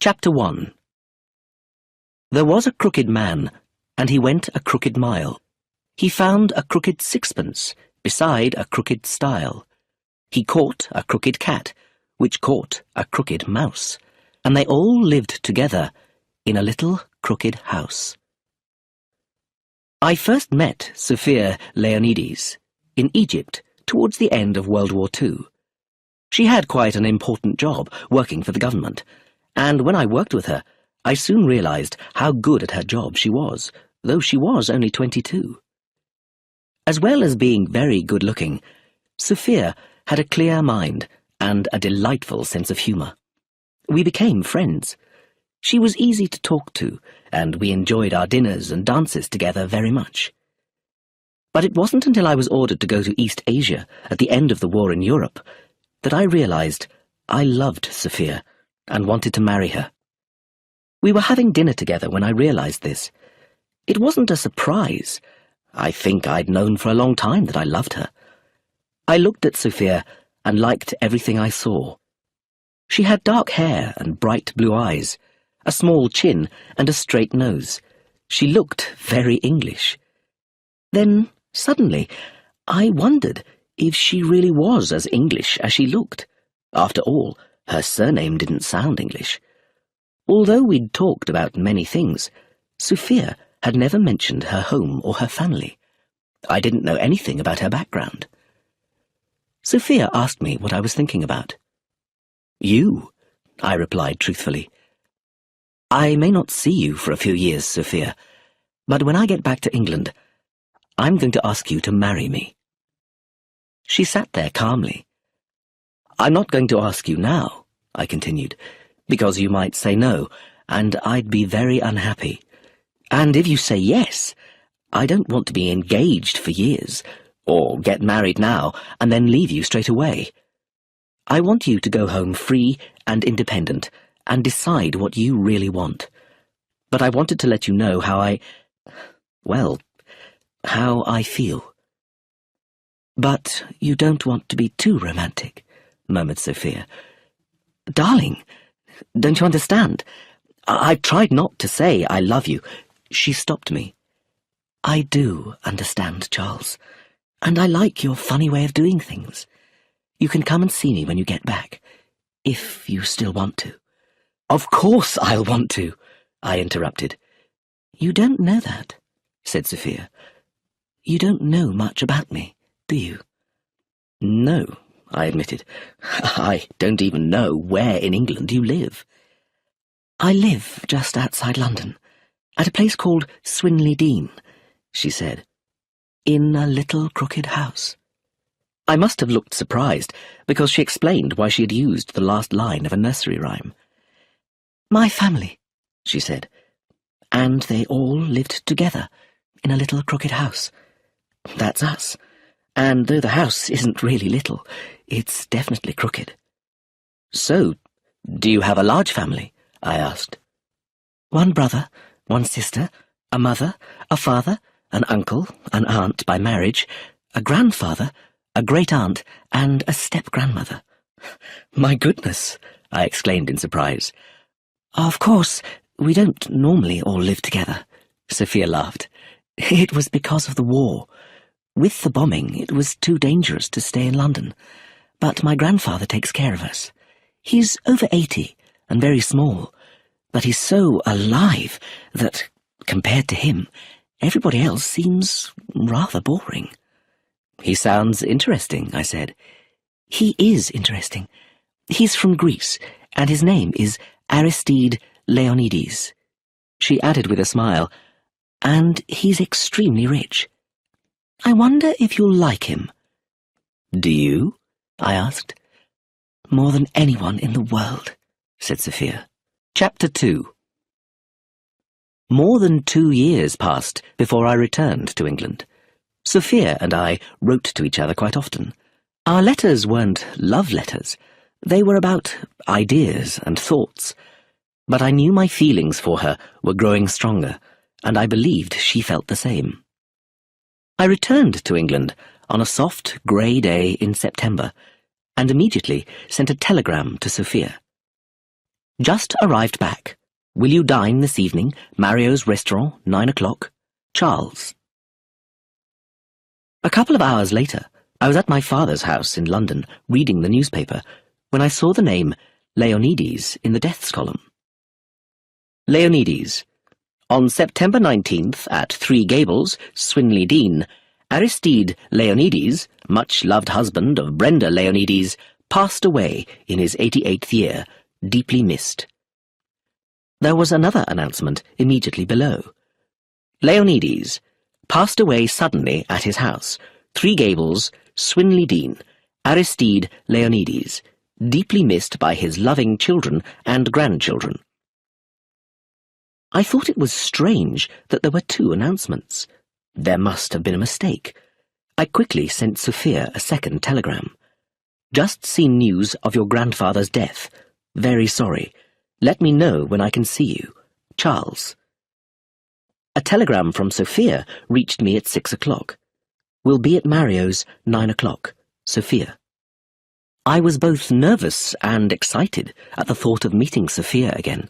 Chapter 1. There was a crooked man, and he went a crooked mile. He found a crooked sixpence beside a crooked stile. He caught a crooked cat, which caught a crooked mouse, and they all lived together in a little crooked house. I first met Sophia Leonides in Egypt towards the end of World War II. She had quite an important job working for the government, and when I worked with her, I soon realized how good at her job she was, though she was only 22. As well as being very good-looking, Sophia had a clear mind and a delightful sense of humor. We became friends. She was easy to talk to, and we enjoyed our dinners and dances together very much. But it wasn't until I was ordered to go to East Asia at the end of the war in Europe that I realized I loved Sophia and wanted to marry her. We were having dinner together when I realized this. It wasn't a surprise. I think I'd known for a long time that I loved her. I looked at Sophia and liked everything I saw. She had dark hair and bright blue eyes, a small chin and a straight nose. She looked very English. Then, suddenly, I wondered if she really was as English as she looked. After all, her surname didn't sound English. Although we'd talked about many things, Sophia had never mentioned her home or her family. I didn't know anything about her background. Sophia asked me what I was thinking about. You, I replied truthfully. I may not see you for a few years, Sophia, but when I get back to England, I'm going to ask you to marry me. She sat there calmly. I'm not going to ask you now, I continued, because you might say no, and I'd be very unhappy. And if you say yes, I don't want to be engaged for years, or get married now and then leave you straight away. I want you to go home free and independent and decide what you really want. But I wanted to let you know how I feel. But you don't want to be too romantic, murmured Sophia. Darling, don't you understand? I've tried not to say I love you. She stopped me. I do understand, Charles, and I like your funny way of doing things. You can come and see me when you get back, if you still want to. Of course I'll want to, I interrupted. You don't know that, said Sophia. You don't know much about me, do you? No, I admitted. I don't even know where in England you live. I live just outside London, at a place called Swinley Dean, she said, in a little crooked house. I must have looked surprised, because she explained why she had used the last line of a nursery rhyme. My family, she said, and they all lived together in a little crooked house. That's us, and though the house isn't really little, it's definitely crooked. So, do you have a large family? I asked. One brother, one sister, a mother, a father, an uncle, an aunt by marriage, a grandfather, a great-aunt, and a step-grandmother. My goodness, I exclaimed in surprise. Of course, we don't normally all live together, Sophia laughed. It was because of the war. With the bombing, it was too dangerous to stay in London. But my grandfather takes care of us. He's over 80 and very small, but he's so alive that, compared to him, everybody else seems rather boring. He sounds interesting, I said. He is interesting. He's from Greece, and his name is Aristide Leonides. She added with a smile, and he's extremely rich. I wonder if you'll like him. Do you? I asked. More than anyone in the world, said Sophia. Chapter 2. More than 2 years passed before I returned to England. Sophia and I wrote to each other quite often. Our letters weren't love letters. They were about ideas and thoughts. But I knew my feelings for her were growing stronger, and I believed she felt the same. I returned to England on a soft, grey day in September, and immediately sent a telegram to Sophia. Just arrived back. Will you dine this evening? Mario's restaurant, 9 o'clock. Charles. A couple of hours later, I was at my father's house in London reading the newspaper when I saw the name Leonides in the deaths column. Leonides. On September 19th at 3 Gables, Swinley Dean, Aristide Leonides, much-loved husband of Brenda Leonides, passed away in his 88th year, deeply missed. There was another announcement immediately below. Leonides passed away suddenly at his house, 3 Gables, Swinley Dean, Aristide Leonides, deeply missed by his loving children and grandchildren. I thought it was strange that there were 2 announcements. There must have been a mistake. I quickly sent Sophia a second telegram. Just seen news of your grandfather's death. Very sorry. Let me know when I can see you. Charles. A telegram from Sophia reached me at 6 o'clock. Will be at Mario's, 9 o'clock. Sophia. I was both nervous and excited at the thought of meeting Sophia again.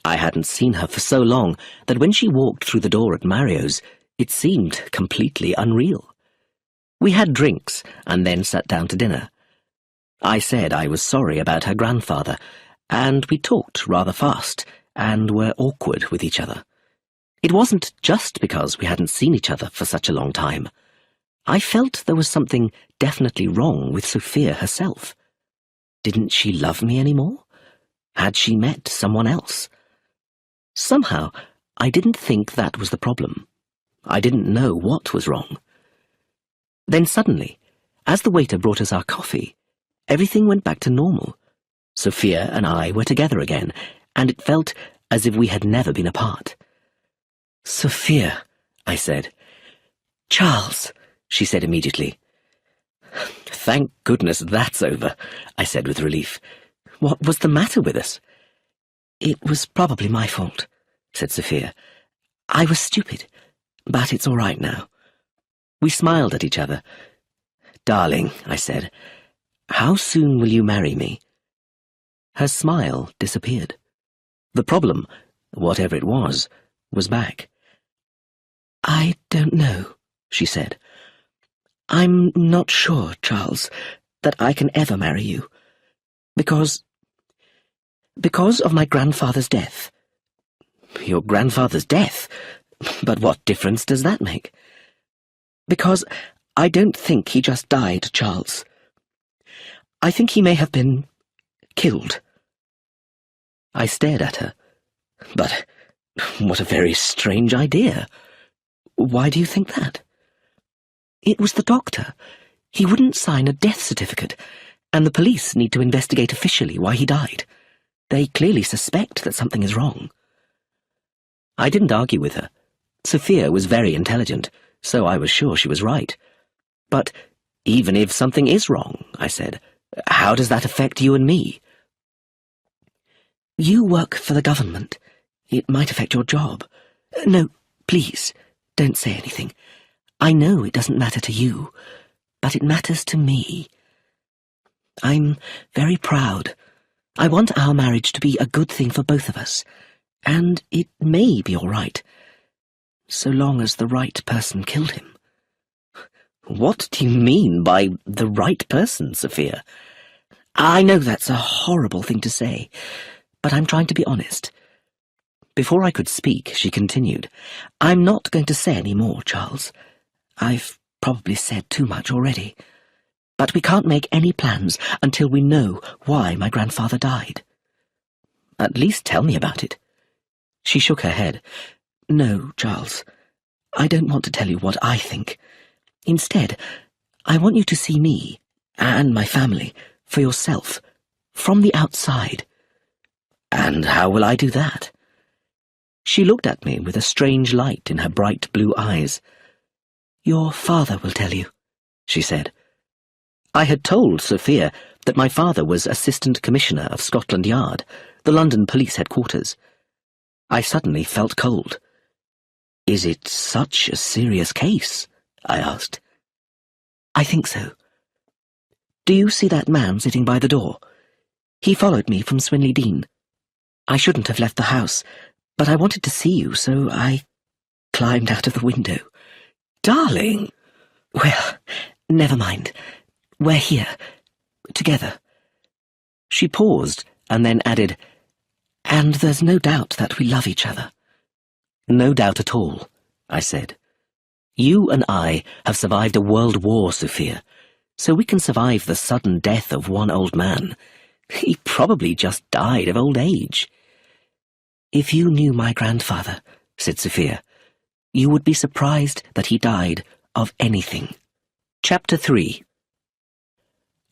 I hadn't seen her for so long that when she walked through the door at Mario's, it seemed completely unreal. We had drinks and then sat down to dinner. I said I was sorry about her grandfather, and we talked rather fast and were awkward with each other. It wasn't just because we hadn't seen each other for such a long time. I felt there was something definitely wrong with Sophia herself. Didn't she love me anymore? Had she met someone else? Somehow, I didn't think that was the problem. I didn't know what was wrong. Then suddenly, as the waiter brought us our coffee, everything went back to normal. Sophia and I were together again, and it felt as if we had never been apart. Sophia, I said. Charles, she said immediately. Thank goodness that's over, I said with relief. What was the matter with us? It was probably my fault, said Sophia. I was stupid, but it's all right now. We smiled at each other. Darling, I said, how soon will you marry me? Her smile disappeared. The problem, whatever it was back. I don't know, she said. I'm not sure, Charles, that I can ever marry you. Because of my grandfather's death. Your grandfather's death? But what difference does that make? Because I don't think he just died, Charles. I think he may have been killed. I stared at her. But what a very strange idea. Why do you think that? It was the doctor. He wouldn't sign a death certificate, and the police need to investigate officially why he died. They clearly suspect that something is wrong. I didn't argue with her. Sophia was very intelligent, so I was sure she was right. But even if something is wrong, I said, how does that affect you and me? You work for the government. It might affect your job. No, please, don't say anything. I know it doesn't matter to you, but it matters to me. I'm very proud. I want our marriage to be a good thing for both of us, and it may be all right, so long as the right person killed him. What do you mean by the right person, Sophia? I know that's a horrible thing to say, but I'm trying to be honest. Before I could speak, she continued, I'm not going to say any more, Charles. I've probably said too much already. But we can't make any plans until we know why my grandfather died. At least tell me about it. She shook her head. No, Charles, I don't want to tell you what I think. Instead, I want you to see me, and my family, for yourself, from the outside. And how will I do that? She looked at me with a strange light in her bright blue eyes. Your father will tell you, she said. I had told Sophia that my father was Assistant Commissioner of Scotland Yard, the London police headquarters. I suddenly felt cold. Is it such a serious case? I asked. I think so. Do you see that man sitting by the door? He followed me from Swinley Dean. I shouldn't have left the house, but I wanted to see you, so I climbed out of the window. Darling! Well, never mind. We're here, together. She paused and then added, and there's no doubt that we love each other. No doubt at all, I said. You and I have survived a world war, Sophia, so we can survive the sudden death of one old man. He probably just died of old age. If you knew my grandfather, said Sophia, you would be surprised that he died of anything. Chapter 3.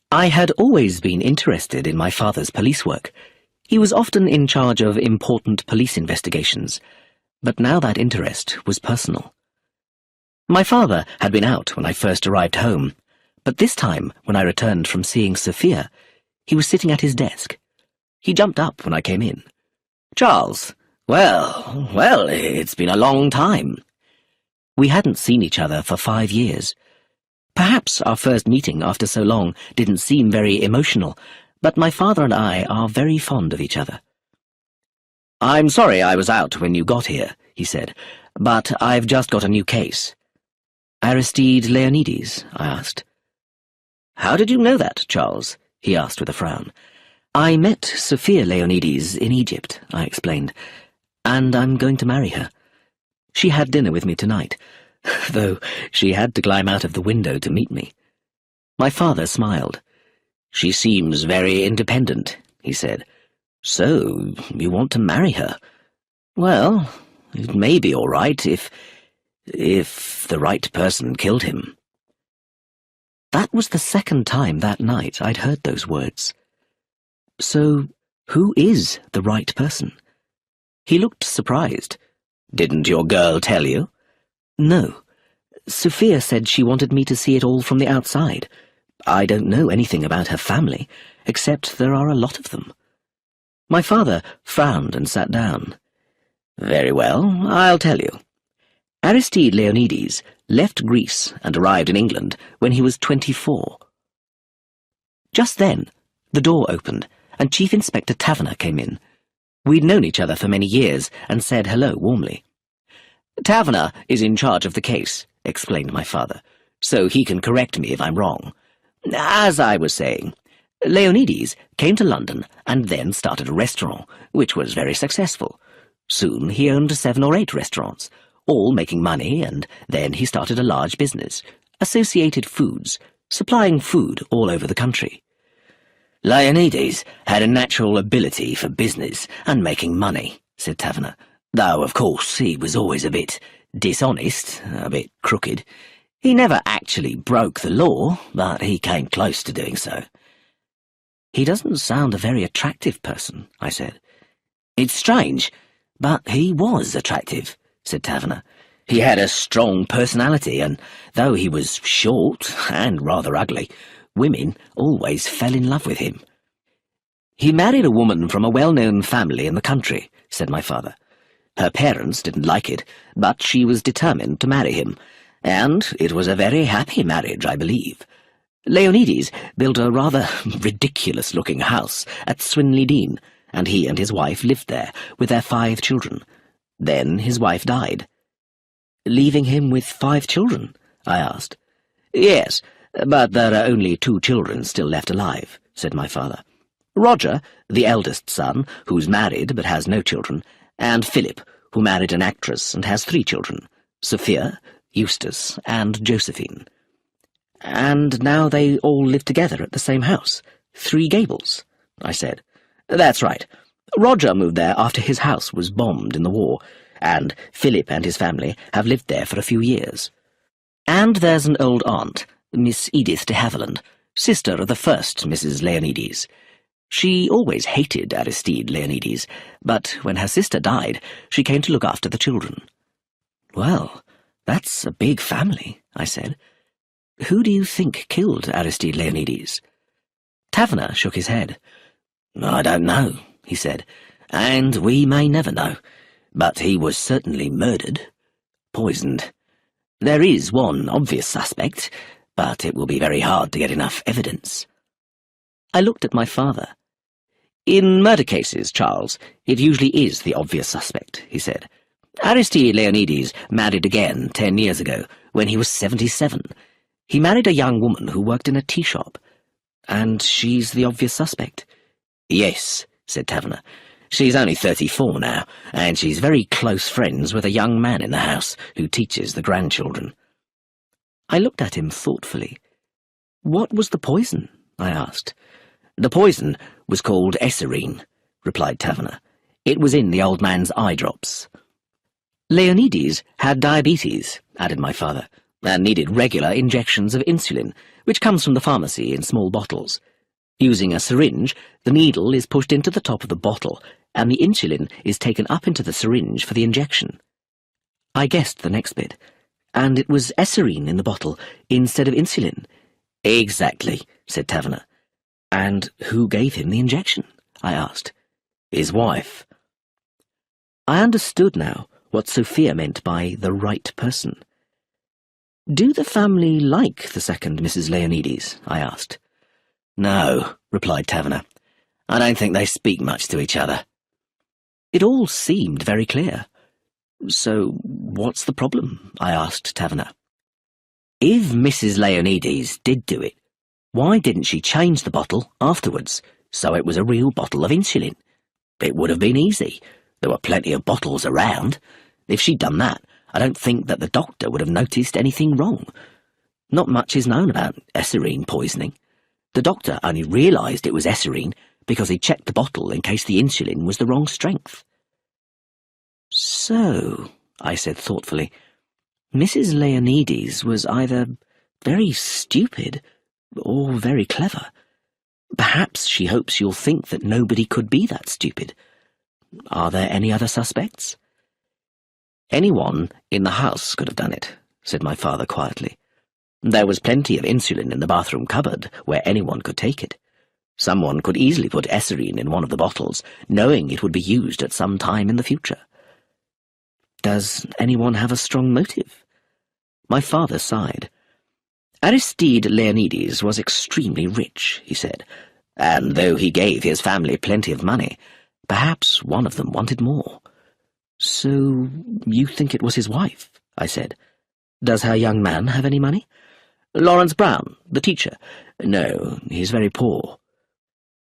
I had always been interested in my father's police work. He was often in charge of important police investigations, but now that interest was personal. My father had been out when I first arrived home, but this time, when I returned from seeing Sophia, he was sitting at his desk. He jumped up when I came in. Charles, well, it's been a long time. We hadn't seen each other for 5 years. Perhaps our first meeting after so long didn't seem very emotional, but my father and I are very fond of each other. I'm sorry I was out when you got here, he said, but I've just got a new case. Aristide Leonides, I asked. How did you know that, Charles? He asked with a frown. I met Sophia Leonides in Egypt, I explained, and I'm going to marry her. She had dinner with me tonight, though she had to climb out of the window to meet me. My father smiled. She seems very independent, he said. So, you want to marry her? Well, it may be all right if the right person killed him. That was the second time that night I'd heard those words. So, who is the right person? He looked surprised. Didn't your girl tell you? No. Sophia said she wanted me to see it all from the outside. I don't know anything about her family, except there are a lot of them. My father frowned and sat down. Very well, I'll tell you. Aristide Leonides left Greece and arrived in England when he was 24. Just then, the door opened, and Chief Inspector Taverner came in. We'd known each other for many years and said hello warmly. Taverner is in charge of the case, explained my father, so he can correct me if I'm wrong. As I was saying, Leonides came to London and then started a restaurant, which was very successful. Soon he owned 7 or 8 restaurants, all making money, and then he started a large business, Associated Foods, supplying food all over the country. Leonides had a natural ability for business and making money, said Taverner, though, of course, he was always a bit dishonest, a bit crooked. He never actually broke the law, but he came close to doing so. He doesn't sound a very attractive person, I said. It's strange, but he was attractive, said Taverner. He had a strong personality, and though he was short and rather ugly, women always fell in love with him. He married a woman from a well-known family in the country, said my father. Her parents didn't like it, but she was determined to marry him, and it was a very happy marriage, I believe. Leonides built a rather ridiculous-looking house at Swinley Dean, and he and his wife lived there with their 5 children. Then his wife died. Leaving him with 5 children? I asked. Yes, but there are only 2 children still left alive, said my father. Roger, the eldest son, who's married but has no children, and Philip, who married an actress and has 3 children, Sophia, Eustace, and Josephine. And now they all live together at the same house, 3 Gables, I said. That's right. Roger moved there after his house was bombed in the war, and Philip and his family have lived there for a few years. And there's an old aunt, Miss Edith de Haviland, sister of the first Mrs. Leonides. She always hated Aristide Leonides, but when her sister died, she came to look after the children. Well, that's a big family, I said. Who do you think killed Aristide Leonides? Taverner shook his head. I don't know, he said, and we may never know, but he was certainly murdered, poisoned. There is one obvious suspect, but it will be very hard to get enough evidence. I looked at my father. In murder cases, Charles, it usually is the obvious suspect, he said. Aristide Leonides married again 10 years ago, when he was 77. He married a young woman who worked in a tea shop. And she's the obvious suspect? Yes, said Taverner. She's only 34 now, and she's very close friends with a young man in the house who teaches the grandchildren. I looked at him thoughtfully. What was the poison? I asked. The poison was called esserine, replied Taverner. It was in the old man's eye drops. Leonides had diabetes, added my father, and needed regular injections of insulin, which comes from the pharmacy in small bottles. Using a syringe, the needle is pushed into the top of the bottle, and the insulin is taken up into the syringe for the injection. I guessed the next bit, and it was esserine in the bottle instead of insulin. Exactly, said Taverner. And who gave him the injection? I asked. His wife. I understood now what Sophia meant by the right person. Do the family like the second Mrs. Leonides? I asked. No, replied Taverner. I don't think they speak much to each other. It all seemed very clear. So, what's the problem? I asked Taverner. If Mrs. Leonides did do it, why didn't she change the bottle afterwards, so it was a real bottle of insulin? It would have been easy. There were plenty of bottles around. If she'd done that, I don't think that the doctor would have noticed anything wrong. Not much is known about esserine poisoning. The doctor only realised it was esserine because he checked the bottle in case the insulin was the wrong strength. So, I said thoughtfully, Mrs. Leonides was either very stupid or very clever. Perhaps she hopes you'll think that nobody could be that stupid. Are there any other suspects? Anyone in the house could have done it, said my father quietly. There was plenty of insulin in the bathroom cupboard where anyone could take it. Someone could easily put esserine in one of the bottles, knowing it would be used at some time in the future. Does anyone have a strong motive? My father sighed. Aristide Leonides was extremely rich, he said, and though he gave his family plenty of money, perhaps one of them wanted more. So you think it was his wife? I said. Does her young man have any money? Lawrence Brown, the teacher. No, he's very poor.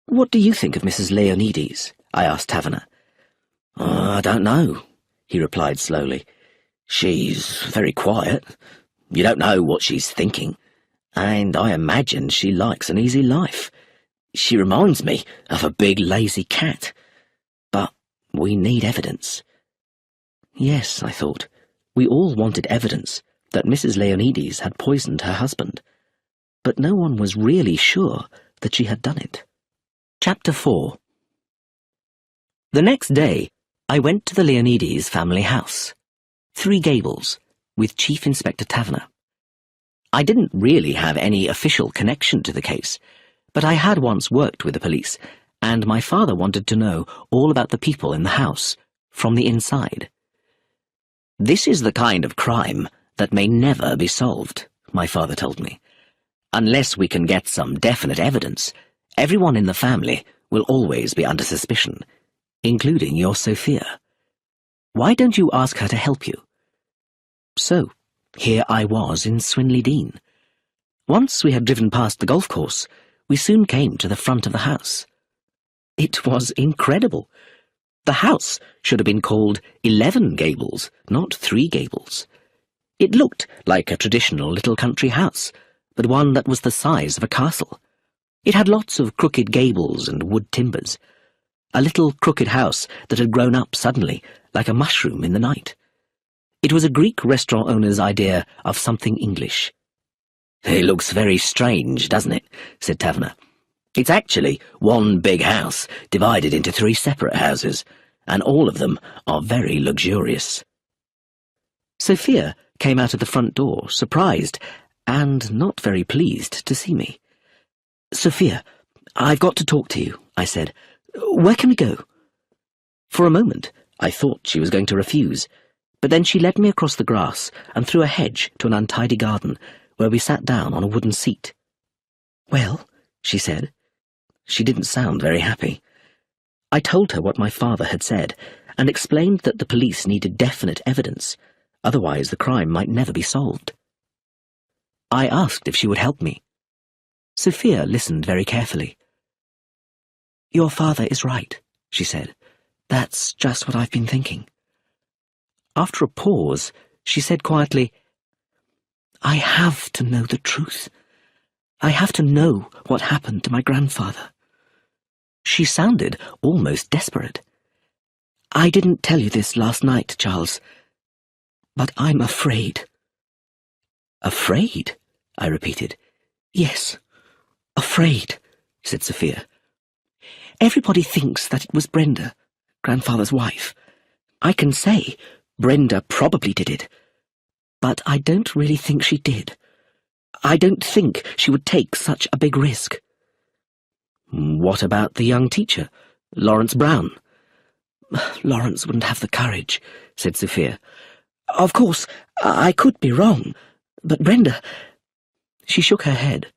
What do you think of Mrs. Leonides? I asked Taverner. I don't know, he replied slowly. She's very quiet. You don't know what she's thinking, and I imagine she likes an easy life. She reminds me of a big lazy cat. But we need evidence. Yes, I thought, we all wanted evidence that Mrs. Leonides had poisoned her husband, but no one was really sure that she had done it. Chapter 4. The next day, I went to the Leonides family house, Three Gables, with Chief Inspector Taverner. I didn't really have any official connection to the case, but I had once worked with the police, and my father wanted to know all about the people in the house, from the inside. This is the kind of crime that may never be solved, my father told me. Unless we can get some definite evidence, everyone in the family will always be under suspicion, including your Sophia. Why don't you ask her to help you? So, here I was in Swinley Dean. Once we had driven past the golf course, we soon came to the front of the house. It was incredible. The house should have been called 11 Gables, not 3 Gables. It looked like a traditional little country house, but one that was the size of a castle. It had lots of crooked gables and wood timbers. A little crooked house that had grown up suddenly, like a mushroom in the night. It was a Greek restaurant owner's idea of something English. "It looks very strange, doesn't it?" said Taverner. "It's actually one big house divided into 3 separate houses, and all of them are very luxurious." Sophia came out of the front door, surprised and not very pleased to see me. "Sophia, I've got to talk to you," I said. "Where can we go?" For a moment, I thought she was going to refuse, but then she led me across the grass and through a hedge to an untidy garden, where we sat down on a wooden seat. "Well," she said. She didn't sound very happy. I told her what my father had said, and explained that the police needed definite evidence, otherwise the crime might never be solved. I asked if she would help me. Sophia listened very carefully. "Your father is right," she said. "That's just what I've been thinking." After a pause, she said quietly, "I have to know the truth. I have to know what happened to my grandfather." She sounded almost desperate. "I didn't tell you this last night, Charles, but I'm afraid." "Afraid?" I repeated. "Yes, afraid," said Sophia. "Everybody thinks that it was Brenda, grandfather's wife. I can say Brenda probably did it, but I don't really think she did. I don't think she would take such a big risk." "What about the young teacher, Lawrence Brown?" "Lawrence wouldn't have the courage," said Sophia. "Of course, I could be wrong, but Brenda—" She shook her head.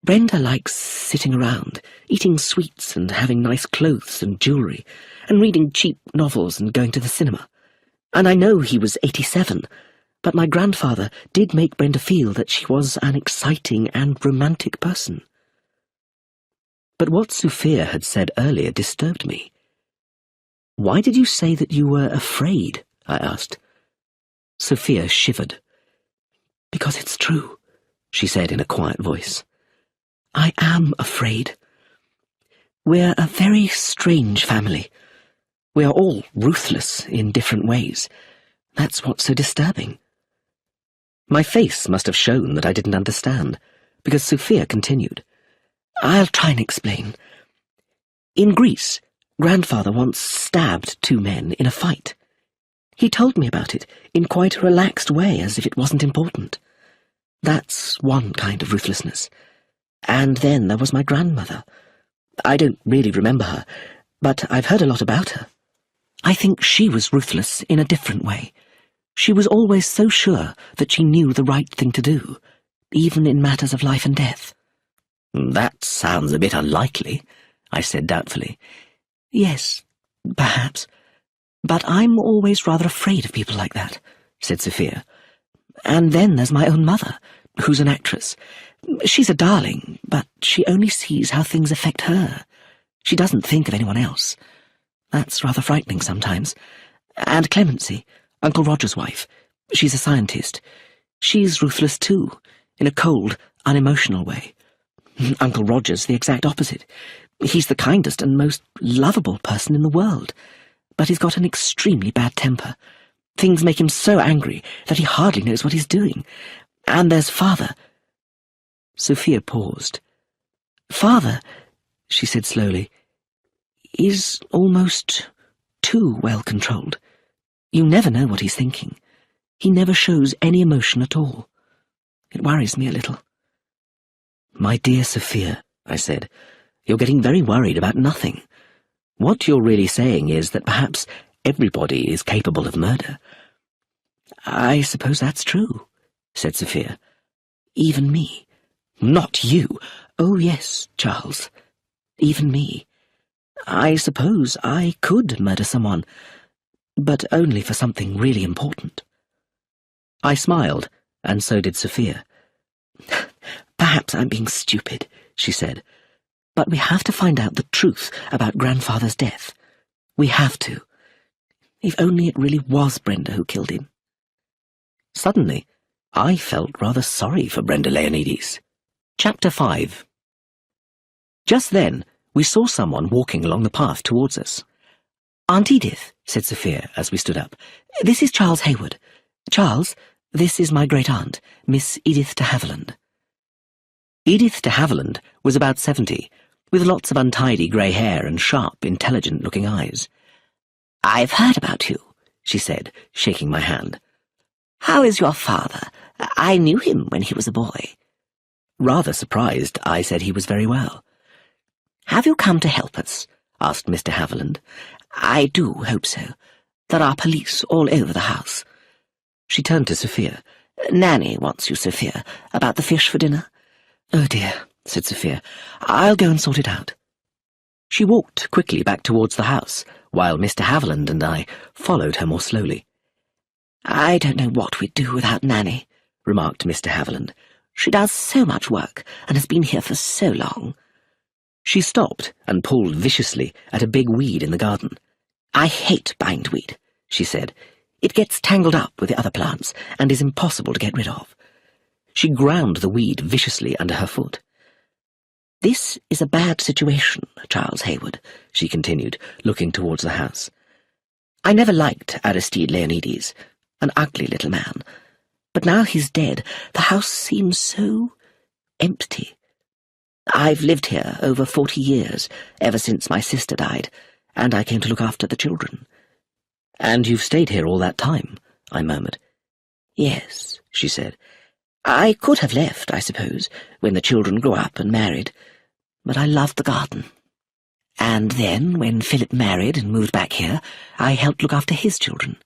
"Brenda likes sitting around, eating sweets and having nice clothes and jewellery, and reading cheap novels and going to the cinema. And I know he was 87, but my grandfather did make Brenda feel that she was an exciting and romantic person." But what Sophia had said earlier disturbed me. "Why did you say that you were afraid?" I asked. Sophia shivered. "Because it's true," she said in a quiet voice. "I am afraid. We're a very strange family. We are all ruthless in different ways. That's what's so disturbing." My face must have shown that I didn't understand, because Sophia continued. "I'll try and explain. In Greece, grandfather once stabbed 2 men in a fight. He told me about it in quite a relaxed way, as if it wasn't important. That's one kind of ruthlessness. And then there was my grandmother. I don't really remember her, but I've heard a lot about her. I think she was ruthless in a different way. She was always so sure that she knew the right thing to do, even in matters of life and death." "That sounds a bit unlikely," I said doubtfully. "Yes, perhaps. But I'm always rather afraid of people like that," said Sophia. "And then there's my own mother, who's an actress. She's a darling, but she only sees how things affect her. She doesn't think of anyone else. That's rather frightening sometimes. And Clemency, Uncle Roger's wife, she's a scientist. She's ruthless too, in a cold, unemotional way. Uncle Roger's the exact opposite. He's the kindest and most lovable person in the world, but he's got an extremely bad temper. Things make him so angry that he hardly knows what he's doing. And there's Father." Sophia paused. "Father," she said slowly, "is almost too well controlled. You never know what he's thinking. He never shows any emotion at all. It worries me a little." "My dear Sophia," I said, "you're getting very worried about nothing. What you're really saying is that perhaps everybody is capable of murder." "I suppose that's true," said Sophia. "Even me." "Not you." "Oh, yes, Charles. Even me. I suppose I could murder someone, but only for something really important." I smiled, and so did Sophia. "Perhaps I'm being stupid," she said, "but we have to find out the truth about grandfather's death. We have to. If only it really was Brenda who killed him." Suddenly, I felt rather sorry for Brenda Leonides. Chapter 5. Just then, we saw someone walking along the path towards us. "Aunt Edith," said Sophia as we stood up, "this is Charles Hayward. Charles, this is my great-aunt, Miss Edith de Haviland." Edith de Haviland was about 70, with lots of untidy grey hair and sharp, intelligent-looking eyes. "I've heard about you," she said, shaking my hand. "How is your father? I knew him when he was a boy." Rather surprised, I said he was very well. "Have you come to help us?" asked Mr. Haviland. "I do hope so. There are police all over the house." She turned to Sophia. "Nanny wants you, Sophia, about the fish for dinner." "Oh dear," said Sophia. "I'll go and sort it out." She walked quickly back towards the house, while Mr. Haviland and I followed her more slowly. "I don't know what we'd do without Nanny," remarked Mr. Haviland. "She does so much work, and has been here for so long." She stopped and pulled viciously at a big weed in the garden. "I hate bindweed," she said. "It gets tangled up with the other plants, and is impossible to get rid of." She ground the weed viciously under her foot. "This is a bad situation, Charles Hayward," she continued, looking towards the house. "I never liked Aristide Leonides, an ugly little man. But now he's dead, the house seems so empty. I've lived here over 40 years, ever since my sister died, and I came to look after the children." "And you've stayed here all that time?" I murmured. "Yes," she said. "I could have left, I suppose, when the children grew up and married, but I loved the garden. And then, when Philip married and moved back here, I helped look after his children."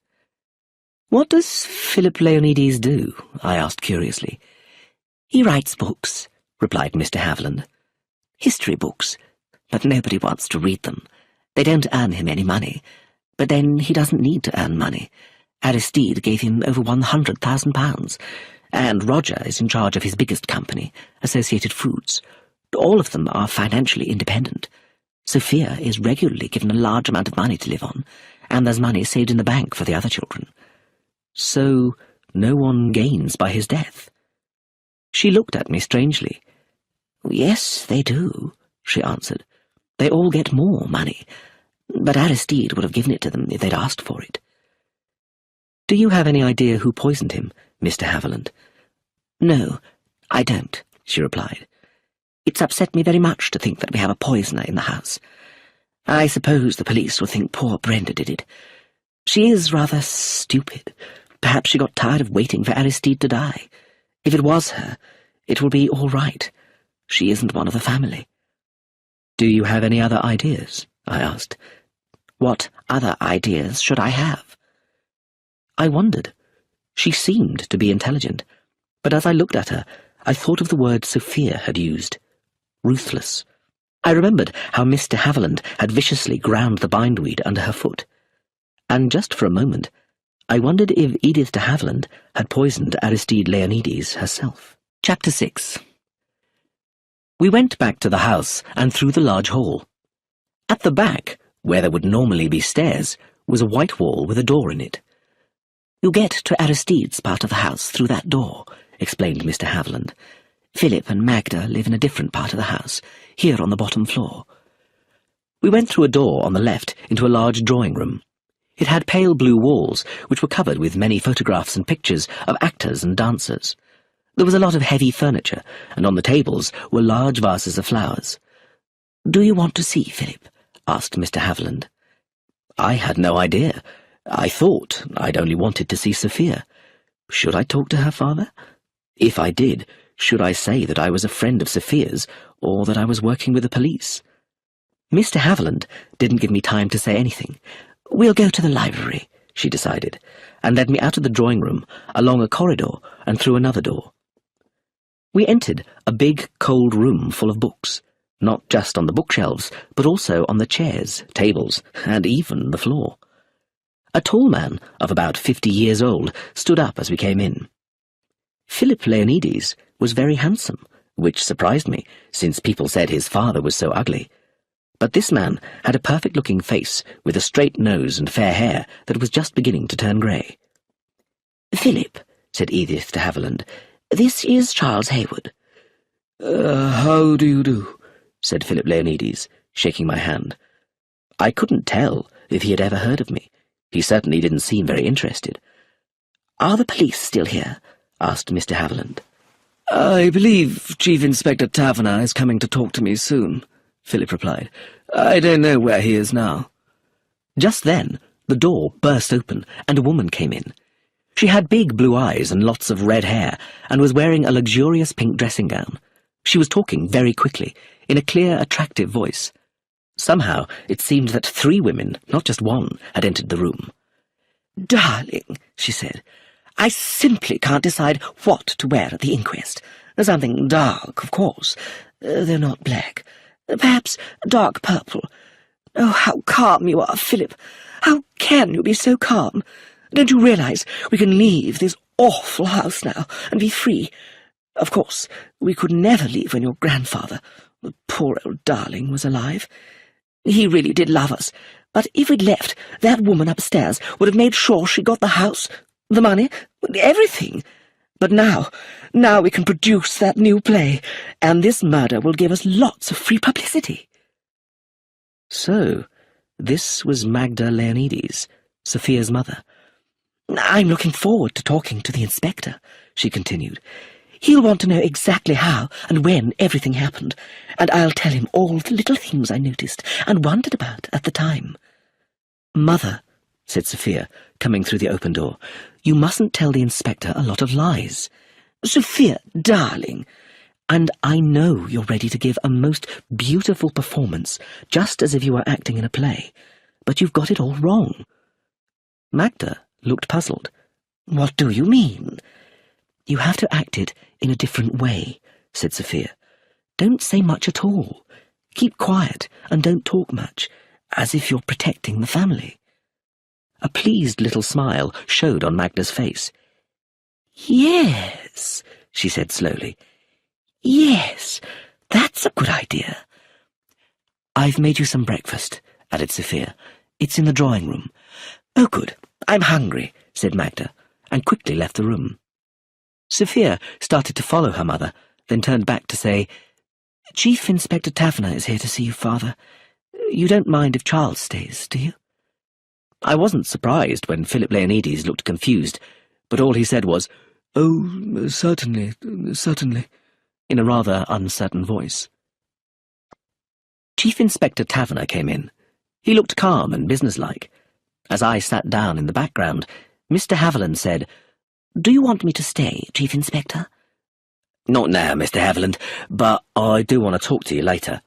"What does Philip Leonides do?" I asked curiously. "He writes books," replied Mr. Haviland. "History books, but nobody wants to read them. They don't earn him any money, but then he doesn't need to earn money. Aristide gave him over £100,000, and Roger is in charge of his biggest company, Associated Foods. All of them are financially independent. Sophia is regularly given a large amount of money to live on, and there's money saved in the bank for the other children." "So no one gains by his death?" She looked at me strangely. "Yes, they do," she answered. "They all get more money, but Aristide would have given it to them if they'd asked for it." "Do you have any idea who poisoned him, Mr. Haviland?" "No, I don't," she replied. "It's upset me very much to think that we have a poisoner in the house. I suppose the police will think poor Brenda did it. She is rather stupid. Perhaps she got tired of waiting for Aristide to die. If it was her, it will be all right. She isn't one of the family." "Do you have any other ideas?" I asked. "What other ideas should I have?" I wondered. She seemed to be intelligent, but as I looked at her, I thought of the word Sophia had used. Ruthless. I remembered how Mr. Haviland had viciously ground the bindweed under her foot. And just for a moment, I wondered if Edith de Haviland had poisoned Aristide Leonides herself. Chapter 6. We went back to the house and through the large hall. At the back, where there would normally be stairs, was a white wall with a door in it. "You get to Aristide's part of the house through that door," explained Mr. Haviland. "Philip and Magda live in a different part of the house, here on the bottom floor." We went through a door on the left into a large drawing room. It had pale blue walls, which were covered with many photographs and pictures of actors and dancers. There was a lot of heavy furniture, and on the tables were large vases of flowers. "Do you want to see Philip?" asked Mr. Haviland. I had no idea. I thought I'd only wanted to see Sophia. Should I talk to her father? If I did, should I say that I was a friend of Sophia's, or that I was working with the police? Mr. Haviland didn't give me time to say anything. "We'll go to the library," she decided, and led me out of the drawing room, along a corridor, and through another door. We entered a big, cold room full of books, not just on the bookshelves, but also on the chairs, tables, and even the floor. A tall man of about 50 years old stood up as we came in. Philip Leonides was very handsome, which surprised me, since people said his father was so ugly. But this man had a perfect-looking face, with a straight nose and fair hair that was just beginning to turn grey. "Philip," said Edith de Haviland, "this is Charles Hayward." How do you do?" said Philip Leonides, shaking my hand. I couldn't tell if he had ever heard of me. He certainly didn't seem very interested. "Are the police still here?" asked Mr. Haviland. "I believe Chief Inspector Taverner is coming to talk to me soon," Philip replied. "I don't know where he is now." Just then, the door burst open, and a woman came in. She had big blue eyes and lots of red hair, and was wearing a luxurious pink dressing gown. She was talking very quickly, in a clear, attractive voice. Somehow, it seemed that 3 women, not just one, had entered the room. "Darling," she said, "I simply can't decide what to wear at the inquest. Something dark, of course, though not black. Perhaps dark purple. Oh, how calm you are, Philip. How can you be so calm? Don't you realize we can leave this awful house now and be free? Of course, we could never leave when your grandfather, the poor old darling, was alive. He really did love us, but if we'd left, that woman upstairs would have made sure she got the house, the money, everything. But now we can produce that new play, and this murder will give us lots of free publicity. So, this was Magda Leonides, Sophia's mother. I'm looking forward to talking to the inspector, she continued. He'll want to know exactly how and when everything happened, and I'll tell him all the little things I noticed and wondered about at the time. Mother, said Sophia, coming through the open door, you mustn't tell the inspector a lot of lies. Sophia, darling. And I know you're ready to give a most beautiful performance, just as if you were acting in a play, but you've got it all wrong. Magda looked puzzled. What do you mean? You have to act it in a different way, said Sophia. Don't say much at all. Keep quiet and don't talk much, as if you're protecting the family. A pleased little smile showed on Magda's face. Yes, she said slowly. Yes, that's a good idea. I've made you some breakfast, added Sophia. It's in the drawing room. Oh, good. I'm hungry, said Magda, and quickly left the room. Sophia started to follow her mother, then turned back to say, Chief Inspector Taverner is here to see you, Father. You don't mind if Charles stays, do you? I wasn't surprised when Philip Leonides looked confused, but all he said was, Oh, certainly, certainly, in a rather uncertain voice. Chief Inspector Taverner came in. He looked calm and businesslike. As I sat down in the background, Mr. Haviland said, Do you want me to stay, Chief Inspector? Not now, Mr. Haviland, but I do want to talk to you later.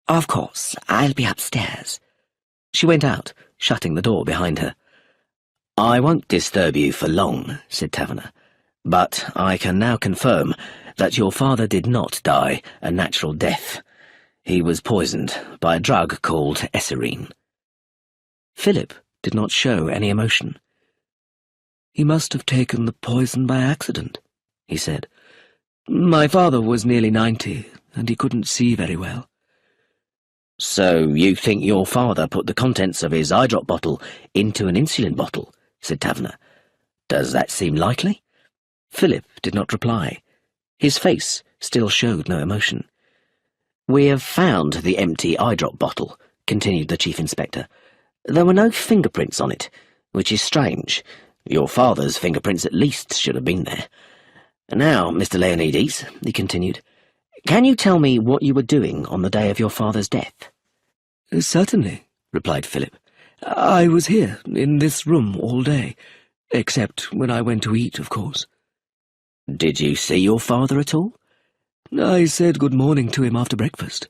Of course, I'll be upstairs. She went out, shutting the door behind her. I won't disturb you for long, said Taverner, but I can now confirm that your father did not die a natural death. He was poisoned by a drug called esserine. Philip did not show any emotion. He must have taken the poison by accident, he said. My father was nearly 90, and he couldn't see very well. So you think your father put the contents of his eye drop bottle into an insulin bottle, said Taverner. Does that seem likely? Philip did not reply. His face still showed no emotion. We have found the empty eye drop bottle, continued the Chief Inspector. There were no fingerprints on it, which is strange. Your father's fingerprints at least should have been there. Now, Mr. Leonides, he continued, can you tell me what you were doing on the day of your father's death? Certainly, replied Philip. I was here, in this room, all day, except when I went to eat, of course. Did you see your father at all? I said good morning to him after breakfast.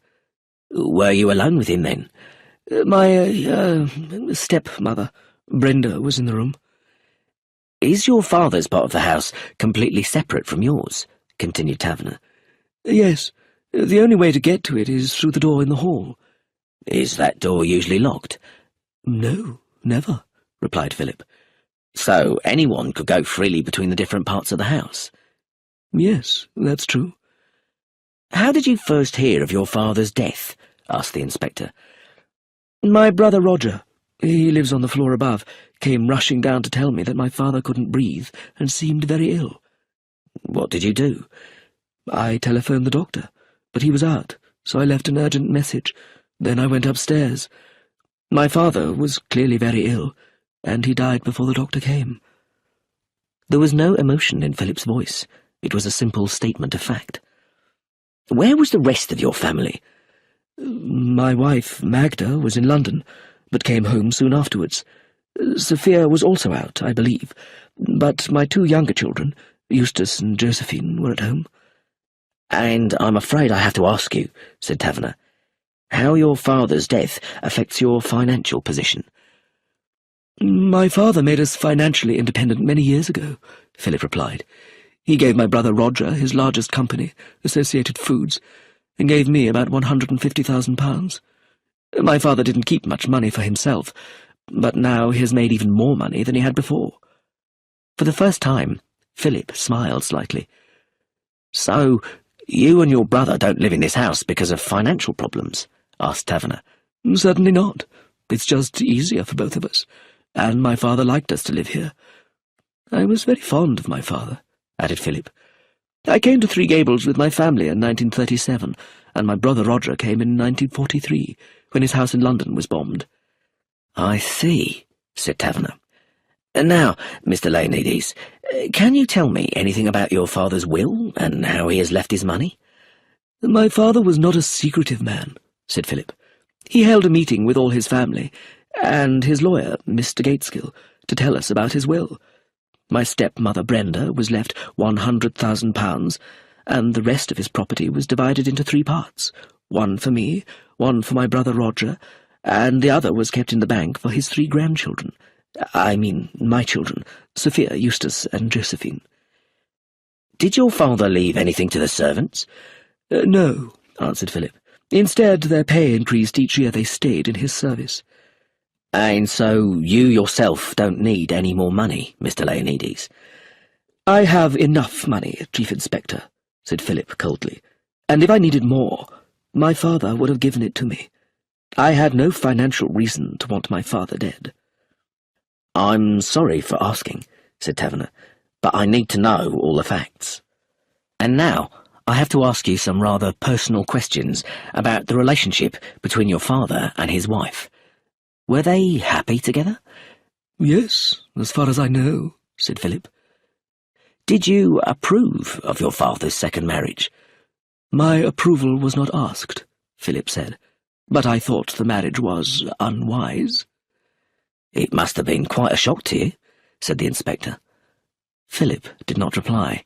Were you alone with him then? My stepmother, Brenda, was in the room. Is your father's part of the house completely separate from yours? Continued Taverner. Yes. The only way to get to it is through the door in the hall. Is that door usually locked? No, never, replied Philip. So anyone could go freely between the different parts of the house? Yes, that's true. How did you first hear of your father's death? Asked the inspector. My brother Roger, he lives on the floor above, came rushing down to tell me that my father couldn't breathe and seemed very ill. What did you do? I telephoned the doctor, but he was out, so I left an urgent message. Then I went upstairs. My father was clearly very ill, and he died before the doctor came. There was no emotion in Philip's voice. It was a simple statement of fact. Where was the rest of your family? My wife, Magda, was in London, but came home soon afterwards. Sophia was also out, I believe, but my two younger children, Eustace and Josephine, were at home. And I'm afraid I have to ask you, said Taverner, how your father's death affects your financial position. My father made us financially independent many years ago, Philip replied. He gave my brother Roger his largest company, Associated Foods, and gave me about £150,000. My father didn't keep much money for himself, but now he has made even more money than he had before." For the first time, Philip smiled slightly. "So, you and your brother don't live in this house because of financial problems?" asked Taverner. "Certainly not. It's just easier for both of us, and my father liked us to live here. I was very fond of my father," added Philip. "I came to Three Gables with my family in 1937, and my brother Roger came in 1943, when his house in London was bombed." "I see," said Taverner. "And now, Mr. Leonides, can you tell me anything about your father's will and how he has left his money?" "My father was not a secretive man," said Philip. "He held a meeting with all his family, and his lawyer, Mr. Gateskill, to tell us about his will. My stepmother Brenda was left £100,000, and the rest of his property was divided into 3 parts, one for me, one for my brother Roger, and the other was kept in the bank for his 3 grandchildren. I mean, my children, Sophia, Eustace, and Josephine." "Did your father leave anything to the servants?" "No," answered Philip. "Instead, their pay increased each year they stayed in his service." "And so you yourself don't need any more money, Mr. Leonides?" "I have enough money, Chief Inspector," said Philip coldly, "and if I needed more, my father would have given it to me. I had no financial reason to want my father dead." "I'm sorry for asking," said Taverner, "but I need to know all the facts. And now I have to ask you some rather personal questions about the relationship between your father and his wife. Were they happy together?" "Yes, as far as I know," said Philip. "Did you approve of your father's second marriage?" "My approval was not asked," Philip said, "but I thought the marriage was unwise." "It must have been quite a shock to you," said the inspector. Philip did not reply.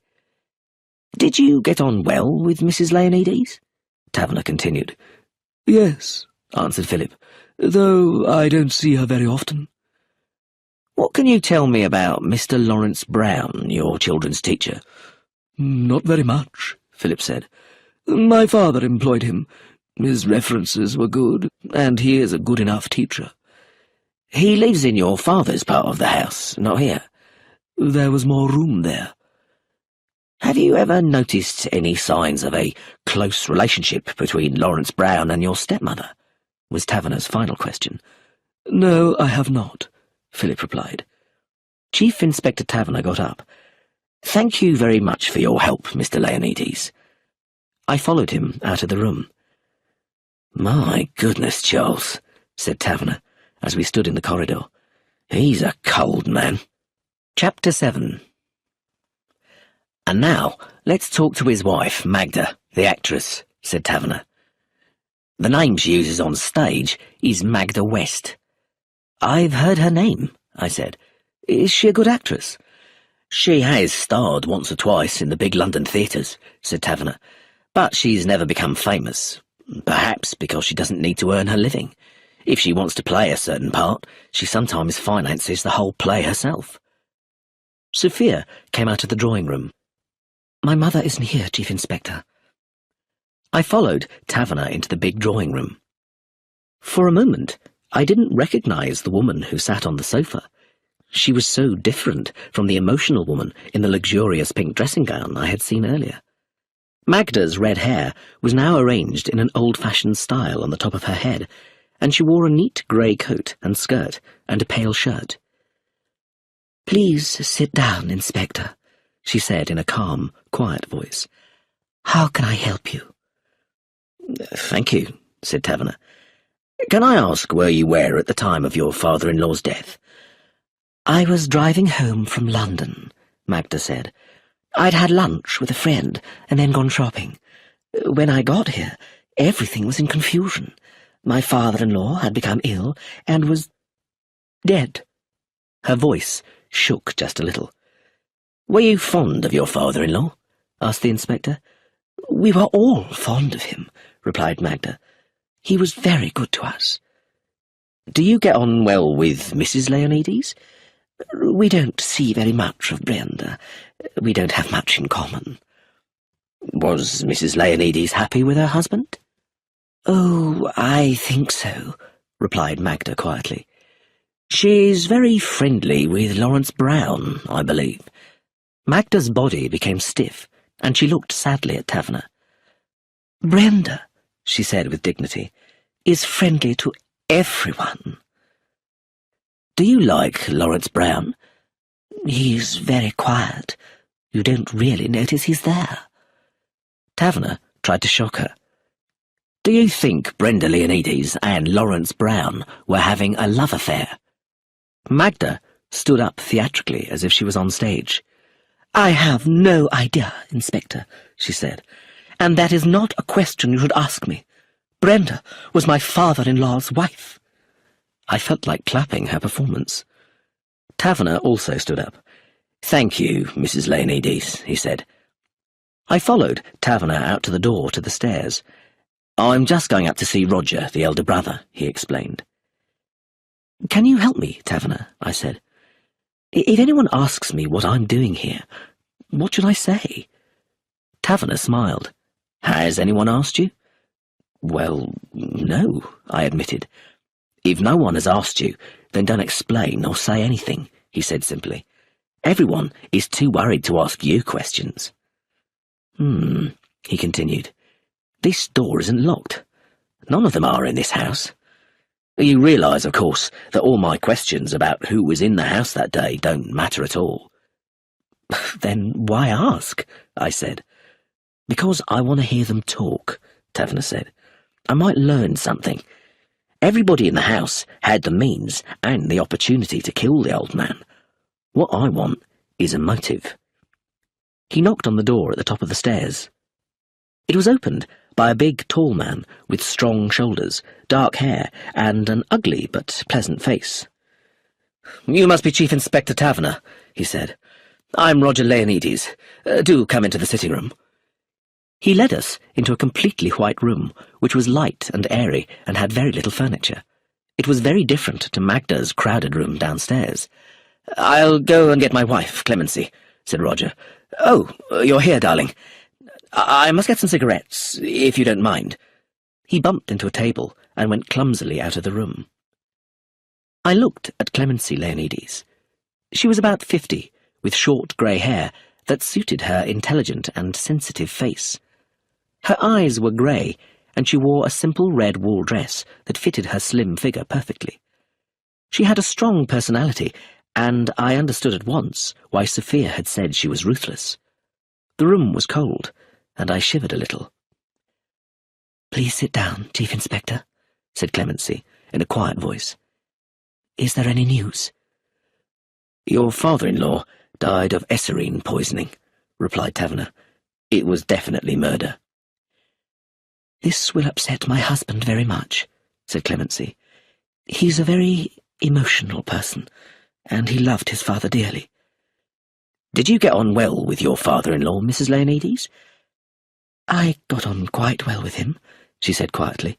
"Did you get on well with Mrs. Leonides?" Taverner continued. "Yes," answered Philip, "though I don't see her very often." "What can you tell me about Mr. Lawrence Brown, your children's teacher?" "Not very much," Philip said. "My father employed him. His references were good, and he is a good enough teacher." "He lives in your father's part of the house, not here?" "There was more room there." "Have you ever noticed any signs of a close relationship between Lawrence Brown and your stepmother?" was Taverner's final question. "No, I have not," Philip replied. Chief Inspector Taverner got up. "Thank you very much for your help, Mr. Leonides." I followed him out of the room. "My goodness, Charles," said Taverner, as we stood in the corridor. "He's a cold man." Chapter 7. "And now, let's talk to his wife, Magda, the actress," said Taverner. "The name she uses on stage is Magda West." "I've heard her name," I said. "Is she a good actress?" "She has starred once or twice in the big London theatres," said Taverner, "but she's never become famous, perhaps because she doesn't need to earn her living. If she wants to play a certain part, she sometimes finances the whole play herself." Sophia came out of the drawing-room. "My mother isn't here, Chief Inspector." I followed Taverner into the big drawing-room. For a moment, I didn't recognize the woman who sat on the sofa. She was so different from the emotional woman in the luxurious pink dressing gown I had seen earlier. Magda's red hair was now arranged in an old-fashioned style on the top of her head, and she wore a neat grey coat and skirt and a pale shirt. "Please sit down, Inspector," she said in a calm, quiet voice. "How can I help you?" "Thank you," said Taverner. "Can I ask where you were at the time of your father-in-law's death?" "I was driving home from London," Magda said. "I'd had lunch with a friend and then gone shopping. When I got here, everything was in confusion. My father-in-law had become ill and was dead." Her voice shook just a little. "Were you fond of your father-in-law?" asked the inspector. "We were all fond of him," replied Magda. "He was very good to us." "Do you get on well with Mrs. Leonides?" "We don't see very much of Brenda. We don't have much in common." Was Mrs. Leonides happy with her husband? "Oh, I think so," replied Magda quietly. She's very friendly with Lawrence Brown, I believe. Magda's body became stiff, and she looked sadly at Taverner. "Brenda," she said with dignity, "is friendly to everyone." Do you like Lawrence Brown? "He's very quiet. You don't really notice he's there." Taverner tried to shock her. Do you think Brenda Leonides and Lawrence Brown were having a love affair? Magda stood up theatrically as if she was on stage. "I have no idea, Inspector," she said, "and that is not a question you should ask me. Brenda was my father-in-law's wife." I felt like clapping her performance. Taverner also stood up. Thank you, Mrs. Leonides, he said. I followed Taverner out to the door to the stairs. I'm just going up to see Roger, the elder brother, he explained. Can you help me, Taverner? I said. If anyone asks me what I'm doing here, what should I say? Taverner smiled. Has anyone asked you? Well, no, I admitted. If no one has asked you, then don't explain or say anything, he said simply. Everyone is too worried to ask you questions. He continued. This door isn't locked. None of them are in this house. You realise, of course, that all my questions about who was in the house that day don't matter at all. Then why ask? I said. Because I want to hear them talk, Taverner said. I might learn something. Everybody in the house had the means and the opportunity to kill the old man. What I want is a motive. He knocked on the door at the top of the stairs. It was opened by a big, tall man with strong shoulders, dark hair, and an ugly but pleasant face. You must be Chief Inspector Taverner, he said. I'm Roger Leonides. Do come into the sitting room. He led us into a completely white room, which was light and airy and had very little furniture. It was very different to Magda's crowded room downstairs. I'll go and get my wife, Clemency, said Roger. Oh, you're here, darling. I must get some cigarettes, if you don't mind. He bumped into a table and went clumsily out of the room. I looked at Clemency Leonides. She was about 50, with short grey hair that suited her intelligent and sensitive face. Her eyes were grey, and she wore a simple red wool dress that fitted her slim figure perfectly. She had a strong personality, and I understood at once why Sophia had said she was ruthless. The room was cold, and I shivered a little. Please sit down, Chief Inspector, said Clemency, in a quiet voice. Is there any news? Your father-in-law died of esserine poisoning, replied Taverner. It was definitely murder. This will upset my husband very much, said Clemency. He's a very emotional person, and he loved his father dearly. Did you get on well with your father-in-law, Mrs. Leonides? I got on quite well with him, she said quietly,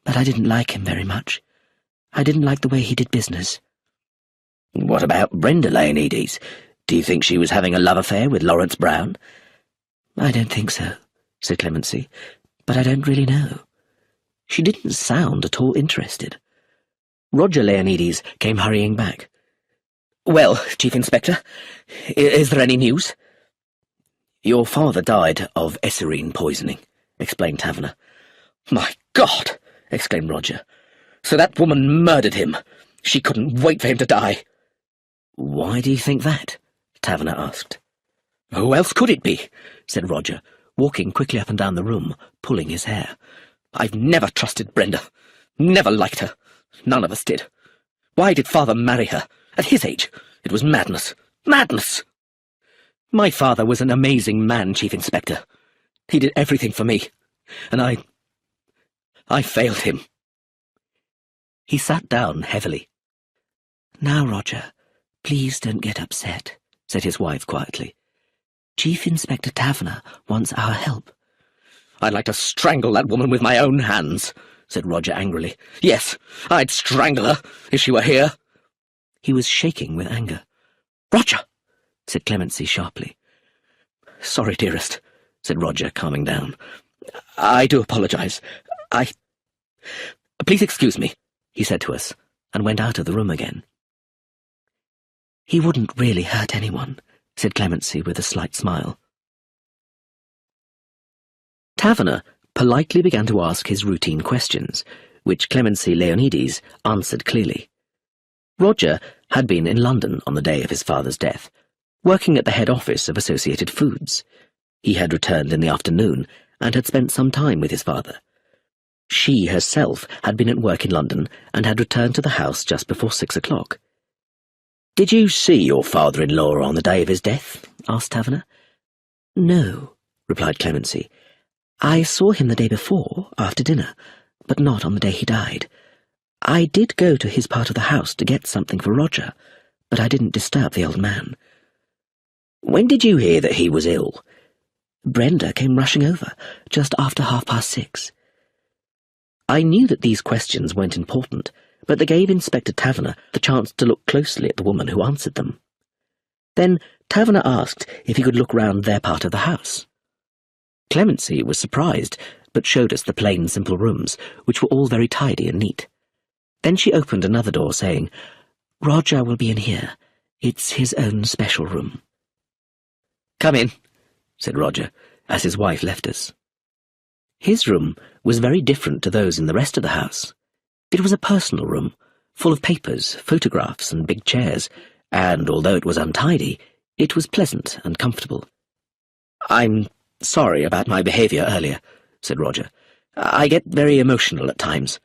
but I didn't like him very much. I didn't like the way he did business. What about Brenda Leonides? Do you think she was having a love affair with Lawrence Brown? I don't think so, said Clemency, but I don't really know. She didn't sound at all interested. Roger Leonides came hurrying back. Well, Chief Inspector, is there any news? Your father died of esserine poisoning, explained Taverner. My God! Exclaimed Roger. So that woman murdered him. She couldn't wait for him to die. Why do you think that? Taverner asked. Who else could it be? Said Roger, walking quickly up and down the room, pulling his hair. I've never trusted Brenda. Never liked her. None of us did. Why did father marry her? At his age, it was madness. Madness! My father was an amazing man, Chief Inspector. He did everything for me, and I failed him. He sat down heavily. Now, Roger, please don't get upset, said his wife quietly. Chief Inspector Taverner wants our help. I'd like to strangle that woman with my own hands, said Roger angrily. Yes, I'd strangle her if she were here. He was shaking with anger. Roger, said Clemency sharply. Sorry, dearest, said Roger, calming down. "I do apologise. Please excuse me," he said to us, and went out of the room again. "He wouldn't really hurt anyone," said Clemency with a slight smile. Taverner politely began to ask his routine questions, which Clemency Leonides answered clearly. Roger had been in London on the day of his father's death, working at the head office of Associated Foods. He had returned in the afternoon and had spent some time with his father. She herself had been at work in London and had returned to the house just before 6 o'clock. "Did you see your father-in-law on the day of his death?" asked Taverner. "No," replied Clemency. "I saw him the day before, after dinner, but not on the day he died. I did go to his part of the house to get something for Roger, but I didn't disturb the old man." "When did you hear that he was ill?" "Brenda came rushing over, just after 6:30. I knew that these questions weren't important, but they gave Inspector Taverner the chance to look closely at the woman who answered them. Then Taverner asked if he could look round their part of the house. Clemency was surprised, but showed us the plain, simple rooms, which were all very tidy and neat. Then she opened another door, saying, "Roger will be in here. It's his own special room." "Come in," said Roger, as his wife left us. His room was very different to those in the rest of the house. It was a personal room, full of papers, photographs, and big chairs, and although it was untidy, it was pleasant and comfortable. "I'm sorry about my behaviour earlier," said Roger. "I get very emotional at times."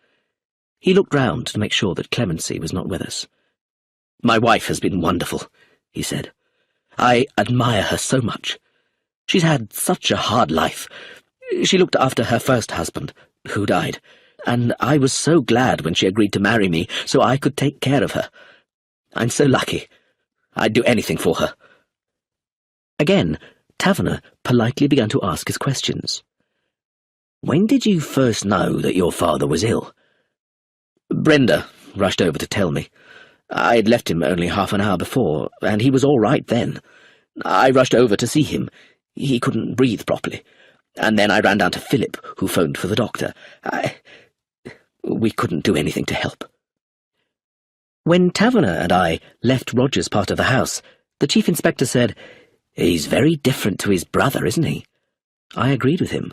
He looked round to make sure that Clemency was not with us. "My wife has been wonderful," he said. "I admire her so much. She's had such a hard life. She looked after her first husband, who died, and I was so glad when she agreed to marry me so I could take care of her. I'm so lucky. I'd do anything for her." Again, Taverner politely began to ask his questions. "When did you first know that your father was ill?" "Brenda rushed over to tell me. I'd left him only half an hour before, and he was all right then. I rushed over to see him. He couldn't breathe properly. And then I ran down to Philip, who phoned for the doctor. We couldn't do anything to help." When Taverner and I left Roger's part of the house, the Chief Inspector said, "He's very different to his brother, isn't he?" I agreed with him.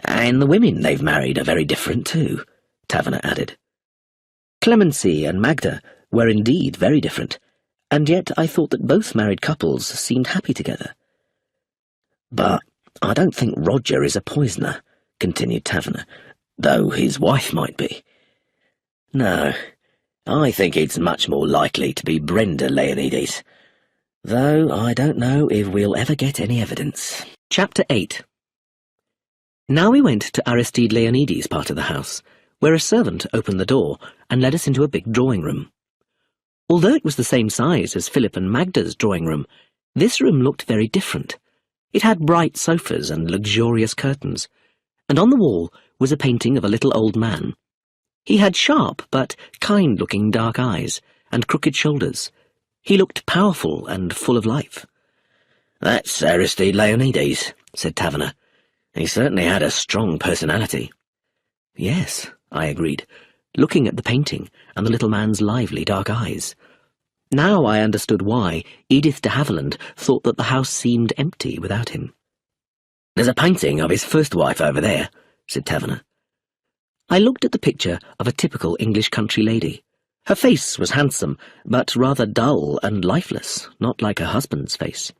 "And the women they've married are very different too," Taverner added. Clemency and Magda were indeed very different, and yet I thought that both married couples seemed happy together. "But I don't think Roger is a poisoner," continued Taverner, "though his wife might be. No, I think it's much more likely to be Brenda Leonides, though I don't know if we'll ever get any evidence." Chapter 8. Now we went to Aristide Leonides' part of the house, where a servant opened the door and led us into a big drawing-room. Although it was the same size as Philip and Magda's drawing-room, this room looked very different. It had bright sofas and luxurious curtains, and on the wall was a painting of a little old man. He had sharp but kind-looking dark eyes and crooked shoulders. He looked powerful and full of life. "That's Aristide Leonides," said Taverner. "He certainly had a strong personality." "Yes," I agreed, looking at the painting and the little man's lively dark eyes. Now I understood why Edith de Havilland thought that the house seemed empty without him. "There's a painting of his first wife over there," said Taverner. I looked at the picture of a typical English country lady. Her face was handsome, but rather dull and lifeless, not like her husband's face.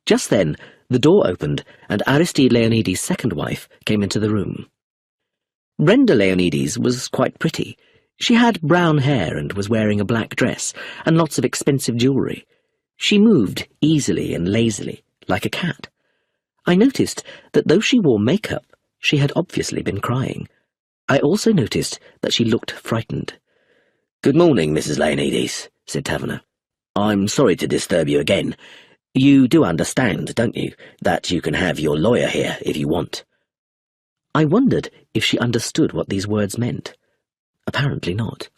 Just then the door opened, and Aristide Leonides' second wife came into the room. Brenda Leonides was quite pretty. She had brown hair and was wearing a black dress and lots of expensive jewellery. She moved easily and lazily, like a cat. I noticed that though she wore makeup, she had obviously been crying. I also noticed that she looked frightened. "Good morning, Mrs. Leonides," said Taverner. "I'm sorry to disturb you again. You do understand, don't you, that you can have your lawyer here if you want?" I wondered if she understood what these words meant. Apparently not.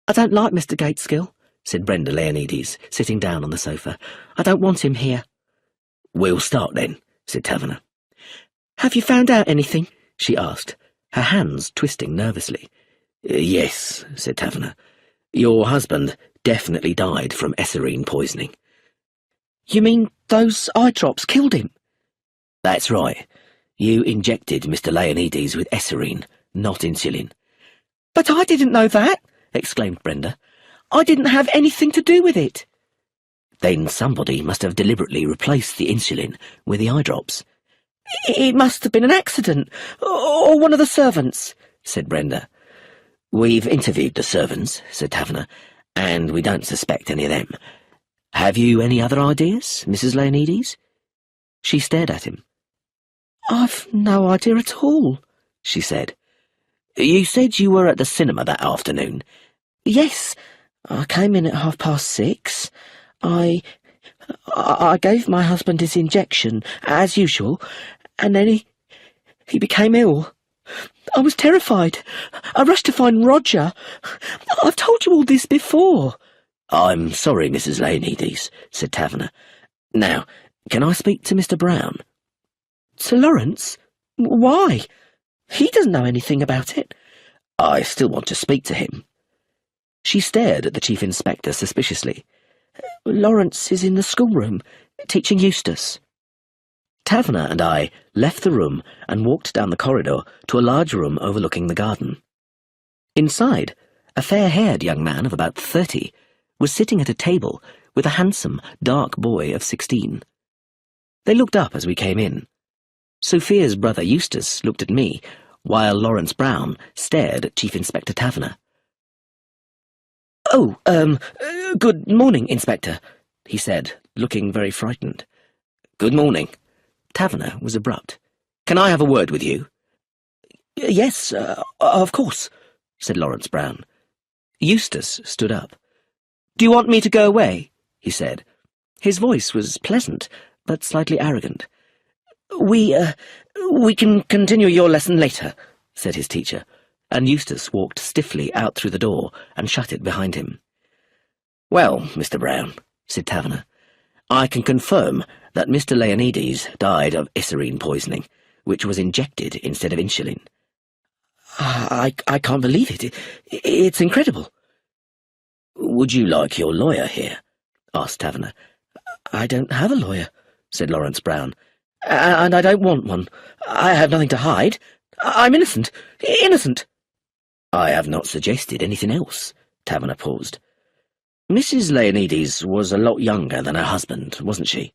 "I don't like Mr. Gateskill," said Brenda Leonides, sitting down on the sofa. "I don't want him here." "We'll start then," said Taverner. "Have you found out anything?" she asked, her hands twisting nervously. "Yes," said Taverner. "Your husband definitely died from esserine poisoning." "You mean those eye drops killed him?" "That's right. You injected Mr. Leonides with esserine, not insulin." "But I didn't know that!" exclaimed Brenda. "I didn't have anything to do with it." "Then somebody must have deliberately replaced the insulin with the eye drops." "It must have been an accident, or one of the servants," said Brenda. "We've interviewed the servants," said Taverner, "and we don't suspect any of them. Have you any other ideas, Mrs. Leonides?" She stared at him. "I've no idea at all," she said. "You said you were at the cinema that afternoon." "Yes, I came in at 6:30. I gave my husband his injection, as usual, and then he became ill. I was terrified. I rushed to find Roger. I've told you all this before." "I'm sorry, Mrs. Leonides," said Taverner. "Now, can I speak to Mr. Brown?" "Sir Lawrence? Why? He doesn't know anything about it." "I still want to speak to him." She stared at the Chief Inspector suspiciously. "Lawrence is in the schoolroom, teaching Eustace." Taverner and I left the room and walked down the corridor to a large room overlooking the garden. Inside, a fair-haired young man of about 30 was sitting at a table with a handsome, dark boy of 16. They looked up as we came in. Sophia's brother Eustace looked at me, while Lawrence Brown stared at Chief Inspector Taverner. "Oh, good morning, Inspector," he said, looking very frightened. "Good morning." Taverner was abrupt. "Can I have a word with you?" "Yes, of course," said Lawrence Brown. Eustace stood up. "Do you want me to go away?" he said. His voice was pleasant, but slightly arrogant. We can continue your lesson later," said his teacher, and Eustace walked stiffly out through the door and shut it behind him. "Well, Mr. Brown," said Taverner, "I can confirm that Mr. Leonides died of esserine poisoning, which was injected instead of insulin." I can't believe it. It's incredible." "Would you like your lawyer here?" asked Taverner. "I don't have a lawyer," said Lawrence Brown, "and I don't want one. I have nothing to hide. I'm innocent. Innocent." "I have not suggested anything else." Taverner paused. "Mrs. Leonides was a lot younger than her husband, wasn't she?"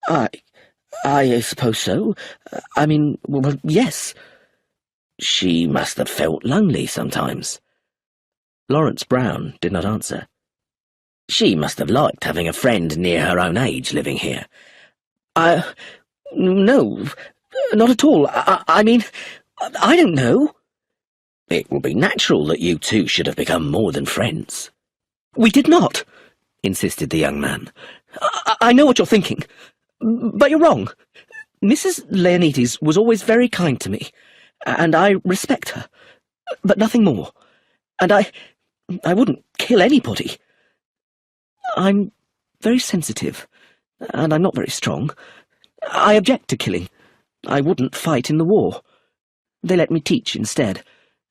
I suppose so. I mean, well, yes." "She must have felt lonely sometimes." Lawrence Brown did not answer. "She must have liked having a friend near her own age living here." No, not at all. I mean, I don't know." "It would be natural that you two should have become more than friends." "We did not," insisted the young man. I know what you're thinking, but you're wrong. Mrs. Leonides was always very kind to me, and I respect her, but nothing more. And I wouldn't kill anybody. I'm very sensitive, and I'm not very strong. I object to killing. I wouldn't fight in the war. They let me teach instead,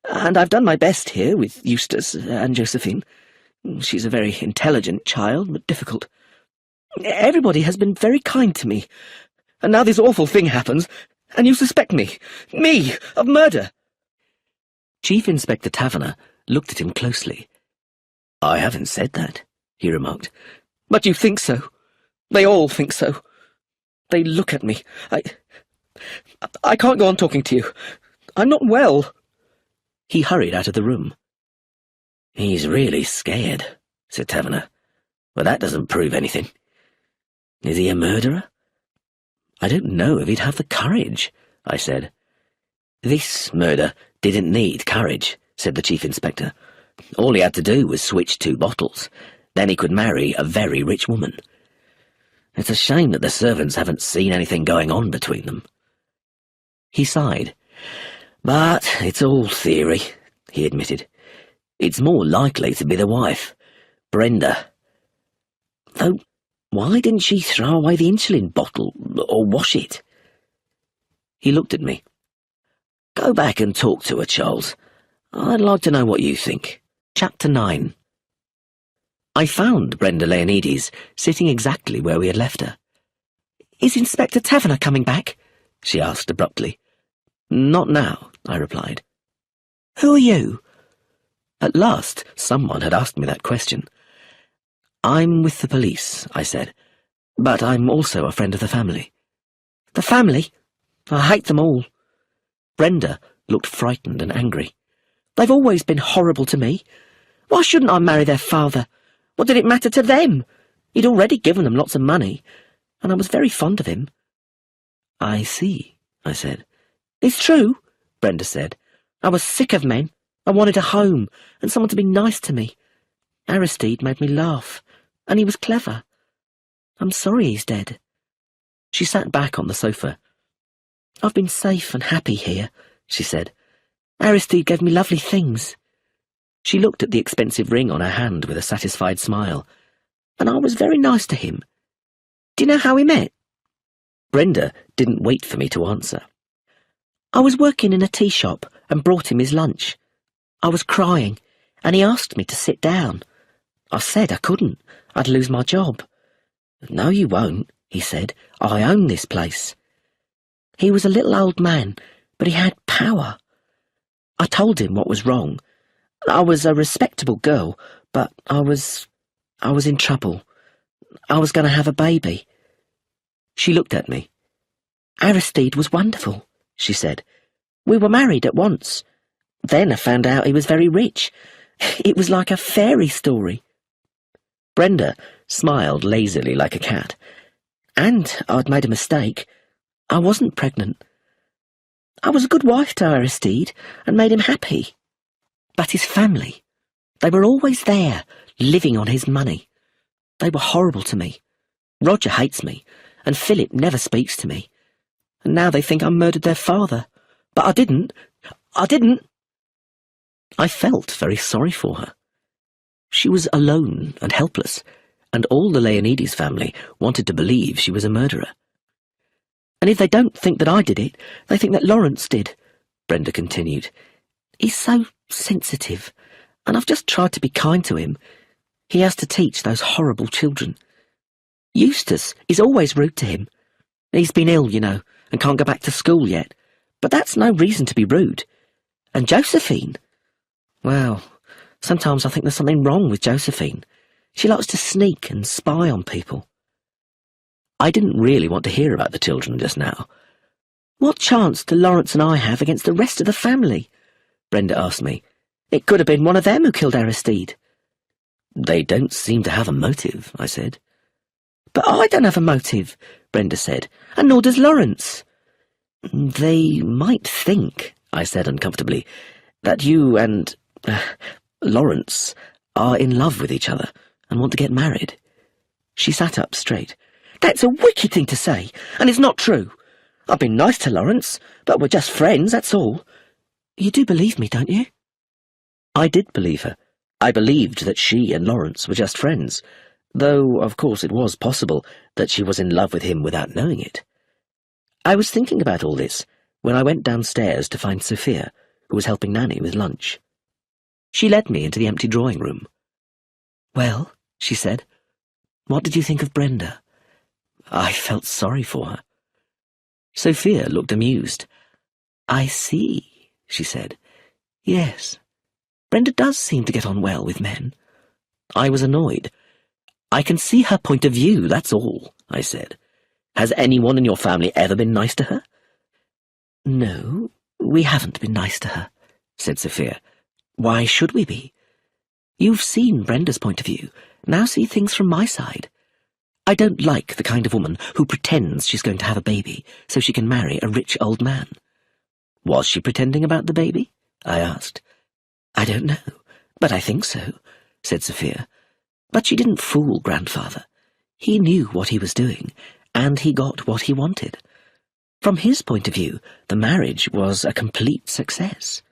and I've done my best here with Eustace and Josephine. She's a very intelligent child, but difficult. Everybody has been very kind to me, and now this awful thing happens, and you suspect me, of murder." Chief Inspector Taverner looked at him closely. "I haven't said that," he remarked. "But you think so. They all think so. They look at me. I can't go on talking to you. I'm not well." He hurried out of the room. "He's really scared," said Taverner. "But that doesn't prove anything. Is he a murderer?" "I don't know if he'd have the courage," I said. "This murder didn't need courage," said the Chief Inspector. "All he had to do was switch 2 bottles. Then he could marry a very rich woman. It's a shame that the servants haven't seen anything going on between them." He sighed. "But it's all theory," he admitted. "It's more likely to be the wife, Brenda. Though Why didn't she throw away the insulin bottle, or wash it? He looked at me. Go back and talk to her, Charles. I'd like to know what you think. Chapter 9. I found Brenda Leonides sitting exactly where we had left her. Is Inspector Taverner coming back? She asked abruptly. Not now, I replied. Who are you? At last, someone had asked me that question. I'm with the police, I said, but I'm also a friend of the family. The family? I hate them all. Brenda looked frightened and angry. They've always been horrible to me. Why shouldn't I marry their father? What did it matter to them? He'd already given them lots of money, and I was very fond of him. I see, I said. It's true, Brenda said. I was sick of men. I wanted a home, and someone to be nice to me. Aristide made me laugh, and he was clever. I'm sorry he's dead. She sat back on the sofa. I've been safe and happy here, she said. Aristide gave me lovely things. She looked at the expensive ring on her hand with a satisfied smile. And I was very nice to him. Do you know how we met? Brenda didn't wait for me to answer. I was working in a tea shop and brought him his lunch. I was crying, and he asked me to sit down. I said I couldn't. I'd lose my job. No, you won't, he said. I own this place. He was a little old man, but he had power. I told him what was wrong. I was a respectable girl, but I was in trouble. I was going to have a baby. She looked at me. Aristide was wonderful, she said. We were married at once. Then I found out he was very rich. It was like a fairy story. Brenda smiled lazily like a cat. And I'd made a mistake. I wasn't pregnant. I was a good wife to Aristide and made him happy. But his family, they were always there, living on his money. They were horrible to me. Roger hates me, and Philip never speaks to me. And now they think I murdered their father. But I didn't. I felt very sorry for her. She was alone and helpless, and all the Leonides family wanted to believe she was a murderer. And if they don't think that I did it, they think that Lawrence did, Brenda continued. He's so sensitive, and I've just tried to be kind to him. He has to teach those horrible children. Eustace is always rude to him. He's been ill, you know, and can't go back to school yet. But that's no reason to be rude. And Josephine? Well, sometimes I think there's something wrong with Josephine. She likes to sneak and spy on people. I didn't really want to hear about the children just now. What chance do Lawrence and I have against the rest of the family? Brenda asked me. It could have been one of them who killed Aristide. They don't seem to have a motive, I said. But I don't have a motive, Brenda said, and nor does Lawrence. They might think, I said uncomfortably, that you and Lawrence are in love with each other and want to get married. She sat up straight. That's a wicked thing to say, and it's not true. I've been nice to Lawrence, but we're just friends, that's all. You do believe me, don't you? I did believe her. I believed that she and Lawrence were just friends, though, of course, it was possible that she was in love with him without knowing it. I was thinking about all this when I went downstairs to find Sophia, who was helping Nanny with lunch. She led me into the empty drawing room. Well, she said, what did you think of Brenda? I felt sorry for her. Sophia looked amused. I see, she said. Yes, Brenda does seem to get on well with men. I was annoyed. I can see her point of view, that's all, I said. Has anyone in your family ever been nice to her? No, we haven't been nice to her, said Sophia. Why should we be? You've seen Brenda's point of view. Now see things from my side. I don't like the kind of woman who pretends she's going to have a baby so she can marry a rich old man. Was she pretending about the baby? I asked. I don't know, but I think so, said Sophia. But she didn't fool Grandfather. He knew what he was doing, and he got what he wanted. From his point of view, the marriage was a complete success.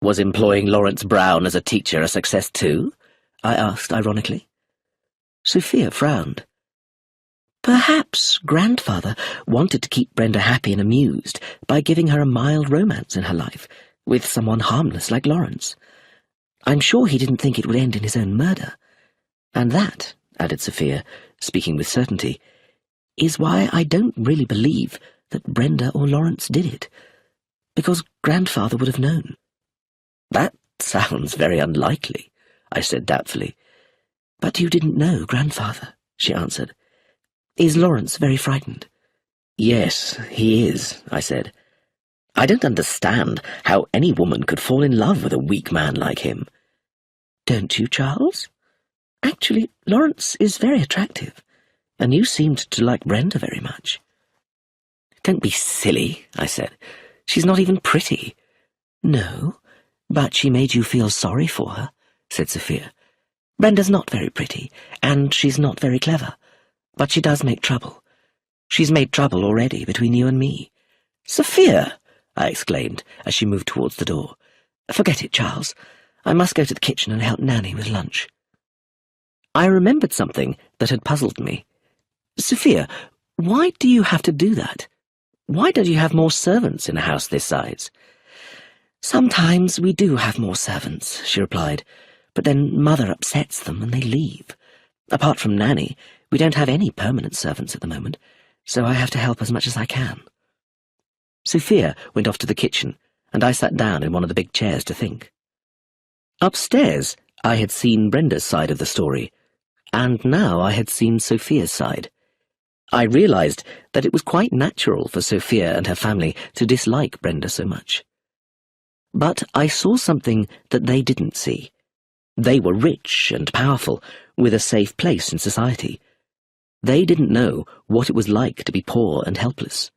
Was employing Lawrence Brown as a teacher a success too? I asked ironically. Sophia frowned. Perhaps grandfather wanted to keep Brenda happy and amused by giving her a mild romance in her life with someone harmless like Lawrence. I'm sure he didn't think it would end in his own murder. And that, added Sophia, speaking with certainty, is why I don't really believe that Brenda or Lawrence did it, because grandfather would have known. That sounds very unlikely, I said doubtfully. But you didn't know grandfather, she answered. Is Lawrence very frightened? Yes, he is, I said. I don't understand how any woman could fall in love with a weak man like him. Don't you, Charles? Actually, Lawrence is very attractive, and you seemed to like Brenda very much. Don't be silly, I said. She's not even pretty. No, but she made you feel sorry for her, said Sophia. Brenda's not very pretty, and she's not very clever, but she does make trouble. She's made trouble already between you and me. Sophia, I exclaimed as she moved towards the door. Forget it, Charles. I must go to the kitchen and help Nanny with lunch. I remembered something that had puzzled me. Sophia, why do you have to do that? Why don't you have more servants in a house this size? Sometimes we do have more servants, she replied, but then Mother upsets them and they leave. Apart from Nanny, we don't have any permanent servants at the moment, so I have to help as much as I can. Sophia went off to the kitchen, and I sat down in one of the big chairs to think. Upstairs, I had seen Brenda's side of the story, and now I had seen Sophia's side. I realized that it was quite natural for Sophia and her family to dislike Brenda so much. But I saw something that they didn't see. They were rich and powerful, with a safe place in society. They didn't know what it was like to be poor and helpless.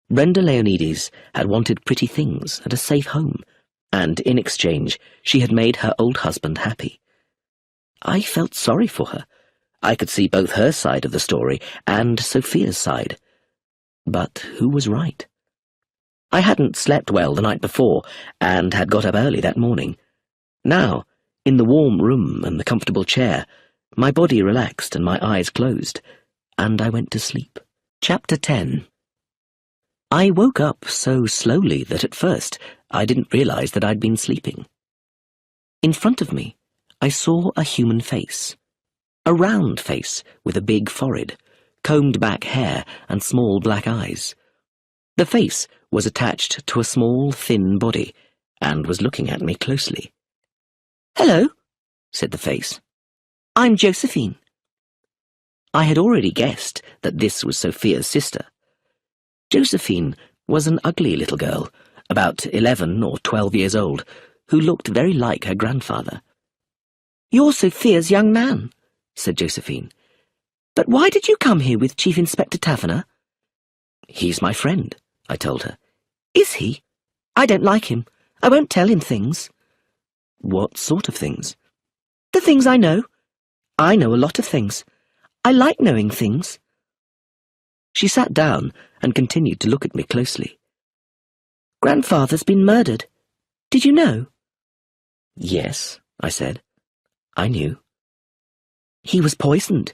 Brenda Leonides had wanted pretty things and a safe home, and in exchange she had made her old husband happy. I felt sorry for her. I could see both her side of the story and Sophia's side. But who was right? I hadn't slept well the night before, and had got up early that morning. Now, in the warm room and the comfortable chair, my body relaxed and my eyes closed, and I went to sleep. Chapter 10. I woke up so slowly that at first I didn't realize that I'd been sleeping. In front of me, I saw a human face. A round face with a big forehead, combed back hair and small black eyes. The face was attached to a small, thin body, and was looking at me closely. "Hello," said the face. "I'm Josephine." I had already guessed that this was Sophia's sister. Josephine was an ugly little girl, about 11 or 12 years old, who looked very like her grandfather. "You're Sophia's young man," said Josephine. "But why did you come here with Chief Inspector Taverner?" "He's my friend," I told her. "Is he? I don't like him. I won't tell him things." "What sort of things?" "The things I know. I know a lot of things. I like knowing things." She sat down and continued to look at me closely. "Grandfather's been murdered. Did you know?" "Yes," I said. I knew. "He was poisoned.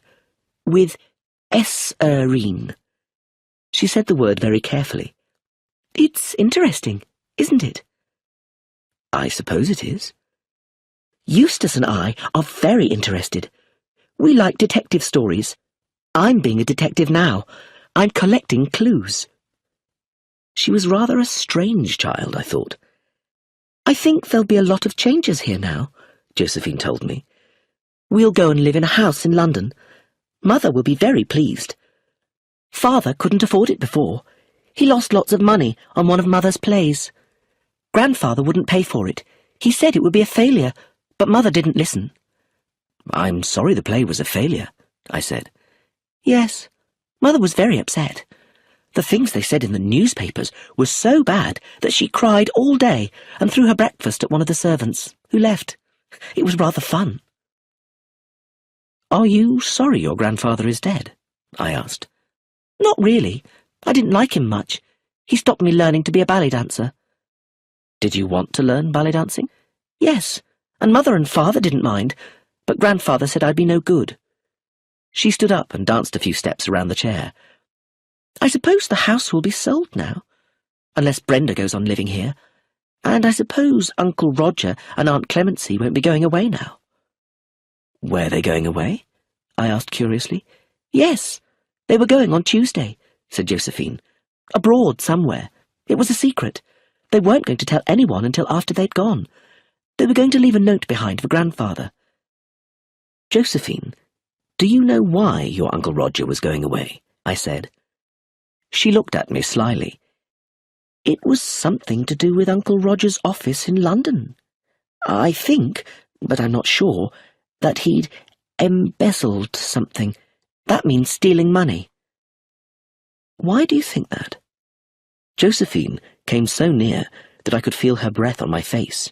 With esquerine." She said the word very carefully. "It's interesting, isn't it?" "I suppose it is." "Eustace and I are very interested. We like detective stories. I'm being a detective now. I'm collecting clues." She was rather a strange child, I thought. "I think there'll be a lot of changes here now," Josephine told me. "We'll go and live in a house in London. Mother will be very pleased. Father couldn't afford it before. He lost lots of money on one of Mother's plays. Grandfather wouldn't pay for it. He said it would be a failure, but Mother didn't listen." "I'm sorry the play was a failure," I said. "Yes, Mother was very upset. The things they said in the newspapers were so bad that she cried all day and threw her breakfast at one of the servants, who left. It was rather fun." "Are you sorry your grandfather is dead?" I asked. "Not really. I didn't like him much. He stopped me learning to be a ballet dancer." "Did you want to learn ballet dancing?" "Yes, and Mother and Father didn't mind, but Grandfather said I'd be no good." She stood up and danced a few steps around the chair. "I suppose the house will be sold now, unless Brenda goes on living here, and I suppose Uncle Roger and Aunt Clemency won't be going away now." "Were they going away?" I asked curiously. "Yes, they were going on Tuesday," said Josephine. "Abroad somewhere. It was a secret. They weren't going to tell anyone until after they'd gone. They were going to leave a note behind for Grandfather." "Josephine, do you know why your Uncle Roger was going away?" I said. She looked at me slyly. "It was something to do with Uncle Roger's office in London. I think, but I'm not sure, that he'd embezzled something. That means stealing money." "Why do you think that?" Josephine came so near that I could feel her breath on my face.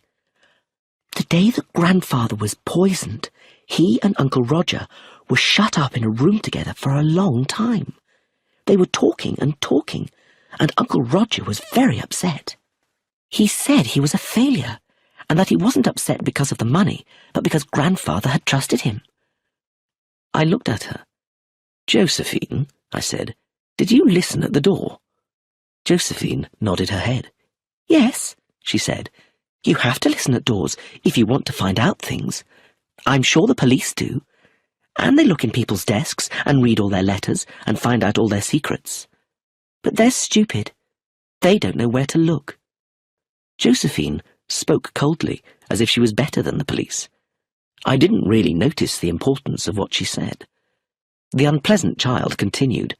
"The day that Grandfather was poisoned, he and Uncle Roger were shut up in a room together for a long time. They were talking and talking, and Uncle Roger was very upset. He said he was a failure, and that he wasn't upset because of the money, but because Grandfather had trusted him." I looked at her. "Josephine," I said, "did you listen at the door?" Josephine nodded her head. "Yes," she said. "You have to listen at doors if you want to find out things. I'm sure the police do. And they look in people's desks and read all their letters and find out all their secrets. But they're stupid. They don't know where to look." Josephine spoke coldly, as if she was better than the police. I didn't really notice the importance of what she said. The unpleasant child continued.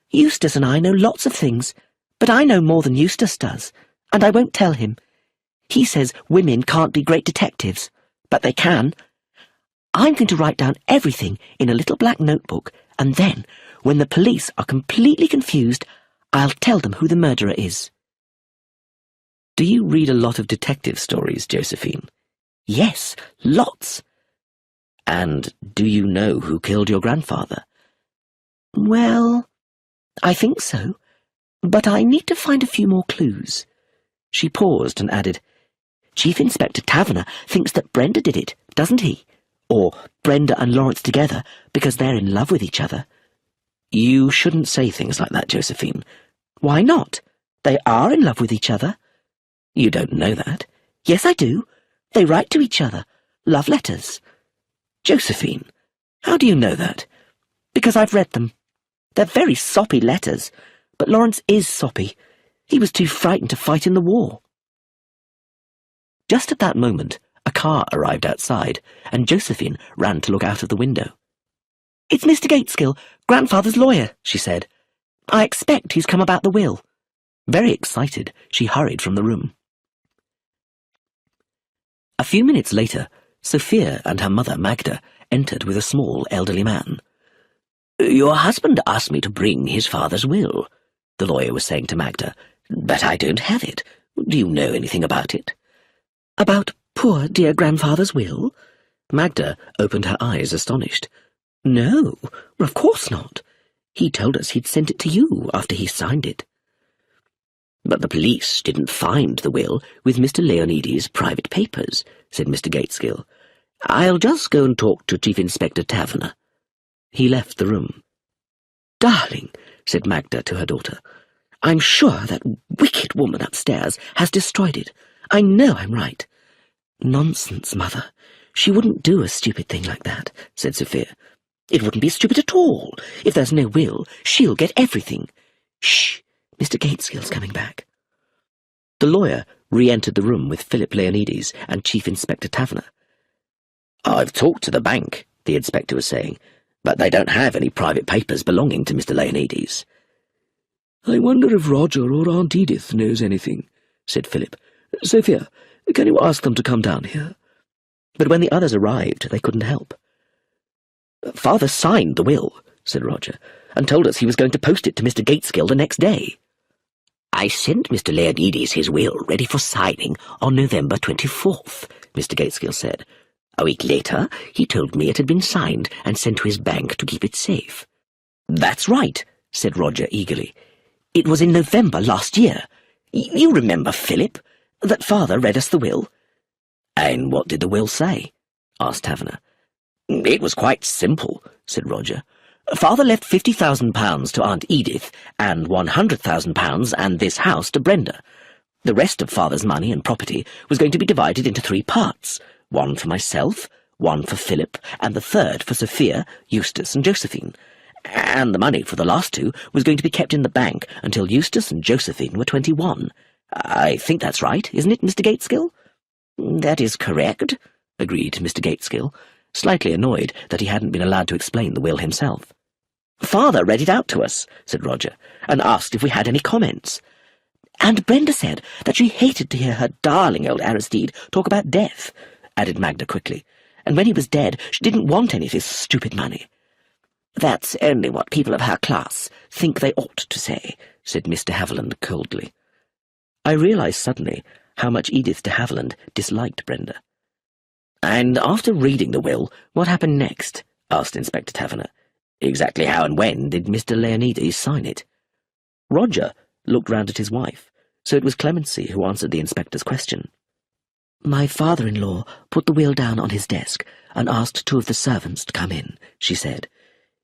"Eustace and I know lots of things, but I know more than Eustace does, and I won't tell him. He says women can't be great detectives, but they can. I'm going to write down everything in a little black notebook, and then, when the police are completely confused, I'll tell them who the murderer is." "Do you read a lot of detective stories, Josephine?" "Yes, lots." "And do you know who killed your grandfather?" "Well, I think so, but I need to find a few more clues." She paused and added, "Chief Inspector Taverner thinks that Brenda did it, doesn't he? Or Brenda and Lawrence together because they're in love with each other." "You shouldn't say things like that, Josephine." "Why not? They are in love with each other." "You don't know that." "Yes, I do. They write to each other. Love letters." "Josephine, how do you know that?" "Because I've read them. They're very soppy letters, but Lawrence is soppy. He was too frightened to fight in the war." Just at that moment, a car arrived outside, and Josephine ran to look out of the window. "It's Mr. Gateskill, Grandfather's lawyer," she said. "I expect he's come about the will." Very excited, she hurried from the room. A few minutes later, Sophia and her mother, Magda, entered with a small elderly man. "Your husband asked me to bring his father's will," the lawyer was saying to Magda, "but I don't have it. Do you know anything about it?" "About poor dear Grandfather's will?" Magda opened her eyes, astonished. "No, of course not. He told us he'd sent it to you after he signed it." "But the police didn't find the will with Mr. Leonides' private papers," said Mr. Gateskill. "I'll just go and talk to Chief Inspector Taverner." He left the room. "Darling," said Magda to her daughter, "I'm sure that wicked woman upstairs has destroyed it. I know I'm right." "Nonsense, Mother. She wouldn't do a stupid thing like that," said Sophia. "It wouldn't be stupid at all. If there's no will, she'll get everything. Shh! Mr. Gateskill's coming back." The lawyer re-entered the room with Philip Leonides and Chief Inspector Taverner. "I've talked to the bank," the inspector was saying, "but they don't have any private papers belonging to Mr. Leonides." "I wonder if Roger or Aunt Edith knows anything," said Philip. "Sophia, can you ask them to come down here?" But when the others arrived, they couldn't help. "Father signed the will," said Roger, "and told us he was going to post it to Mr. Gateskill the next day." "I sent Mr. Leonides his will ready for signing on November 24th, Mr. Gateskill said. A week later, he told me it had been signed and sent to his bank to keep it safe." "That's right," said Roger eagerly. "It was in November last year. You remember, Philip, that Father read us the will." "And what did the will say?" asked Taverner. "It was quite simple," said Roger. "Father left £50,000 to Aunt Edith, and £100,000 and this house to Brenda. The rest of Father's money and property was going to be divided into 3 parts, one for myself, one for Philip, and the third for Sophia, Eustace, and Josephine. And the money for the last 2 was going to be kept in the bank until Eustace and Josephine were 21. I think that's right, isn't it, Mr. Gateskill?" "That is correct," agreed Mr. Gateskill, slightly annoyed that he hadn't been allowed to explain the will himself. "Father read it out to us," said Roger, "and asked if we had any comments. "And Brenda said that she hated to hear her darling old Aristide talk about death," added Magda quickly, "and when he was dead she didn't want any of his stupid money." "That's only what people of her class think they ought to say," said Mr. Haviland coldly. I realised suddenly how much Edith de Haviland disliked Brenda. "And after reading the will, what happened next?" asked Inspector Taverner. "Exactly how and when did Mr. Leonides sign it?" Roger looked round at his wife, so it was Clemency who answered the inspector's question. "My father-in-law put the will down on his desk and asked 2 of the servants to come in," she said.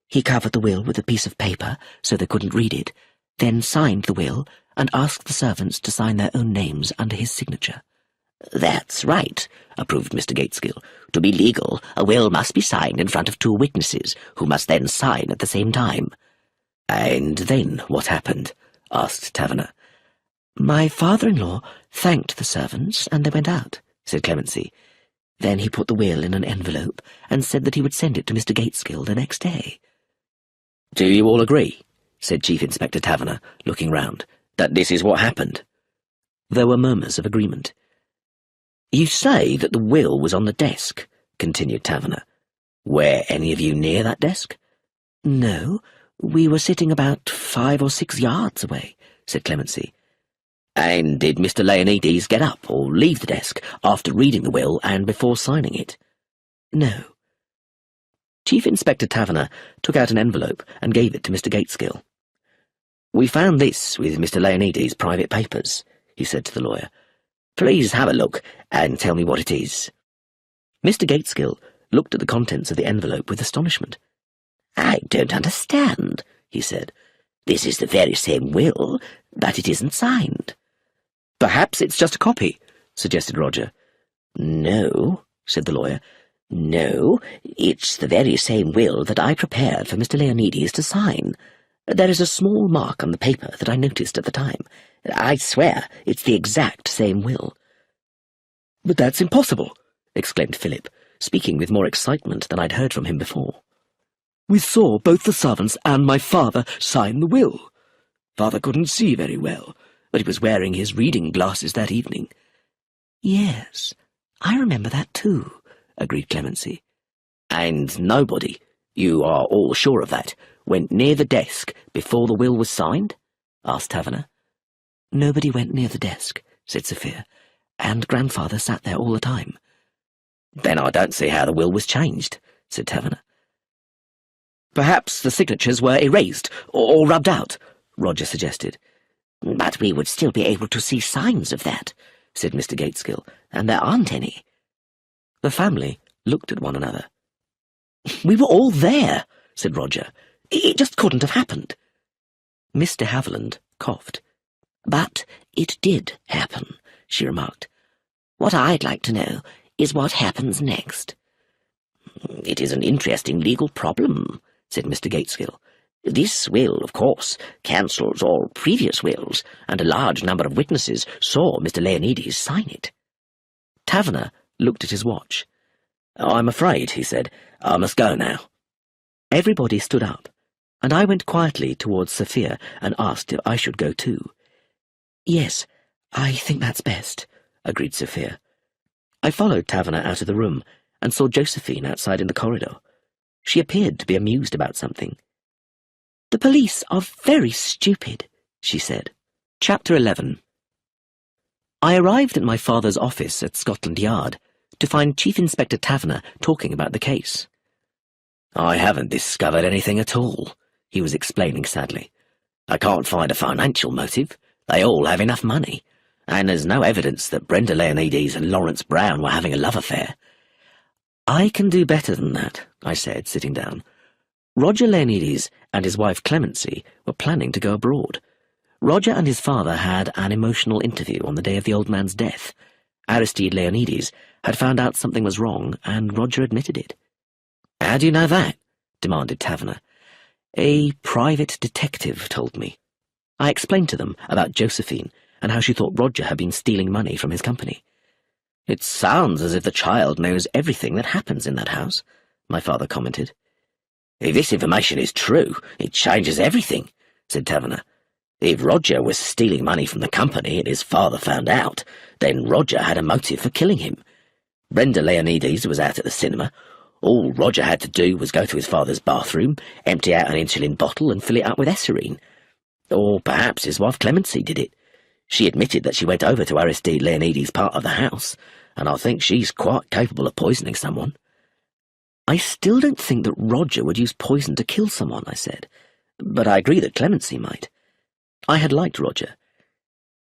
"He covered the will with a piece of paper so they couldn't read it, then signed the will and asked the servants to sign their own names under his signature." "That's right," approved Mr. Gateskill. "To be legal, a will must be signed in front of 2 witnesses, who must then sign at the same time." "And then what happened?" asked Taverner. "My father-in-law thanked the servants, and they went out," said Clemency. "Then he put the will in an envelope and said that he would send it to Mr. Gateskill the next day." "Do you all agree," said Chief Inspector Taverner, looking round, "that this is what happened?" There were murmurs of agreement. "You say that the will was on the desk," continued Taverner. "Were any of you near that desk?" "No, we were sitting about 5 or 6 yards away," said Clemency. "And did Mr. Leonides get up or leave the desk after reading the will and before signing it?" "No." Chief Inspector Taverner took out an envelope and gave it to Mr. Gateskill. "We found this with Mr. Leonides' private papers," he said to the lawyer. "Please have a look and tell me what it is." Mr. Gateskill looked at the contents of the envelope with astonishment. "I don't understand," he said. "This is the very same will, but it isn't signed." "Perhaps it's just a copy," suggested Roger. "No," said the lawyer. "No, it's the very same will that I prepared for Mr. Leonides to sign. There is a small mark on the paper that I noticed at the time. I swear it's the exact same will." "But that's impossible," exclaimed Philip, speaking with more excitement than I'd heard from him before. "We saw both the servants and my father sign the will. Father couldn't see very well, but he was wearing his reading glasses that evening." "Yes, I remember that too," agreed Clemency. "And nobody, you are all sure of that, went near the desk before the will was signed?" asked Taverner. "Nobody went near the desk," said Sophia, "and Grandfather sat there all the time." "Then I don't see how the will was changed," said Taverner. "Perhaps the signatures were erased or rubbed out," Roger suggested. "But we would still be able to see signs of that," said Mr. Gateskill, "and there aren't any." The family looked at one another. "We were all there," said Roger. "It just couldn't have happened." Mr. Haviland coughed. "But it did happen," she remarked. "What I'd like to know is what happens next." "It is an interesting legal problem," said Mr. Gateskill. "This will, of course, cancels all previous wills, and a large number of witnesses saw Mr. Leonides sign it." Taverner looked at his watch. "I'm afraid," he said, "I must go now." Everybody stood up, and I went quietly towards Sophia and asked if I should go too. "Yes, I think that's best," agreed Sophia. I followed Taverner out of the room and saw Josephine outside in the corridor. She appeared to be amused about something. "The police are very stupid," she said. Chapter 11. I arrived at my father's office at Scotland Yard to find Chief Inspector Taverner talking about the case. "I haven't discovered anything at all," he was explaining sadly. "I can't find a financial motive. They all have enough money, and there's no evidence that Brenda Leonides and Lawrence Brown were having a love affair." "I can do better than that," I said, sitting down. Roger Leonides and his wife Clemency were planning to go abroad. Roger and his father had an emotional interview on the day of the old man's death. Aristide Leonides had found out something was wrong, and Roger admitted it. "How do you know that?" demanded Taverner. "A private detective told me." I explained to them about Josephine and how she thought Roger had been stealing money from his company. "It sounds as if the child knows everything that happens in that house," my father commented. "If this information is true, it changes everything," said Taverner. "If Roger was stealing money from the company and his father found out, then Roger had a motive for killing him. Brenda Leonides was out at the cinema. All Roger had to do was go to his father's bathroom, empty out an insulin bottle and fill it up with esserine. Or perhaps his wife Clemency did it. She admitted that she went over to Aristide Leonides' part of the house, and I think she's quite capable of poisoning someone." "I still don't think that Roger would use poison to kill someone," I said, "but I agree that Clemency might." I had liked Roger.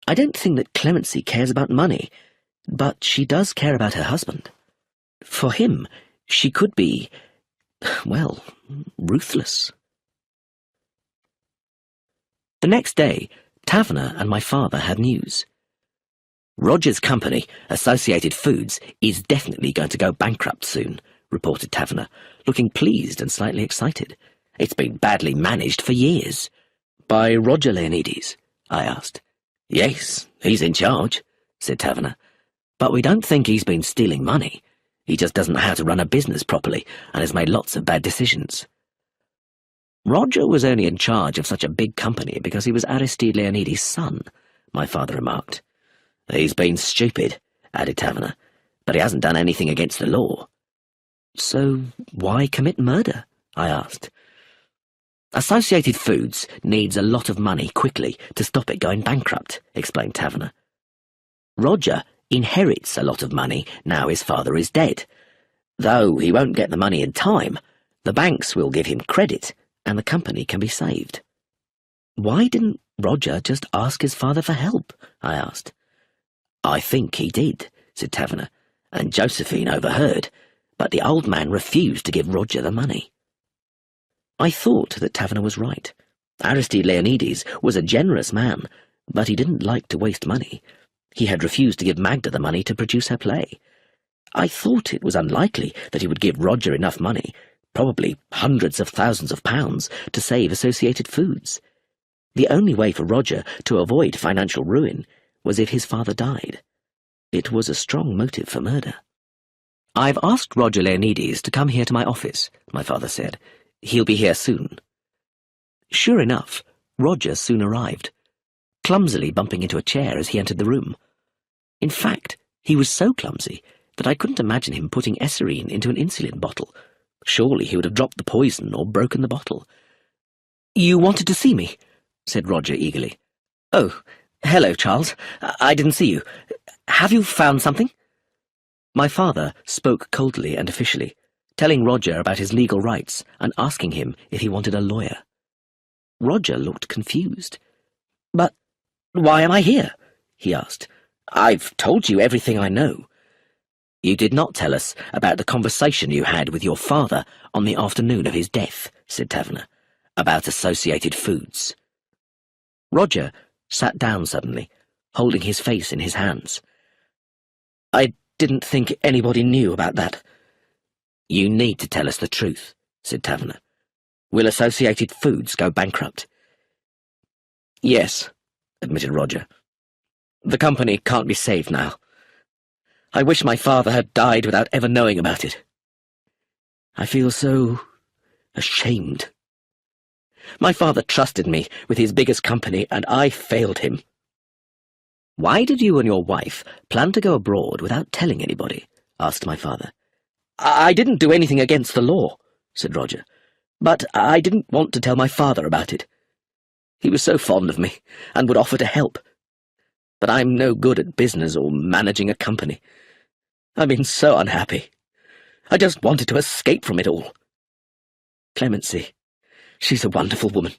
I don't think that Clemency cares about money, but she does care about her husband. For him, she could be, well, ruthless. The next day, Taverner and my father had news. "Roger's company, Associated Foods, is definitely going to go bankrupt soon," reported Taverner, looking pleased and slightly excited. "It's been badly managed for years." "By Roger Leonides?" I asked. "Yes, he's in charge," said Taverner. "But we don't think he's been stealing money. He just doesn't know how to run a business properly and has made lots of bad decisions." "Roger was only in charge of such a big company because he was Aristide Leonides' son," my father remarked. "He's been stupid," added Taverner, "but he hasn't done anything against the law." "So why commit murder?" I asked. "Associated Foods needs a lot of money quickly to stop it going bankrupt," explained Taverner. "Roger inherits a lot of money now his father is dead. Though he won't get the money in time, the banks will give him credit and the company can be saved." "Why didn't Roger just ask his father for help?" I asked. "I think he did," said Taverner, "and Josephine overheard, but the old man refused to give Roger the money." I thought that Taverner was right. Aristide Leonides was a generous man, but he didn't like to waste money. He had refused to give Magda the money to produce her play. I thought it was unlikely that he would give Roger enough money, probably hundreds of thousands of pounds, to save Associated Foods. The only way for Roger to avoid financial ruin was if his father died. It was a strong motive for murder. "I've asked Roger Leonides to come here to my office," my father said. "He'll be here soon." Sure enough, Roger soon arrived, clumsily bumping into a chair as he entered the room. In fact, he was so clumsy that I couldn't imagine him putting esserine into an insulin bottle. Surely he would have dropped the poison or broken the bottle. "You wanted to see me?" said Roger eagerly. "Oh, hello, Charles. I didn't see you. Have you found something?" My father spoke coldly and officially, telling Roger about his legal rights and asking him if he wanted a lawyer. Roger looked confused. "But why am I here?" he asked. "I've told you everything I know." "You did not tell us about the conversation you had with your father on the afternoon of his death," said Taverner, "about Associated Foods." Roger sat down suddenly, holding his face in his hands. "I didn't think anybody knew about that." "You need to tell us the truth," said Taverner. "Will Associated Foods go bankrupt?" "Yes," admitted Roger. "The company can't be saved now. I wish my father had died without ever knowing about it. I feel so ashamed. My father trusted me with his biggest company, and I failed him." "Why did you and your wife plan to go abroad without telling anybody?" asked my father. "I didn't do anything against the law," said Roger, "but I didn't want to tell my father about it. He was so fond of me and would offer to help. But I'm no good at business or managing a company. I've been so unhappy. I just wanted to escape from it all. Clemency, she's a wonderful woman,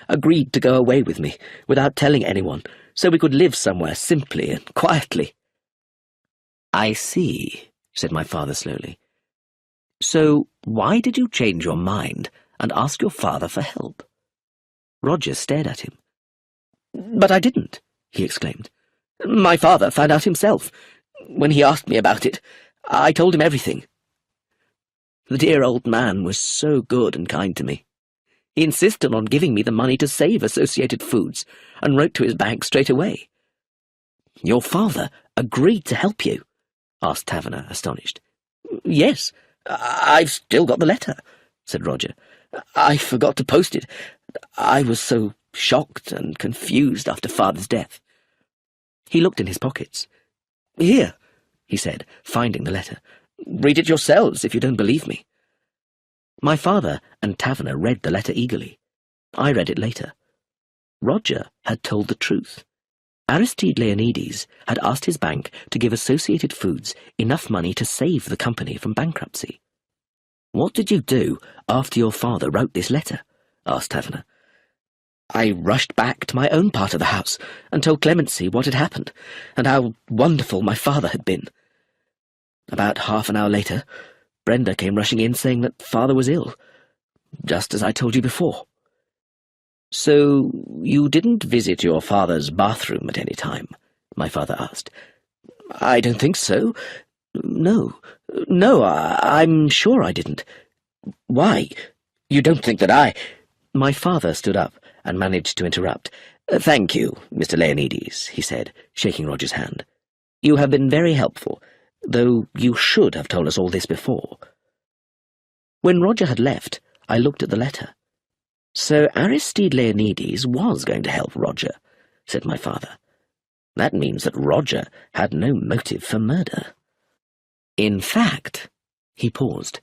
agreed to go away with me without telling anyone, so we could live somewhere simply and quietly." "I see," said my father slowly. "So why did you change your mind and ask your father for help." Roger stared at him. "But I didn't," he exclaimed. "My father found out himself. When he asked me about it, I told him everything. The dear old man was so good and kind to me. He insisted on giving me the money to save Associated Foods and wrote to his bank straight away." "Your father agreed to help you?" asked Taverner, astonished. "Yes, I've still got the letter," said Roger. "I forgot to post it. I was so shocked and confused after Father's death." He looked in his pockets. "Here," he said, finding the letter. "Read it yourselves if you don't believe me." My father and Taverner read the letter eagerly. I read it later. Roger had told the truth. Aristide Leonides had asked his bank to give Associated Foods enough money to save the company from bankruptcy. "What did you do after your father wrote this letter?" asked Taverner. "I rushed back to my own part of the house and told Clemency what had happened and how wonderful my father had been. About half an hour later, Brenda came rushing in saying that Father was ill, just as I told you before." "So you didn't visit your father's bathroom at any time?" my father asked. "I don't think so. No, I'm sure I didn't. Why? You don't think that I—" My father stood up and managed to interrupt. "Thank you, Mr. Leonides," he said, shaking Roger's hand. "You have been very helpful, though you should have told us all this before." When Roger had left, I looked at the letter. "So Aristide Leonides was going to help Roger," said my father. "That means that Roger had no motive for murder. In fact," he paused,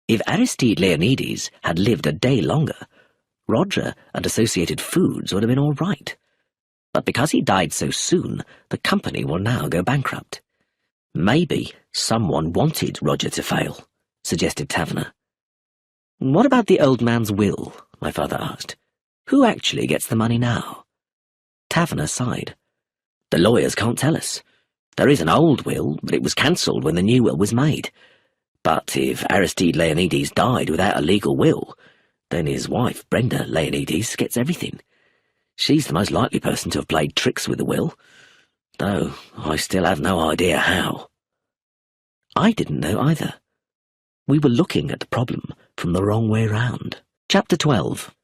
"if Aristide Leonides had lived a day longer, Roger and Associated Foods would have been all right. But because he died so soon, the company will now go bankrupt." "Maybe someone wanted Roger to fail," suggested Taverner. "What about the old man's will?" my father asked. "Who actually gets the money now?" Taverner sighed. "The lawyers can't tell us. There is an old will, but it was cancelled when the new will was made. But if Aristide Leonides died without a legal will, then his wife, Brenda Leonides, gets everything. She's the most likely person to have played tricks with the will, though I still have no idea how." I didn't know either. We were looking at the problem from the wrong way round. Chapter 12.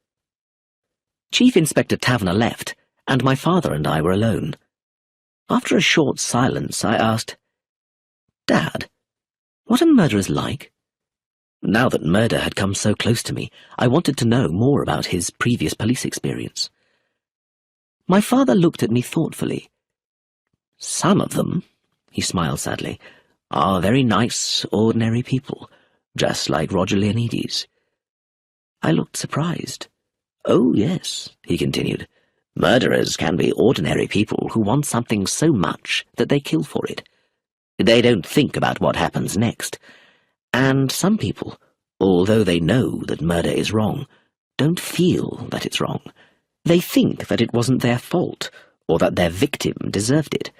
Chief Inspector Taverner left, and my father and I were alone. After a short silence, I asked, "Dad, what are murderers like?" Now that murder had come so close to me, I wanted to know more about his previous police experience. My father looked at me thoughtfully. "Some of them," he smiled sadly, "are very nice, ordinary people, just like Roger Leonides." I looked surprised. "Oh, yes," he continued, "murderers can be ordinary people who want something so much that they kill for it. They don't think about what happens next. And some people, although they know that murder is wrong, don't feel that it's wrong. They think that it wasn't their fault, or that their victim deserved it,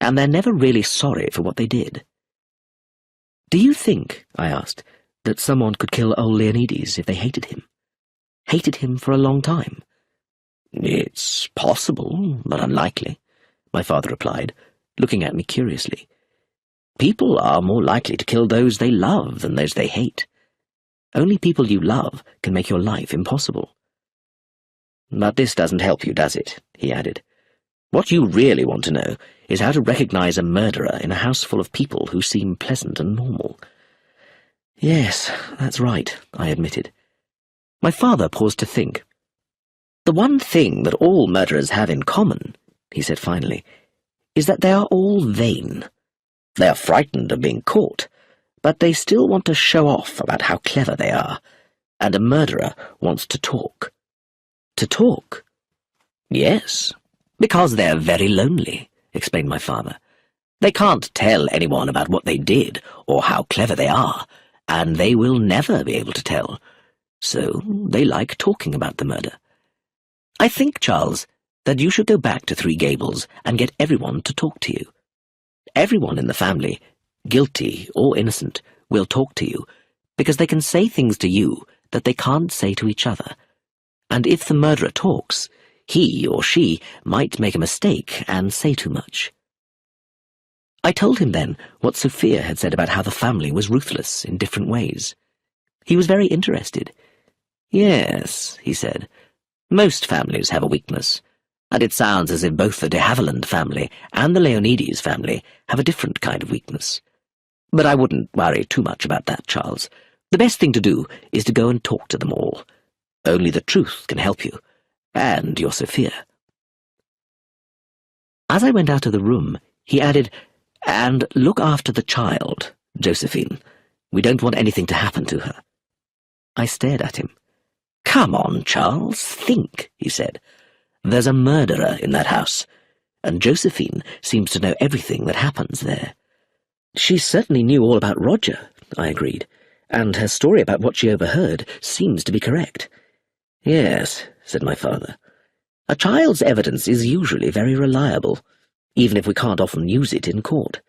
and they're never really sorry for what they did." "Do you think," I asked, "that someone could kill old Leonides if they hated him? Hated him for a long time?" "It's possible, but unlikely," my father replied, looking at me curiously. "People are more likely to kill those they love than those they hate. Only people you love can make your life impossible." "But this doesn't help you, does it?" he added. "What you really want to know is how to recognize a murderer in a house full of people who seem pleasant and normal." "Yes, that's right," I admitted. My father paused to think. "The one thing that all murderers have in common," he said finally, "is that they are all vain. They are frightened of being caught, but they still want to show off about how clever they are, and a murderer wants to talk." "To talk?" "Yes, because they're very lonely," explained my father. "They can't tell anyone about what they did or how clever they are, and they will never be able to tell. So they like talking about the murder. I think, Charles, that you should go back to Three Gables and get everyone to talk to you. Everyone in the family, guilty or innocent, will talk to you, because they can say things to you that they can't say to each other, and if the murderer talks, he or she might make a mistake and say too much. I told him then what Sophia had said about how the family was ruthless in different ways. He was very interested. "Yes," he said, "most families have a weakness, and it sounds as if both the de Havilland family and the Leonides family have a different kind of weakness. But I wouldn't worry too much about that, Charles. The best thing to do is to go and talk to them all. Only the truth can help you, and your Sophia." As I went out of the room, he added, "And look after the child, Josephine. We don't want anything to happen to her." I stared at him. "Come on, Charles, think," he said. "There's a murderer in that house, and Josephine seems to know everything that happens there." "She certainly knew all about Roger," I agreed, "and her story about what she overheard seems to be correct." "Yes," said my father. "A child's evidence is usually very reliable, even if we can't often use it in court.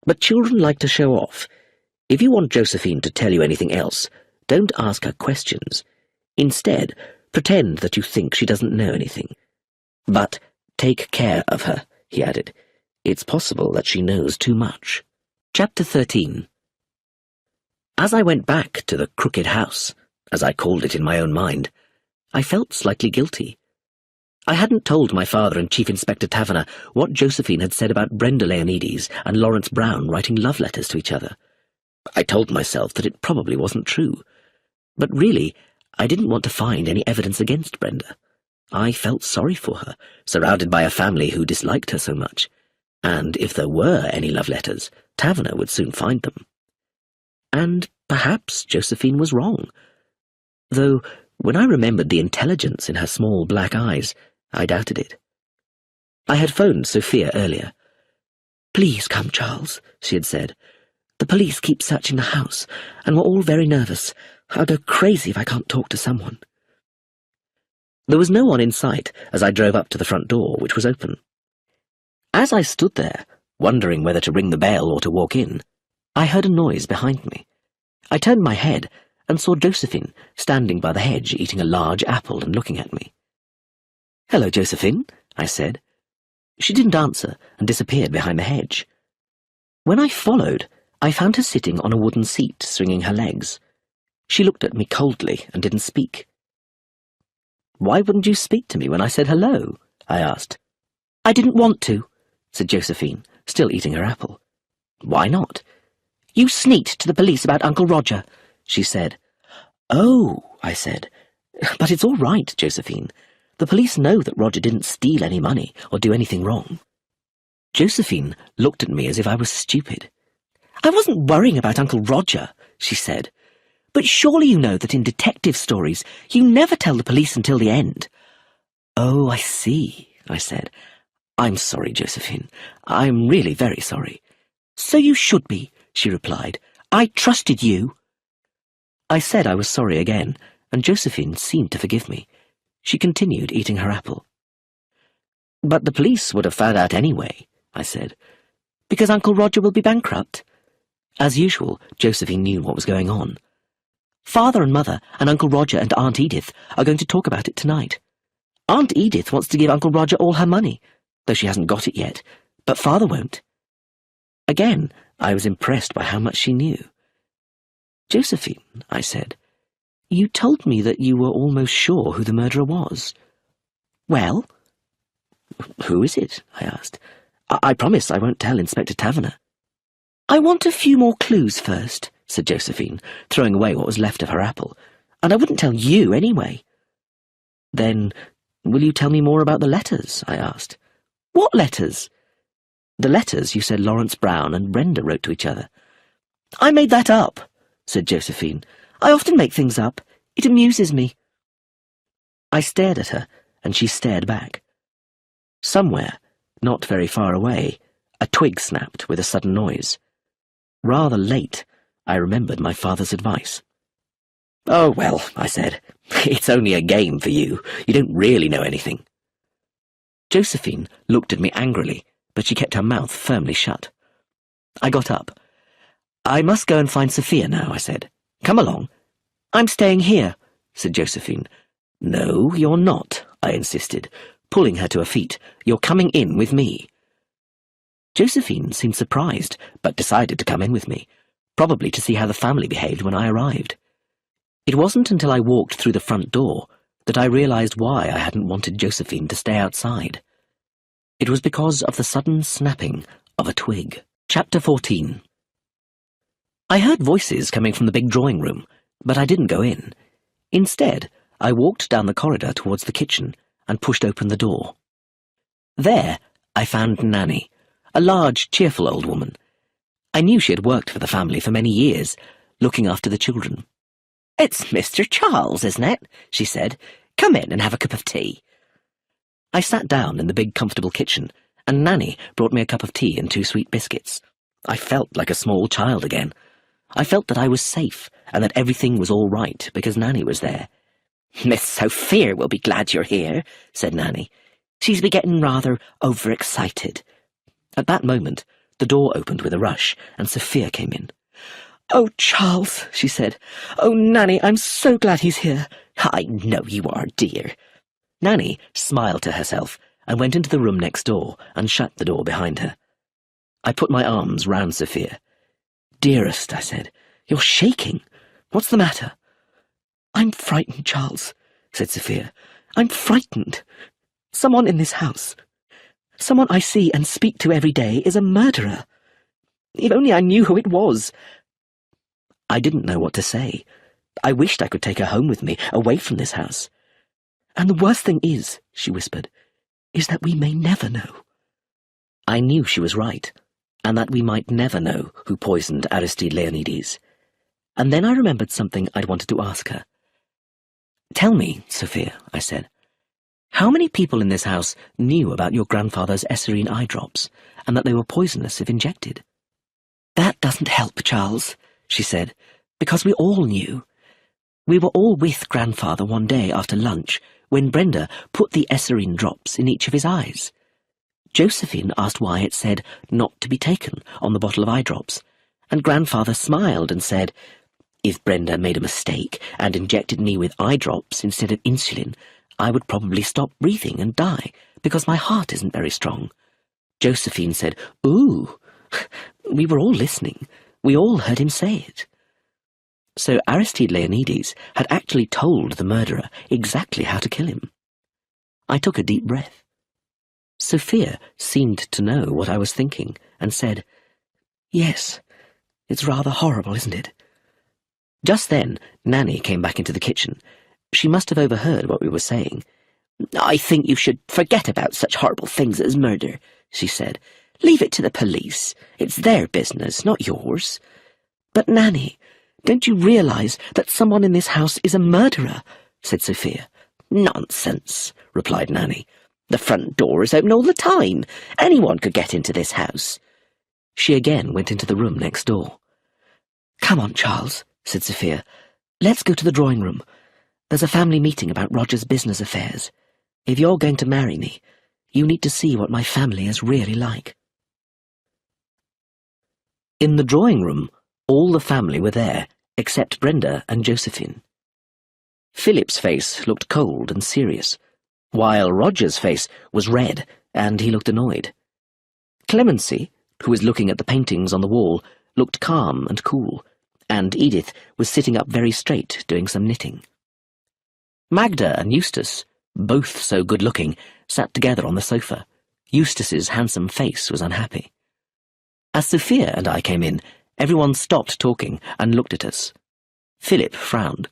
But children like to show off. If you want Josephine to tell you anything else, don't ask her questions. Instead, pretend that you think she doesn't know anything. But take care of her," he added. "It's possible that she knows too much." Chapter 13. As I went back to the Crooked House, as I called it in my own mind, I felt slightly guilty. I hadn't told my father and Chief Inspector Taverner what Josephine had said about Brenda Leonides and Lawrence Brown writing love letters to each other. I told myself that it probably wasn't true. But really, I didn't want to find any evidence against Brenda. I felt sorry for her, surrounded by a family who disliked her so much. And if there were any love letters, Taverner would soon find them. And perhaps Josephine was wrong. Though, when I remembered the intelligence in her small black eyes, I doubted it. I had phoned Sophia earlier. "Please come, Charles," she had said. "The police keep searching the house, and we're all very nervous. I'll go crazy if I can't talk to someone." There was no one in sight as I drove up to the front door, which was open. As I stood there, wondering whether to ring the bell or to walk in, I heard a noise behind me. I turned my head and saw Josephine standing by the hedge eating a large apple and looking at me. "Hello, Josephine," I said. She didn't answer and disappeared behind the hedge. When I followed, I found her sitting on a wooden seat, swinging her legs. She looked at me coldly and didn't speak. "Why wouldn't you speak to me when I said hello?" I asked. "I didn't want to," said Josephine, still eating her apple. "Why not?" "You sneaked to the police about Uncle Roger," she said. "Oh," I said. "But it's all right, Josephine. The police know that Roger didn't steal any money or do anything wrong." Josephine looked at me as if I was stupid. "I wasn't worrying about Uncle Roger," she said. "But surely you know that in detective stories you never tell the police until the end." "Oh, I see," I said. "I'm sorry, Josephine. I'm really very sorry." "So you should be," she replied. "I trusted you." I said I was sorry again, and Josephine seemed to forgive me. She continued eating her apple. "But the police would have found out anyway," I said. "Because Uncle Roger will be bankrupt." As usual, Josephine knew what was going on. "Father and Mother and Uncle Roger and Aunt Edith are going to talk about it tonight. Aunt Edith wants to give Uncle Roger all her money, though she hasn't got it yet, but Father won't." Again, I was impressed by how much she knew. "Josephine," I said, "you told me that you were almost sure who the murderer was." "Well?" "Who is it?" I asked. I promise I won't tell Inspector Taverner." "I want a few more clues first," said Josephine, throwing away what was left of her apple. "And I wouldn't tell you anyway." "Then will you tell me more about the letters?" I asked. "What letters?" "The letters you said Lawrence Brown and Brenda wrote to each other." "I made that up," said Josephine. "I often make things up. It amuses me." I stared at her, and she stared back. Somewhere, not very far away, a twig snapped with a sudden noise. Rather late, I remembered my father's advice. "Oh, well," I said, "it's only a game for you. You don't really know anything." Josephine looked at me angrily, but she kept her mouth firmly shut. I got up. "I must go and find Sophia now," I said. "Come along." "I'm staying here," said Josephine. "No, you're not," I insisted, pulling her to her feet. "You're coming in with me." Josephine seemed surprised, but decided to come in with me, probably to see how the family behaved when I arrived. It wasn't until I walked through the front door that I realized why I hadn't wanted Josephine to stay outside. It was because of the sudden snapping of a twig. Chapter 14. I heard voices coming from the big drawing room, but I didn't go in. Instead, I walked down the corridor towards the kitchen and pushed open the door. There, I found Nanny, a large, cheerful old woman. I knew she had worked for the family for many years, looking after the children. "It's Mr. Charles, isn't it?" she said. "Come in and have a cup of tea." I sat down in the big, comfortable kitchen, and Nanny brought me a cup of tea and 2 sweet biscuits. I felt like a small child again. I felt that I was safe, and that everything was all right because Nanny was there. "Miss Sophia will be glad you're here," said Nanny. "She's be getting rather overexcited." At that moment, the door opened with a rush, and Sophia came in. "Oh, Charles," she said. "Oh, Nanny, I'm so glad he's here." "I know you are, dear." Nanny smiled to herself and went into the room next door and shut the door behind her. I put my arms round Sophia. "Dearest," I said, "you're shaking. What's the matter?" "I'm frightened, Charles," said Sophia. "I'm frightened. Someone in this house, someone I see and speak to every day, is a murderer. If only I knew who it was." I didn't know what to say. I wished I could take her home with me, away from this house. "And the worst thing is," she whispered, "is that we may never know." I knew she was right, and that we might never know who poisoned Aristide Leonides. And then I remembered something I'd wanted to ask her. "Tell me, Sophia," I said, "how many people in this house knew about your grandfather's Esserine eye drops, and that they were poisonous if injected?" "That doesn't help, Charles," she said, "because we all knew. We were all with grandfather one day after lunch when Brenda put the Esserine drops in each of his eyes. Josephine asked why it said not to be taken on the bottle of eye drops, and grandfather smiled and said, 'If Brenda made a mistake and injected me with eye drops instead of insulin, I would probably stop breathing and die because my heart isn't very strong.' Josephine said, 'Ooh.' We were all listening. We all heard him say it." So Aristide Leonides had actually told the murderer exactly how to kill him. I took a deep breath. Sophia seemed to know what I was thinking and said, "Yes, it's rather horrible, isn't it?" Just then, Nanny came back into the kitchen. She must have overheard what we were saying. "I think you should forget about such horrible things as murder," she said. "Leave it to the police. It's their business, not yours." "But, Nanny, don't you realize that someone in this house is a murderer?" said Sophia. "Nonsense," replied Nanny. "The front door is open all the time. Anyone could get into this house." She again went into the room next door. "Come on, Charles," said Sophia. "Let's go to the drawing room. There's a family meeting about Roger's business affairs. If you're going to marry me, you need to see what my family is really like." In the drawing room, all the family were there, except Brenda and Josephine. Philip's face looked cold and serious, while Roger's face was red and he looked annoyed. Clemency, who was looking at the paintings on the wall, looked calm and cool, and Edith was sitting up very straight doing some knitting. Magda and Eustace, both so good-looking, sat together on the sofa. Eustace's handsome face was unhappy. As Sophia and I came in, everyone stopped talking and looked at us. Philip frowned.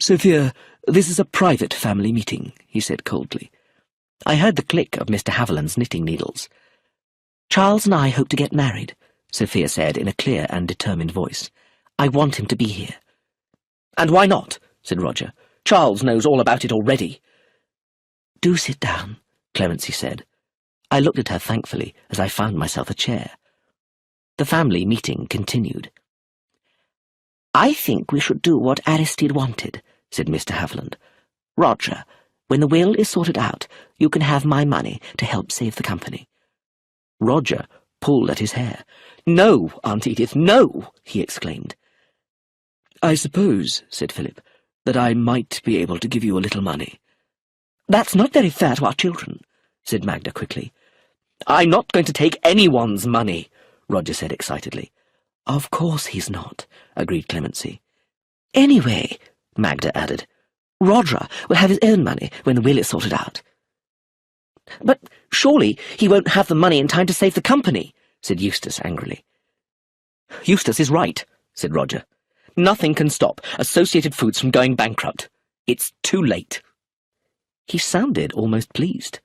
"Sophia, this is a private family meeting," he said coldly. I heard the click of Mr. Haviland's knitting needles. "Charles and I hope to get married," Sophia said in a clear and determined voice. "I want him to be here." "And why not?" said Roger. "Charles knows all about it already." "Do sit down," Clemency said. I looked at her thankfully as I found myself a chair. The family meeting continued. "I think we should do what Aristide wanted," said Mr. Haviland. "Roger, when the will is sorted out, you can have my money to help save the company." Roger pulled at his hair. "No, Aunt Edith, no!" he exclaimed. I suppose, said Philip, that I might be able to give you a little money. That's not very fair to our children, said Magda quickly. I'm not going to take anyone's money, Roger said excitedly. Of course he's not, agreed Clemency. Anyway, Magda added, Roger will have his own money when the will is sorted out. But surely he won't have the money in time to save the company, said Eustace angrily. Eustace is right, said Roger. Nothing can stop Associated Foods from going bankrupt. It's too late. He sounded almost pleased.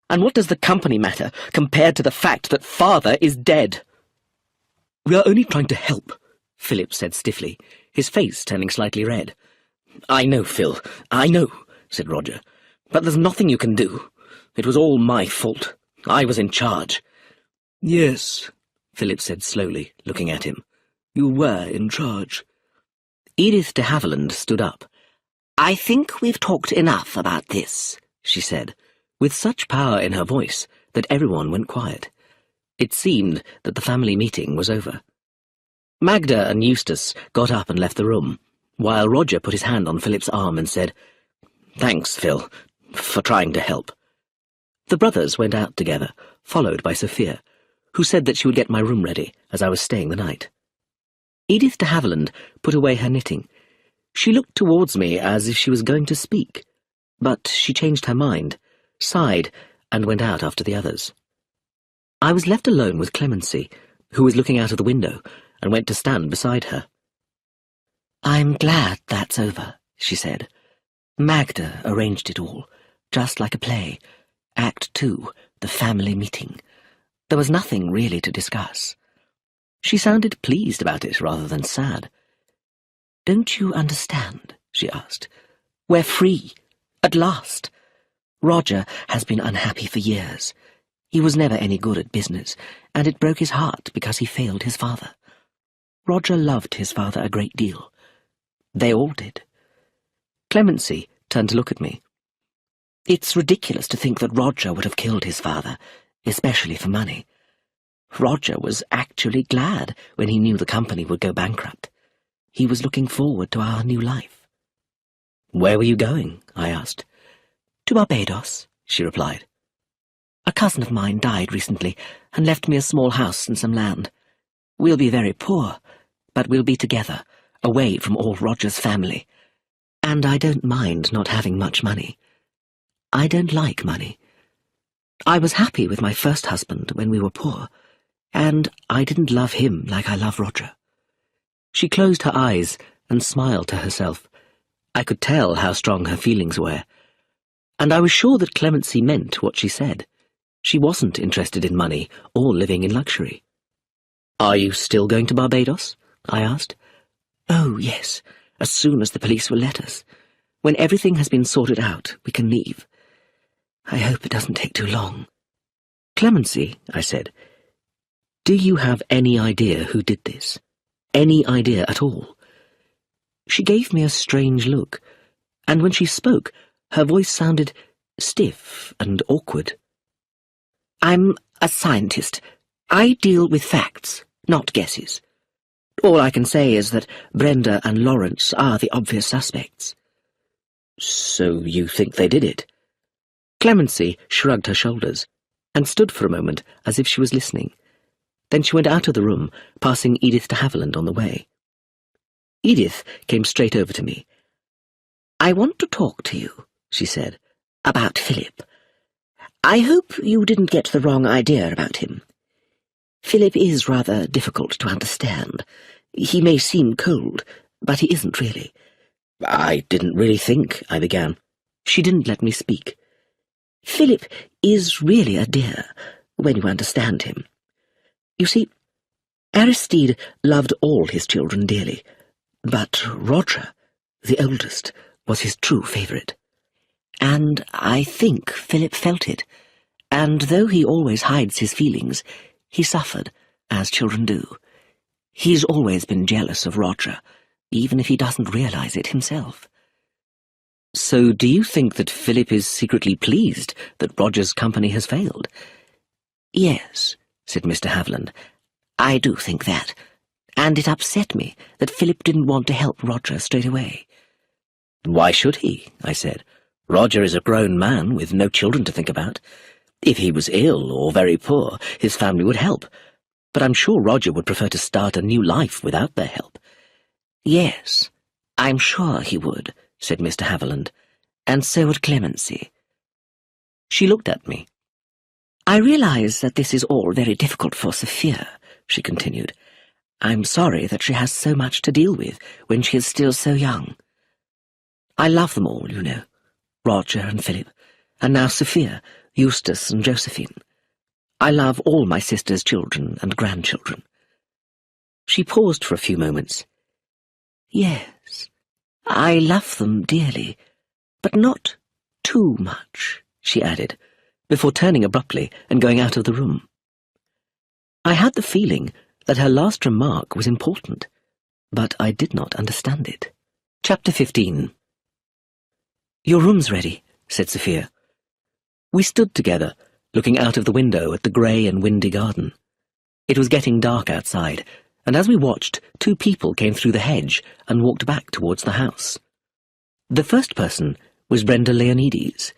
And what does the company matter compared to the fact that Father is dead? We are only trying to help, Philip said stiffly, his face turning slightly red. I know, Phil, I know, said Roger, but there's nothing you can do. It was all my fault. I was in charge. Yes, Philip said slowly, looking at him. You were in charge. Edith de Havilland stood up. I think we've talked enough about this, she said, with such power in her voice that everyone went quiet. It seemed that the family meeting was over. Magda and Eustace got up and left the room, while Roger put his hand on Philip's arm and said, Thanks, Phil, for trying to help. The brothers went out together, followed by Sophia, who said that she would get my room ready, as I was staying the night. Edith de Havilland put away her knitting. She looked towards me as if she was going to speak, but she changed her mind, sighed, and went out after the others. I was left alone with Clemency, who was looking out of the window, and went to stand beside her. I'm glad that's over, she said. Magda arranged it all, just like a play. Act 2, the family meeting. There was nothing really to discuss. She sounded pleased about it rather than sad. Don't you understand? She asked. We're free, at last. Roger has been unhappy for years. He was never any good at business, and it broke his heart because he failed his father. Roger loved his father a great deal. They all did. Clemency turned to look at me. It's ridiculous to think that Roger would have killed his father, especially for money. Roger was actually glad when he knew the company would go bankrupt. He was looking forward to our new life. Where were you going? I asked. To Barbados, she replied. A cousin of mine died recently and left me a small house and some land. We'll be very poor, but we'll be together, away from all Roger's family. And I don't mind not having much money. I don't like money. I was happy with my first husband when we were poor, and I didn't love him like I love Roger. She closed her eyes and smiled to herself. I could tell how strong her feelings were, and I was sure that Clemency meant what she said. She wasn't interested in money or living in luxury. Are you still going to Barbados? I asked. Oh, yes, as soon as the police will let us. When everything has been sorted out, we can leave. I hope it doesn't take too long. Clemency, I said, do you have any idea who did this? Any idea at all? She gave me a strange look, and when she spoke, her voice sounded stiff and awkward. I'm a scientist. I deal with facts, not guesses. All I can say is that Brenda and Lawrence are the obvious suspects. So you think they did it? Clemency shrugged her shoulders and stood for a moment as if she was listening. Then she went out of the room, passing Edith de Havilland on the way. Edith came straight over to me. I want to talk to you, she said, about Philip. I hope you didn't get the wrong idea about him. Philip is rather difficult to understand. He may seem cold, but he isn't really. I didn't really think, I began. She didn't let me speak. Philip is really a dear, when you understand him. You see, Aristide loved all his children dearly, but Roger, the oldest, was his true favourite. And I think Philip felt it, and though he always hides his feelings, he suffered, as children do. He's always been jealous of Roger, even if he doesn't realise it himself. So do you think that Philip is secretly pleased that Roger's company has failed? Yes, said Mr. Havilland. I do think that. and it upset me that Philip didn't want to help Roger straight away. Why should he? I said. Roger is a grown man with no children to think about. If he was ill or very poor, his family would help. But I'm sure Roger would prefer to start a new life without their help. Yes, I'm sure he would, said Mr. Haviland, and so would Clemency. She looked at me. I realise that this is all very difficult for Sophia, she continued. I'm sorry that she has so much to deal with when she is still so young. I love them all, you know, Roger and Philip, and now Sophia, Eustace and Josephine. I love all my sister's children and grandchildren. She paused for a few moments. Yes, I love them dearly, but not too much, she added, before turning abruptly and going out of the room. I had the feeling that her last remark was important, but I did not understand it. Chapter 15. Your room's ready, said Sophia. We stood together, looking out of the window at the grey and windy garden. It was getting dark outside, and as we watched, 2 people came through the hedge and walked back towards the house. The first person was Brenda Leonides.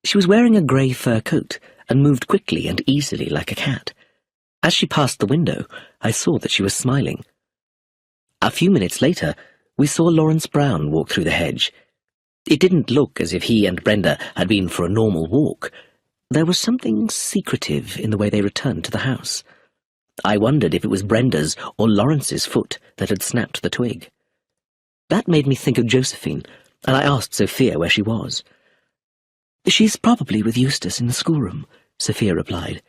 She was wearing a grey fur coat and moved quickly and easily like a cat. As she passed the window, I saw that she was smiling. A few minutes later, we saw Lawrence Brown walk through the hedge. It didn't look as if he and Brenda had been for a normal walk. There was something secretive in the way they returned to the house. I wondered if it was Brenda's or Lawrence's foot that had snapped the twig. That made me think of Josephine, and I asked Sophia where she was. She's probably with Eustace in the schoolroom, Sophia replied.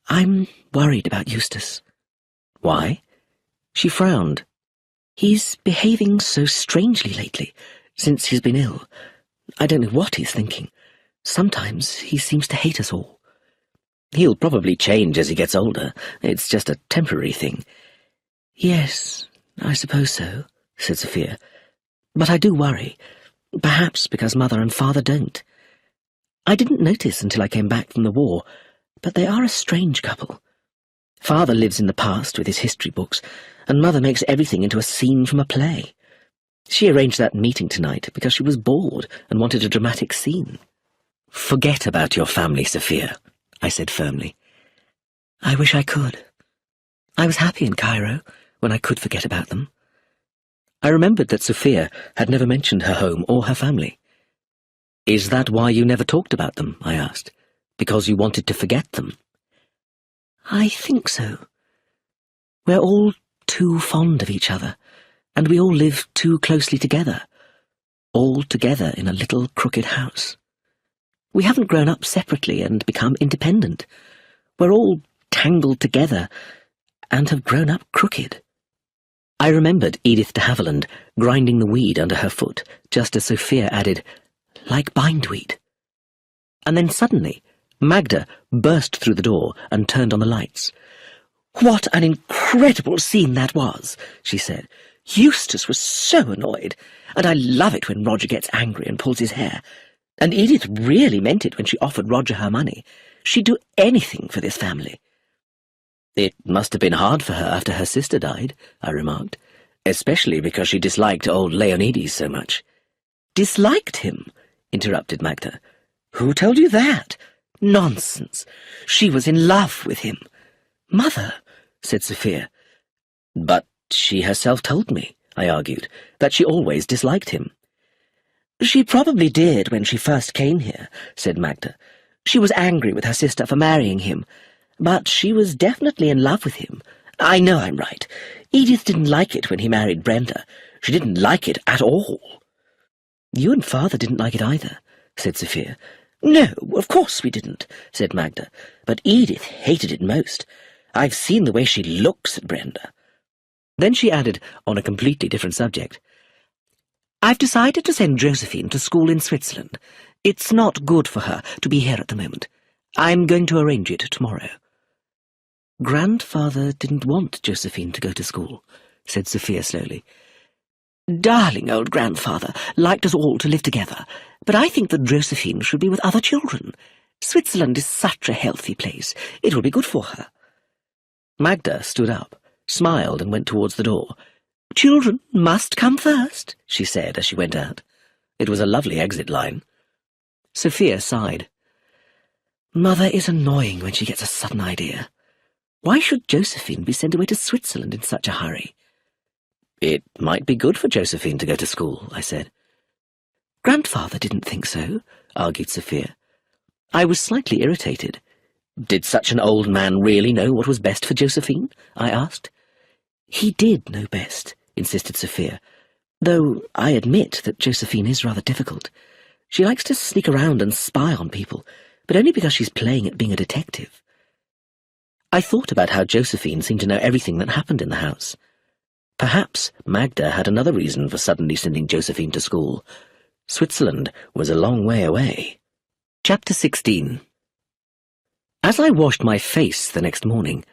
I'm worried about Eustace. Why? She frowned. He's behaving so strangely lately, since he's been ill. I don't know what he's thinking. Sometimes he seems to hate us all. He'll probably change as he gets older. It's just a temporary thing. Yes, I suppose so, said Sophia. But I do worry. Perhaps because Mother and Father don't. I didn't notice until I came back from the war, but they are a strange couple. Father lives in the past with his history books, and Mother makes everything into a scene from a play. She arranged that meeting tonight because she was bored and wanted a dramatic scene. Forget about your family, Sophia, I said firmly. I wish I could. I was happy in Cairo when I could forget about them. I remembered that Sophia had never mentioned her home or her family. Is that why you never talked about them? I asked. Because you wanted to forget them? I think so. We're all too fond of each other, and we all live too closely together, all together in a little crooked house. We haven't grown up separately and become independent. We're all tangled together and have grown up crooked. I remembered Edith de Haviland grinding the weed under her foot, just as Sophia added, like bindweed. And then suddenly, Magda burst through the door and turned on the lights. What an incredible scene that was, she said. Eustace was so annoyed, and I love it when Roger gets angry and pulls his hair. And Edith really meant it when she offered Roger her money. She'd do anything for this family. It must have been hard for her after her sister died, I remarked, especially because she disliked old Leonides so much. Disliked him? Interrupted Magda. Who told you that? Nonsense. She was in love with him. Mother, said Sophia. But she herself told me, I argued, that she always disliked him. She probably did when she first came here, said Magda. She was angry with her sister for marrying him, but she was definitely in love with him. I know I'm right. Edith didn't like it when he married Brenda. She didn't like it at all. You and Father didn't like it either, said Sophia. No, of course we didn't, said Magda, but Edith hated it most. I've seen the way she looks at Brenda. Then she added, on a completely different subject, I've decided to send Josephine to school in Switzerland. It's not good for her to be here at the moment. I'm going to arrange it tomorrow. Grandfather didn't want Josephine to go to school, said Sophia slowly. Darling old grandfather liked us all to live together, but I think that Josephine should be with other children. Switzerland is such a healthy place. It will be good for her. Magda stood up, smiled and went towards the door. "Children must come first," she said as she went out. It was a lovely exit line. Sophia sighed. Mother is annoying when she gets a sudden idea. Why should Josephine be sent away to Switzerland in such a hurry? It might be good for Josephine to go to school, I said. Grandfather didn't think so, argued Sophia. I was slightly irritated. Did such an old man really know what was best for Josephine? I asked. He did know best, insisted Sophia, though I admit that Josephine is rather difficult. She likes to sneak around and spy on people, but only because she's playing at being a detective. I thought about how Josephine seemed to know everything that happened in the house. Perhaps Magda had another reason for suddenly sending Josephine to school. Switzerland was a long way away. Chapter 16. As I washed my face the next morning,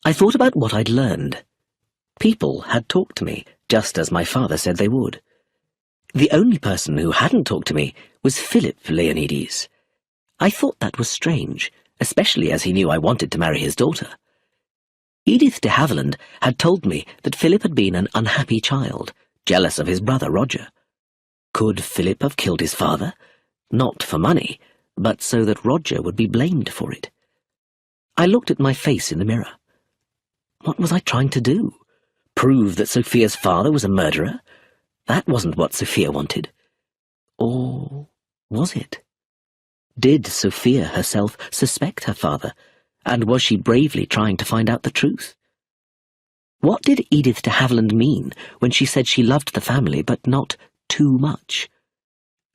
I thought about what I'd learned. People had talked to me, just as my father said they would. The only person who hadn't talked to me was Philip Leonides. I thought that was strange, especially as he knew I wanted to marry his daughter. Edith de Havilland had told me that Philip had been an unhappy child, jealous of his brother Roger. Could Philip have killed his father? Not for money, but so that Roger would be blamed for it. I looked at my face in the mirror. What was I trying to do? Prove that Sophia's father was a murderer? That wasn't what Sophia wanted. Or was it? Did Sophia herself suspect her father, and was she bravely trying to find out the truth? What did Edith de Havilland mean when she said she loved the family but not too much?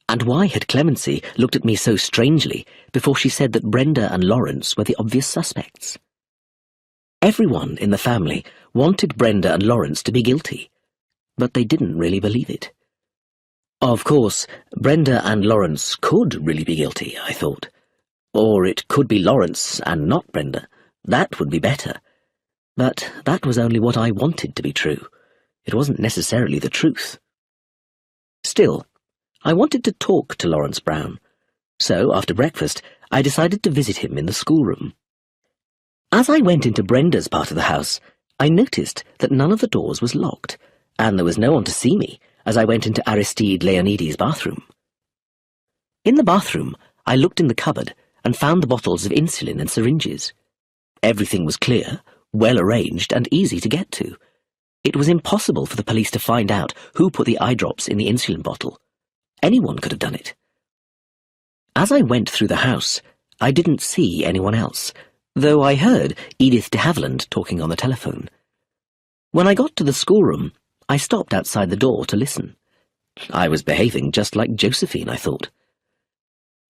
And why had Clemency looked at me so strangely before she said that Brenda and Lawrence were the obvious suspects? Everyone in the family wanted Brenda and Lawrence to be guilty, but they didn't really believe it. Of course, Brenda and Lawrence could really be guilty, I thought. Or it could be Lawrence and not Brenda. That would be better. But that was only what I wanted to be true. It wasn't necessarily the truth. Still, I wanted to talk to Lawrence Brown. So, after breakfast, I decided to visit him in the schoolroom. As I went into Brenda's part of the house, I noticed that none of the doors was locked, and there was no one to see me as I went into Aristide Leonides' bathroom. In the bathroom, I looked in the cupboard and found the bottles of insulin and syringes. Everything was clear, well arranged, and easy to get to. It was impossible for the police to find out who put the eye drops in the insulin bottle. Anyone could have done it. As I went through the house, I didn't see anyone else, though I heard Edith de Havilland talking on the telephone. When I got to the schoolroom, I stopped outside the door to listen. I was behaving just like Josephine, I thought.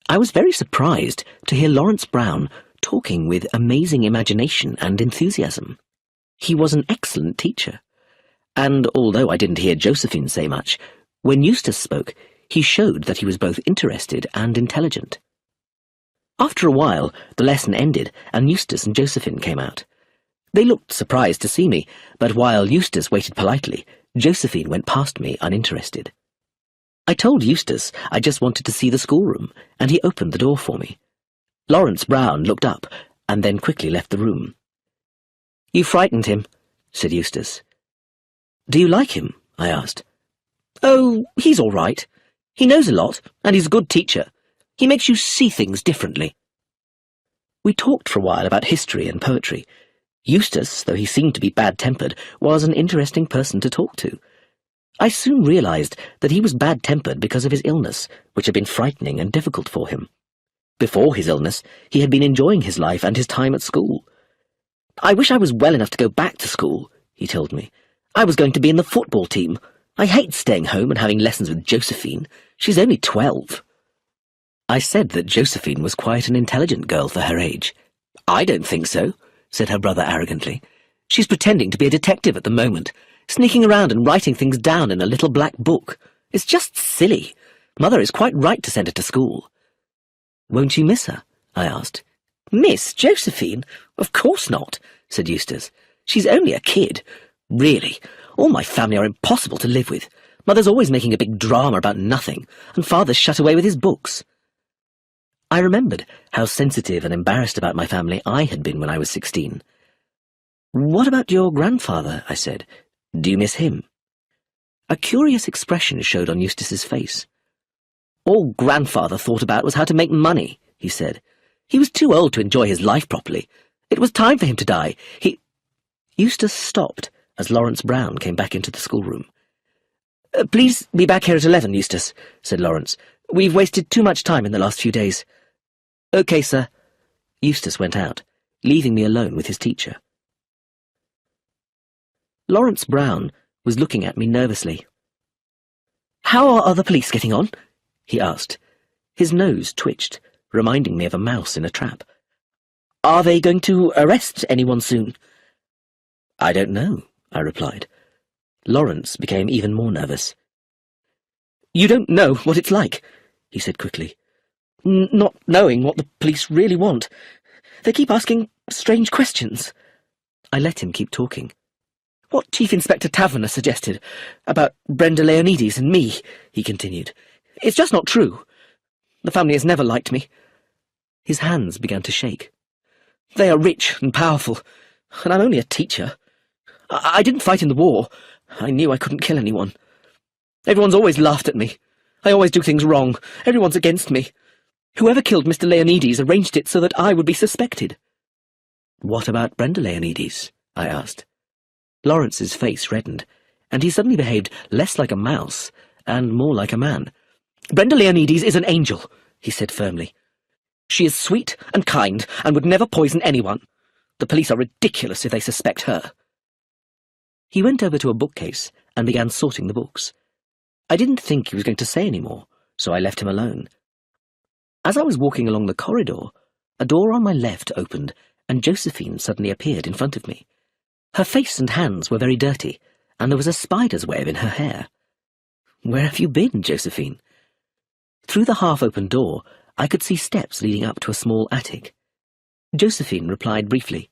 I was very surprised to hear Lawrence Brown talking with amazing imagination and enthusiasm. He was an excellent teacher, and although I didn't hear Josephine say much, when Eustace spoke, he showed that he was both interested and intelligent. After a while, the lesson ended, and Eustace and Josephine came out. They looked surprised to see me, but while Eustace waited politely, Josephine went past me uninterested. I told Eustace I just wanted to see the schoolroom, and he opened the door for me. Lawrence Brown looked up, and then quickly left the room. "You frightened him," said Eustace. "Do you like him?" I asked. "Oh, he's all right. He knows a lot, and he's a good teacher. He makes you see things differently." We talked for a while about history and poetry. Eustace, though he seemed to be bad-tempered, was an interesting person to talk to. I soon realized that he was bad-tempered because of his illness, which had been frightening and difficult for him. Before his illness, he had been enjoying his life and his time at school. "I wish I was well enough to go back to school," he told me. "I was going to be in the football team. I hate staying home and having lessons with Josephine. She's only 12. I said that Josephine was quite an intelligent girl for her age. "I don't think so," said her brother arrogantly. "She's pretending to be a detective at the moment, sneaking around and writing things down in a little black book. It's just silly. Mother is quite right to send her to school." "Won't you miss her?" I asked. "Miss Josephine? Of course not," said Eustace. "She's only a kid. Really, all my family are impossible to live with. Mother's always making a big drama about nothing, and Father's shut away with his books." I remembered how sensitive and embarrassed about my family I had been when I was 16. "What about your grandfather?" I said. "Do you miss him?" A curious expression showed on Eustace's face. "All grandfather thought about was how to make money," he said. "He was too old to enjoy his life properly. It was time for him to die. Eustace stopped as Lawrence Brown came back into the schoolroom. "Please be back here at 11, Eustace," said Lawrence. "We've wasted too much time in the last few days." "OK, sir." Eustace went out, leaving me alone with his teacher. Lawrence Brown was looking at me nervously. "How are other police getting on?" he asked. His nose twitched, reminding me of a mouse in a trap. "Are they going to arrest anyone soon?" "I don't know," I replied. Lawrence became even more nervous. "You don't know what it's like," he said quickly. "Not knowing what the police really want. They keep asking strange questions." I let him keep talking. "What Chief Inspector Taverner suggested about Brenda Leonides and me," he continued. "It's just not true. The family has never liked me." His hands began to shake. "They are rich and powerful, and I'm only a teacher. I didn't fight in the war. I knew I couldn't kill anyone. Everyone's always laughed at me. I always do things wrong. Everyone's against me. Whoever killed Mr. Leonides arranged it so that I would be suspected." "What about Brenda Leonides?" I asked. Lawrence's face reddened, and he suddenly behaved less like a mouse and more like a man. "Brenda Leonides is an angel," he said firmly. "She is sweet and kind and would never poison anyone. The police are ridiculous if they suspect her." He went over to a bookcase and began sorting the books. I didn't think he was going to say any more, so I left him alone. As I was walking along the corridor, a door on my left opened, and Josephine suddenly appeared in front of me. Her face and hands were very dirty, and there was a spider's web in her hair. "Where have you been, Josephine?" Through the half-open door, I could see steps leading up to a small attic. Josephine replied briefly,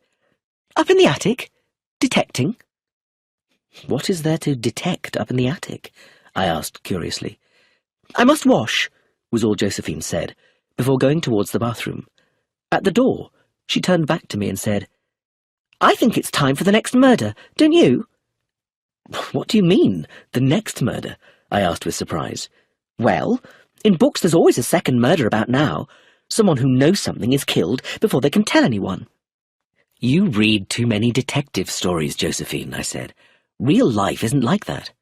"Up in the attic? Detecting?" "What is there to detect up in the attic?" I asked curiously. "I must wash," was all Josephine said, before going towards the bathroom. At the door, she turned back to me and said, "I think it's time for the next murder, don't you?" "What do you mean, the next murder?" I asked with surprise. "Well, in books there's always a second murder about now. Someone who knows something is killed before they can tell anyone." "You read too many detective stories, Josephine," I said. "Real life isn't like that."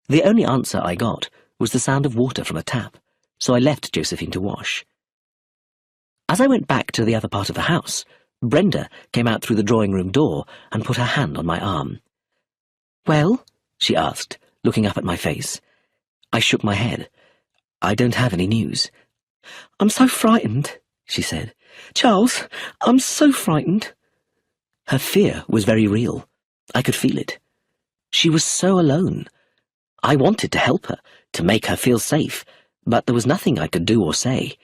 The only answer I got was the sound of water from a tap, so I left Josephine to wash. As I went back to the other part of the house, Brenda came out through the drawing-room door and put her hand on my arm. "Well?" she asked, looking up at my face. I shook my head. "I don't have any news." "I'm so frightened," she said. "Charles, I'm so frightened." Her fear was very real. I could feel it. She was so alone. I wanted to help her, to make her feel safe, but there was nothing I could do or say.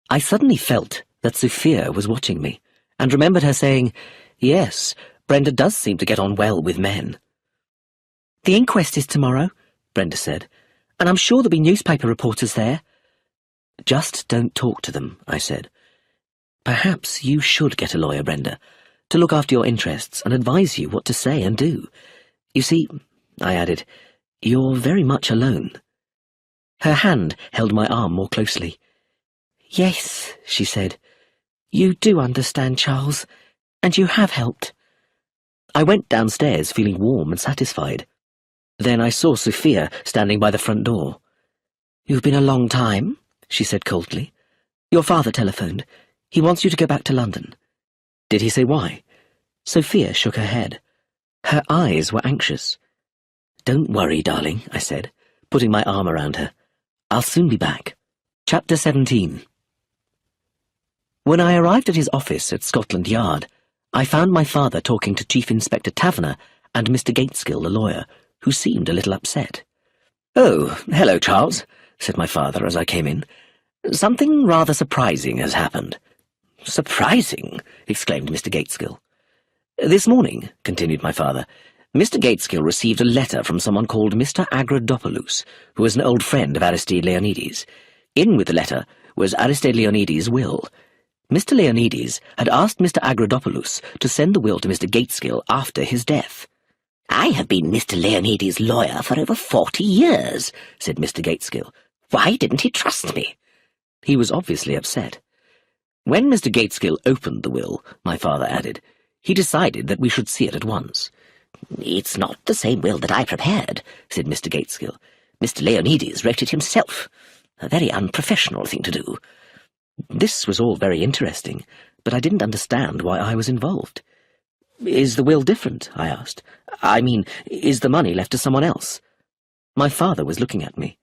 I suddenly felt that Sophia was watching me, and remembered her saying, "Yes, Brenda does seem to get on well with men." "The inquest is tomorrow," Brenda said, "and I'm sure there'll be newspaper reporters there." "Just don't talk to them," I said. "Perhaps you should get a lawyer, Brenda, to look after your interests and advise you what to say and do. You see," I added, "you're very much alone." Her hand held my arm more closely. "Yes," she said, "you do understand, Charles, and you have helped." I went downstairs feeling warm and satisfied. Then I saw Sophia standing by the front door. "You've been a long time," she said coldly. "Your father telephoned. He wants you to go back to London." "Did he say why?" Sophia shook her head. Her eyes were anxious. "Don't worry, darling," I said, putting my arm around her. "I'll soon be back." Chapter 17. When I arrived at his office at Scotland Yard, I found my father talking to Chief Inspector Taverner and Mr. Gateskill, the lawyer, who seemed a little upset. "Oh, hello, Charles," said my father as I came in. "Something rather surprising has happened." "Surprising?" exclaimed Mr. Gateskill. "This morning," continued my father, "Mr. Gateskill received a letter from someone called Mr. Agrodopoulos, who is an old friend of Aristide Leonides. In with the letter was Aristide Leonides' will. Mr. Leonides had asked Mr. Agrodopoulos to send the will to Mr. Gateskill after his death. "I have been Mr. Leonides' lawyer for over 40 years, said Mr. Gateskill. "Why didn't he trust me?" He was obviously upset. When Mr. Gateskill opened the will, my father added, he decided that we should see it at once. "It's not the same will that I prepared," said Mr. Gateskill. "Mr. Leonides wrote it himself. A very unprofessional thing to do." This was all very interesting, but I didn't understand why I was involved. "Is the will different?" I asked. "I mean, is the money left to someone else?" My father was looking at me.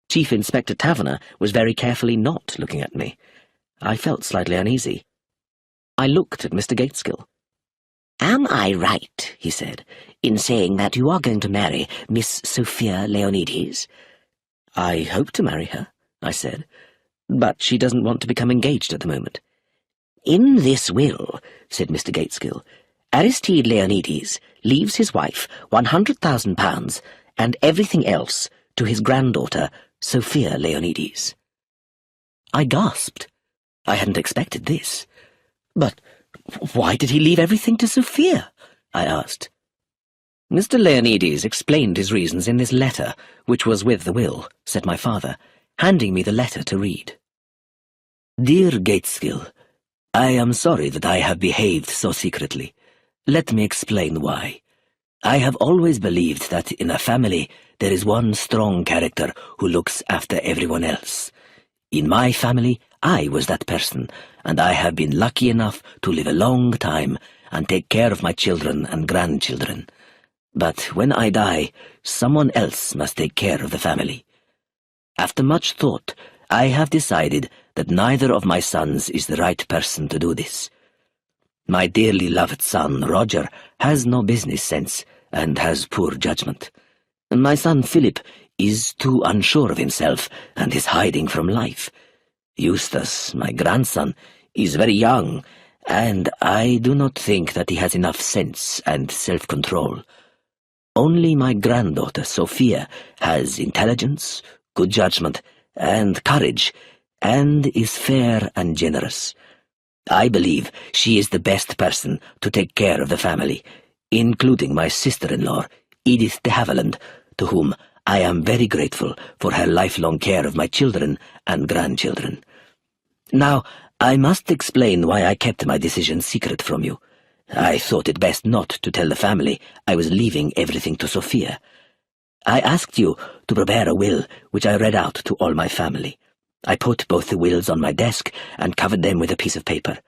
Chief Inspector Taverner was very carefully not looking at me. I felt slightly uneasy. I looked at Mr. Gateskill. "Am I right," he said, "in saying that you are going to marry Miss Sophia Leonides?" "I hope to marry her," I said, "but she doesn't want to become engaged at the moment." "In this will," said Mr. Gateskill, "Aristide Leonides leaves his wife £100,000 and everything else to his granddaughter, Sophia Leonides." I gasped. I hadn't expected this. "But why did he leave everything to Sophia?" I asked. "Mr. Leonides explained his reasons in this letter, which was with the will," said my father, handing me the letter to read. "Dear Gateskill, I am sorry that I have behaved so secretly. Let me explain why. I have always believed that in a family there is one strong character who looks after everyone else. In my family, I was that person, and I have been lucky enough to live a long time and take care of my children and grandchildren. But when I die, someone else must take care of the family. After much thought, I have decided that neither of my sons is the right person to do this. My dearly loved son, Roger, has no business sense and has poor judgment. My son, Philip, is too unsure of himself and is hiding from life. Eustace, my grandson, is very young, and I do not think that he has enough sense and self-control. Only my granddaughter, Sophia, has intelligence, good judgment, and courage, and is fair and generous. I believe she is the best person to take care of the family, including my sister-in-law, Edith de Havilland, to whom I am very grateful for her lifelong care of my children and grandchildren. Now, I must explain why I kept my decision secret from you. I thought it best not to tell the family I was leaving everything to Sophia. I asked you to prepare a will, which I read out to all my family. I put both the wills on my desk and covered them with a piece of paper.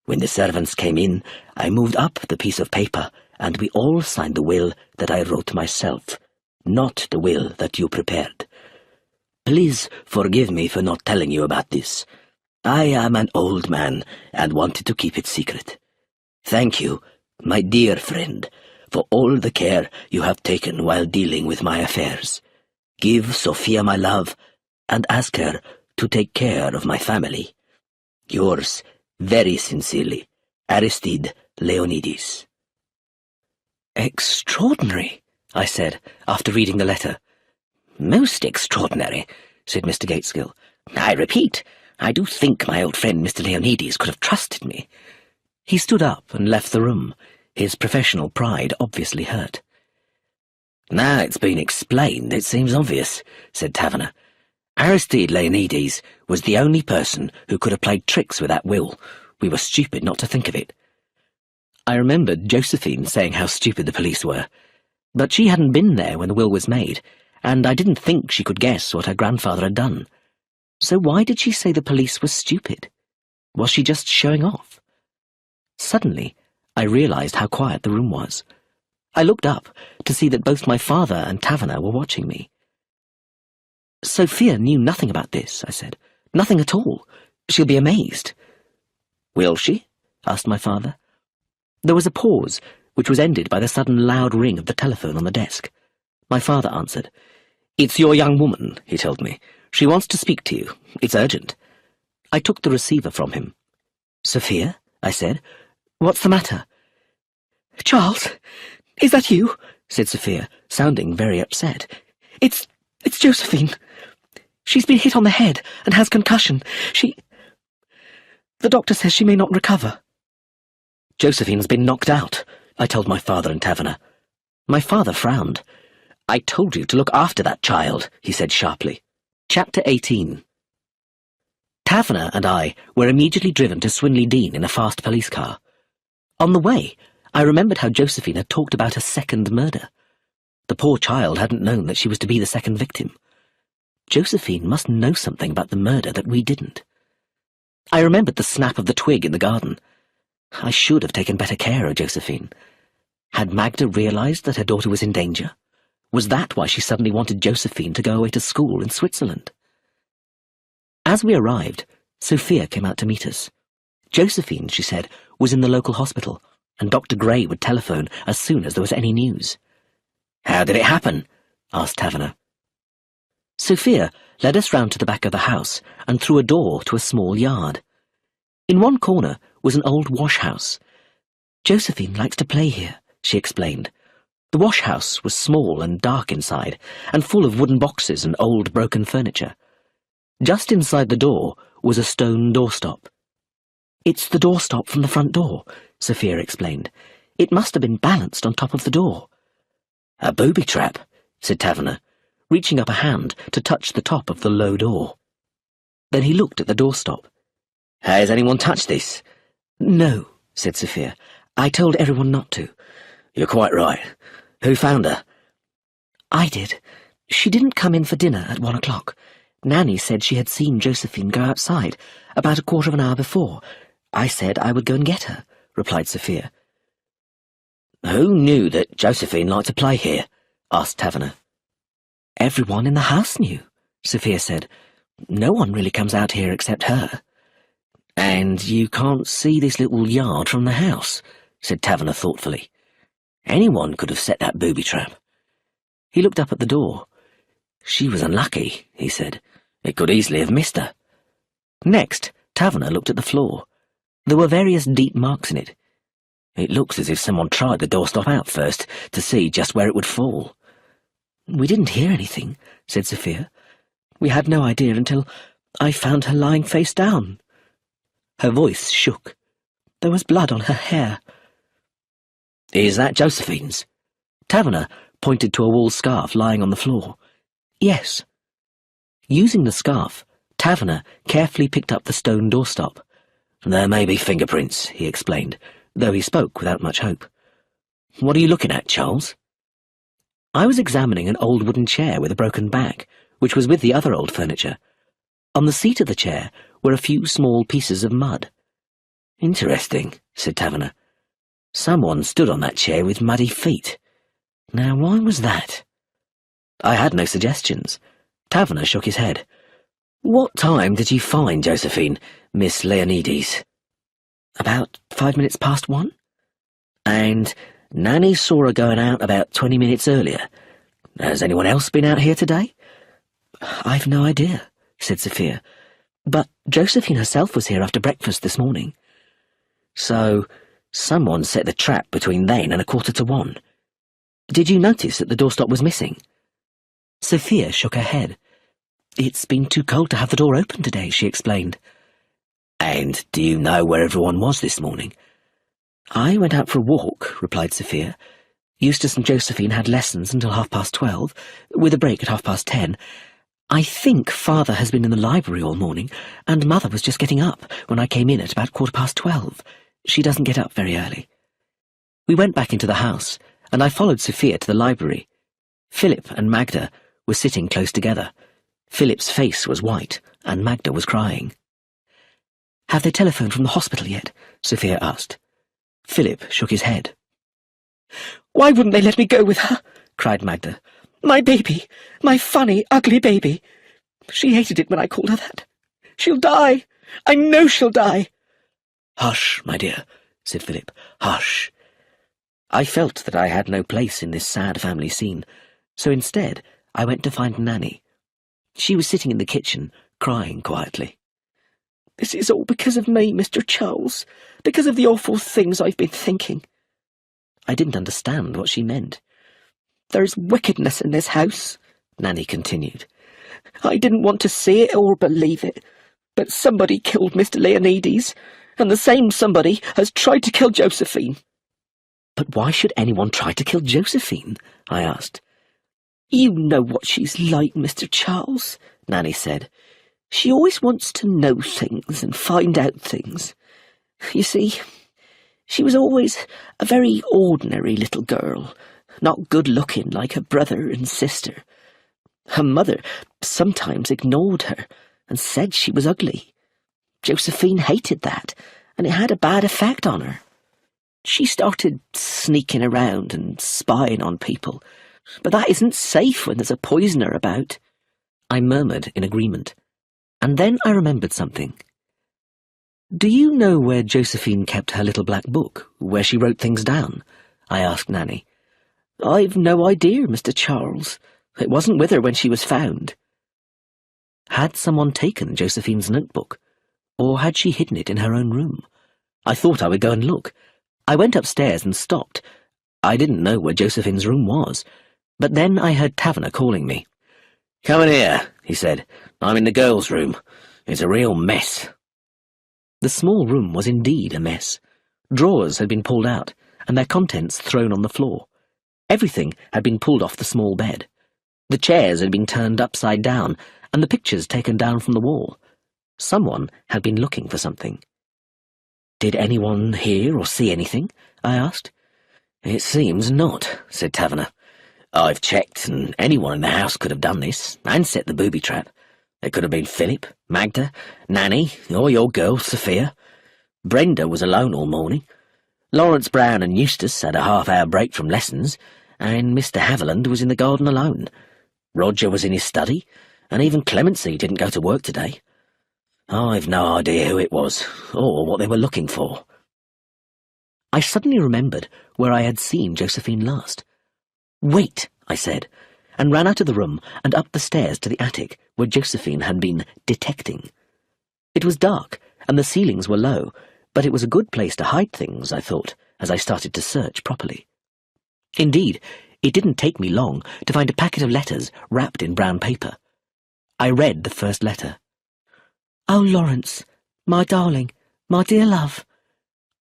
When the servants came in, I moved up the piece of paper, and we all signed the will that I wrote myself, not the will that you prepared. Please forgive me for not telling you about this. I am an old man and wanted to keep it secret. Thank you, my dear friend, for all the care you have taken while dealing with my affairs. Give Sophia my love, and ask her to take care of my family. Yours, very sincerely, Aristide Leonides." "Extraordinary," I said, after reading the letter. "Most extraordinary," said Mr. Gateskill. "I repeat, I do think my old friend Mr. Leonides could have trusted me." He stood up and left the room, his professional pride obviously hurt. "Now it's been explained, it seems obvious," said Taverner. "Aristide Leonides was the only person who could have played tricks with that will. We were stupid not to think of it." I remembered Josephine saying how stupid the police were, but she hadn't been there when the will was made, and I didn't think she could guess what her grandfather had done. So why did she say the police were stupid? Was she just showing off? Suddenly, I realized how quiet the room was. I looked up to see that both my father and Taverner were watching me. "Sophia knew nothing about this," I said. "Nothing at all. She'll be amazed." "Will she?" asked my father. There was a pause, which was ended by the sudden loud ring of the telephone on the desk. My father answered. "It's your young woman," he told me. "She wants to speak to you. It's urgent." I took the receiver from him. "Sophia?" I said. "What's the matter?" "Charles, is that you?" said Sophia, sounding very upset. It's Josephine. She's been hit on the head and has concussion. The doctor says she may not recover. Josephine's been knocked out, I told my father and Taverner. My father frowned. I told you to look after that child, he said sharply. Chapter 18. Taverner and I were immediately driven to Swinley Dean in a fast police car. On the way, I remembered how Josephine had talked about a second murder. The poor child hadn't known that she was to be the second victim. Josephine must know something about the murder that we didn't. I remembered the snap of the twig in the garden. I should have taken better care of Josephine. Had Magda realized that her daughter was in danger? Was that why she suddenly wanted Josephine to go away to school in Switzerland? As we arrived, Sophia came out to meet us. Josephine, she said, was in the local hospital, and Dr. Gray would telephone as soon as there was any news. "How did it happen?" asked Taverner. Sophia led us round to the back of the house and through a door to a small yard. In one corner was an old wash-house. "Josephine likes to play here," she explained. The wash-house was small and dark inside, and full of wooden boxes and old broken furniture. Just inside the door was a stone doorstop. "It's the doorstop from the front door," Sophia explained. "It must have been balanced on top of the door." "A booby trap," said Taverner, reaching up a hand to touch the top of the low door. Then he looked at the doorstop. "Has anyone touched this?" "No," said Sophia. "I told everyone not to." "You're quite right. Who found her?" "I did. She didn't come in for dinner at 1 o'clock. Nanny said she had seen Josephine go outside about a quarter of an hour before. I said I would go and get her," replied Sophia. "Who knew that Josephine liked to play here?" asked Taverner. "Everyone in the house knew," Sophia said. "No one really comes out here except her." "And you can't see this little yard from the house," said Taverner thoughtfully. "Anyone could have set that booby trap." He looked up at the door. "She was unlucky," he said. "It could easily have missed her." Next, Taverner looked at the floor. There were various deep marks in it. "It looks as if someone tried the doorstop out first to see just where it would fall." "We didn't hear anything," said Sophia. "We had no idea until I found her lying face down." Her voice shook. There was blood on her hair. "Is that Josephine's?" Taverner pointed to a wool scarf lying on the floor. "Yes." Using the scarf, Taverner carefully picked up the stone doorstop. "There may be fingerprints," he explained, though he spoke without much hope. "What are you looking at, Charles?" I was examining an old wooden chair with a broken back, which was with the other old furniture. On the seat of the chair were a few small pieces of mud. "Interesting," said Taverner. "Someone stood on that chair with muddy feet. Now, why was that?" I had no suggestions. Taverner shook his head. "What time did you find Josephine, Miss Leonides?" "About 5 minutes past 1. "And Nanny saw her going out about 20 minutes earlier. Has anyone else been out here today?" "I've no idea," said Sophia. "But Josephine herself was here after breakfast this morning." "So someone set the trap between then and 1:45. Did you notice that the doorstop was missing?" Sophia shook her head. "It's been too cold to have the door open today," she explained. "And do you know where everyone was this morning?" "I went out for a walk," replied Sophia. "Eustace and Josephine had lessons until 12:30, with a break at 10:30. I think Father has been in the library all morning, and Mother was just getting up when I came in at about 12:15. She doesn't get up very early." We went back into the house, and I followed Sophia to the library. Philip and Magda were sitting close together. Philip's face was white, and Magda was crying. "Have they telephoned from the hospital yet?" Sophia asked. Philip shook his head. "Why wouldn't they let me go with her?" cried Magda. "My baby, my funny, ugly baby. She hated it when I called her that. She'll die. I know she'll die." "Hush, my dear," said Philip. "Hush." I felt that I had no place in this sad family scene, so instead I went to find Nanny. She was sitting in the kitchen, crying quietly. "This is all because of me, Mr. Charles, because of the awful things I've been thinking." I didn't understand what she meant. "There's wickedness in this house," Nanny continued. "I didn't want to see it or believe it. But somebody killed Mr. Leonides, and the same somebody has tried to kill Josephine. But why should anyone try to kill Josephine? I asked. You know what she's like, Mr. Charles, Nanny said. She always wants to know things and find out things. You see, she was always a very ordinary little girl, not good-looking like her brother and sister. Her mother sometimes ignored her and said she was ugly. Josephine hated that, and it had a bad effect on her. She started sneaking around and spying on people, but that isn't safe when there's a poisoner about. I murmured in agreement, and then I remembered something. Do you know where Josephine kept her little black book, where she wrote things down? I asked Nanny. I've no idea, Mr. Charles. It wasn't with her when she was found. Had someone taken Josephine's notebook, or had she hidden it in her own room? I thought I would go and look. I went upstairs and stopped. I didn't know where Josephine's room was, but then I heard Taverner calling me. "Come in here," he said. "I'm in the girls' room. It's a real mess." The small room was indeed a mess. Drawers had been pulled out, and their contents thrown on the floor. Everything had been pulled off the small bed. The chairs had been turned upside down, and the pictures taken down from the wall. Someone had been looking for something. Did anyone hear or see anything? I asked. "It seems not," said Taverner. "I've checked, and anyone in the house could have done this, and set the booby trap. It could have been Philip, Magda, Nanny, or your girl, Sophia. Brenda was alone all morning. Lawrence Brown and Eustace had a half-hour break from lessons, and Mr. Haviland was in the garden alone. Roger was in his study, and even Clemency didn't go to work today. I've no idea who it was, or what they were looking for." I suddenly remembered where I had seen Josephine last. "Wait," I said, and ran out of the room and up the stairs to the attic where Josephine had been detecting. It was dark, and the ceilings were low, but it was a good place to hide things, I thought, as I started to search properly. Indeed, it didn't take me long to find a packet of letters wrapped in brown paper. I read the first letter. "Oh, Lawrence, my darling, my dear love,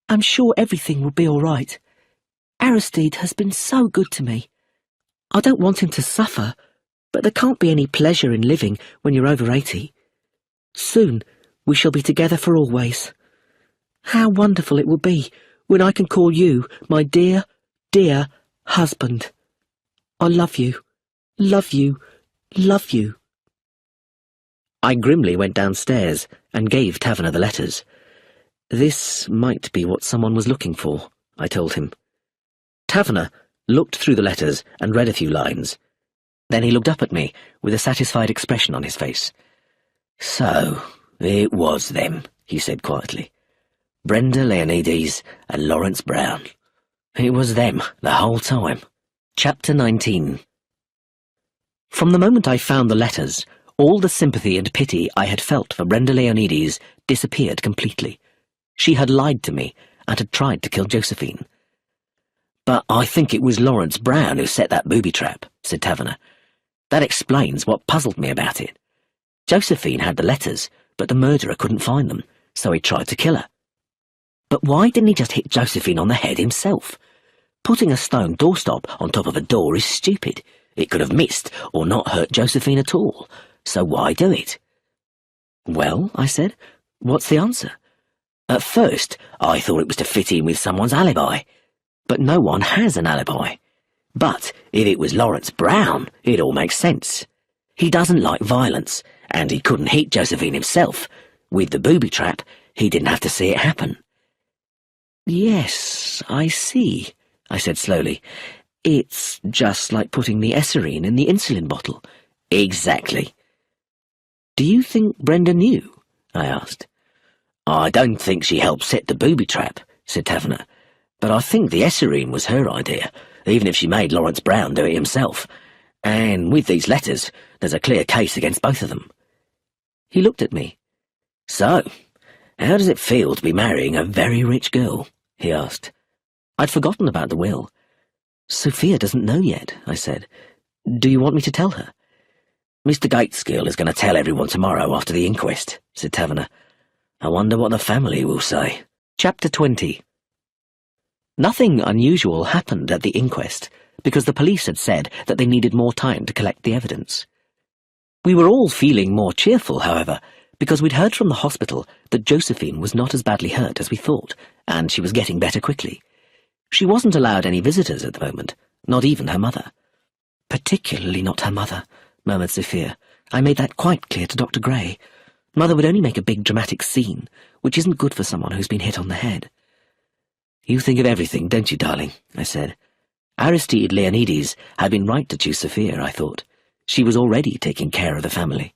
I'm sure everything will be all right. Aristide has been so good to me. I don't want him to suffer, but there can't be any pleasure in living when you're over 80. Soon we shall be together for always. How wonderful it will be when I can call you my dear, dear husband. I love you, love you, love you." I grimly went downstairs and gave Taverner the letters. This might be what someone was looking for, I told him. Taverner looked through the letters and read a few lines. Then he looked up at me with a satisfied expression on his face. "So, it was them," he said quietly. "Brenda Leonides and Lawrence Brown. It was them the whole time." Chapter 19. From the moment I found the letters, all the sympathy and pity I had felt for Brenda Leonides disappeared completely. She had lied to me and had tried to kill Josephine. "But I think it was Lawrence Brown who set that booby trap," said Taverner. "That explains what puzzled me about it. Josephine had the letters, but the murderer couldn't find them, so he tried to kill her. But why didn't he just hit Josephine on the head himself? Putting a stone doorstop on top of a door is stupid. It could have missed or not hurt Josephine at all, so why do it?" "Well," I said, "what's the answer?" "At first, I thought it was to fit in with someone's alibi. But no one has an alibi. But if it was Lawrence Brown, it all makes sense. He doesn't like violence, and he couldn't hit Josephine himself. With the booby trap, he didn't have to see it happen." "Yes, I see," I said slowly. "It's just like putting the esserine in the insulin bottle." "Exactly." "Do you think Brenda knew?" I asked. "I don't think she helped set the booby trap," said Taverner. "But I think the esserine was her idea, even if she made Lawrence Brown do it himself. And with these letters, there's a clear case against both of them." He looked at me. "So, how does it feel to be marrying a very rich girl?" he asked. I'd forgotten about the will. "Sophia doesn't know yet," I said. "Do you want me to tell her?" "Mr. Gateskill is going to tell everyone tomorrow after the inquest," said Taverner. "I wonder what the family will say." Chapter 20. Nothing unusual happened at the inquest, because the police had said that they needed more time to collect the evidence. We were all feeling more cheerful, however, because we'd heard from the hospital that Josephine was not as badly hurt as we thought, and she was getting better quickly. She wasn't allowed any visitors at the moment, not even her mother. "Particularly not her mother," murmured Sophia. "I made that quite clear to Dr. Gray. Mother would only make a big dramatic scene, which isn't good for someone who's been hit on the head." "You think of everything, don't you, darling?" I said. Aristide Leonides had been right to choose Sophia, I thought. She was already taking care of the family.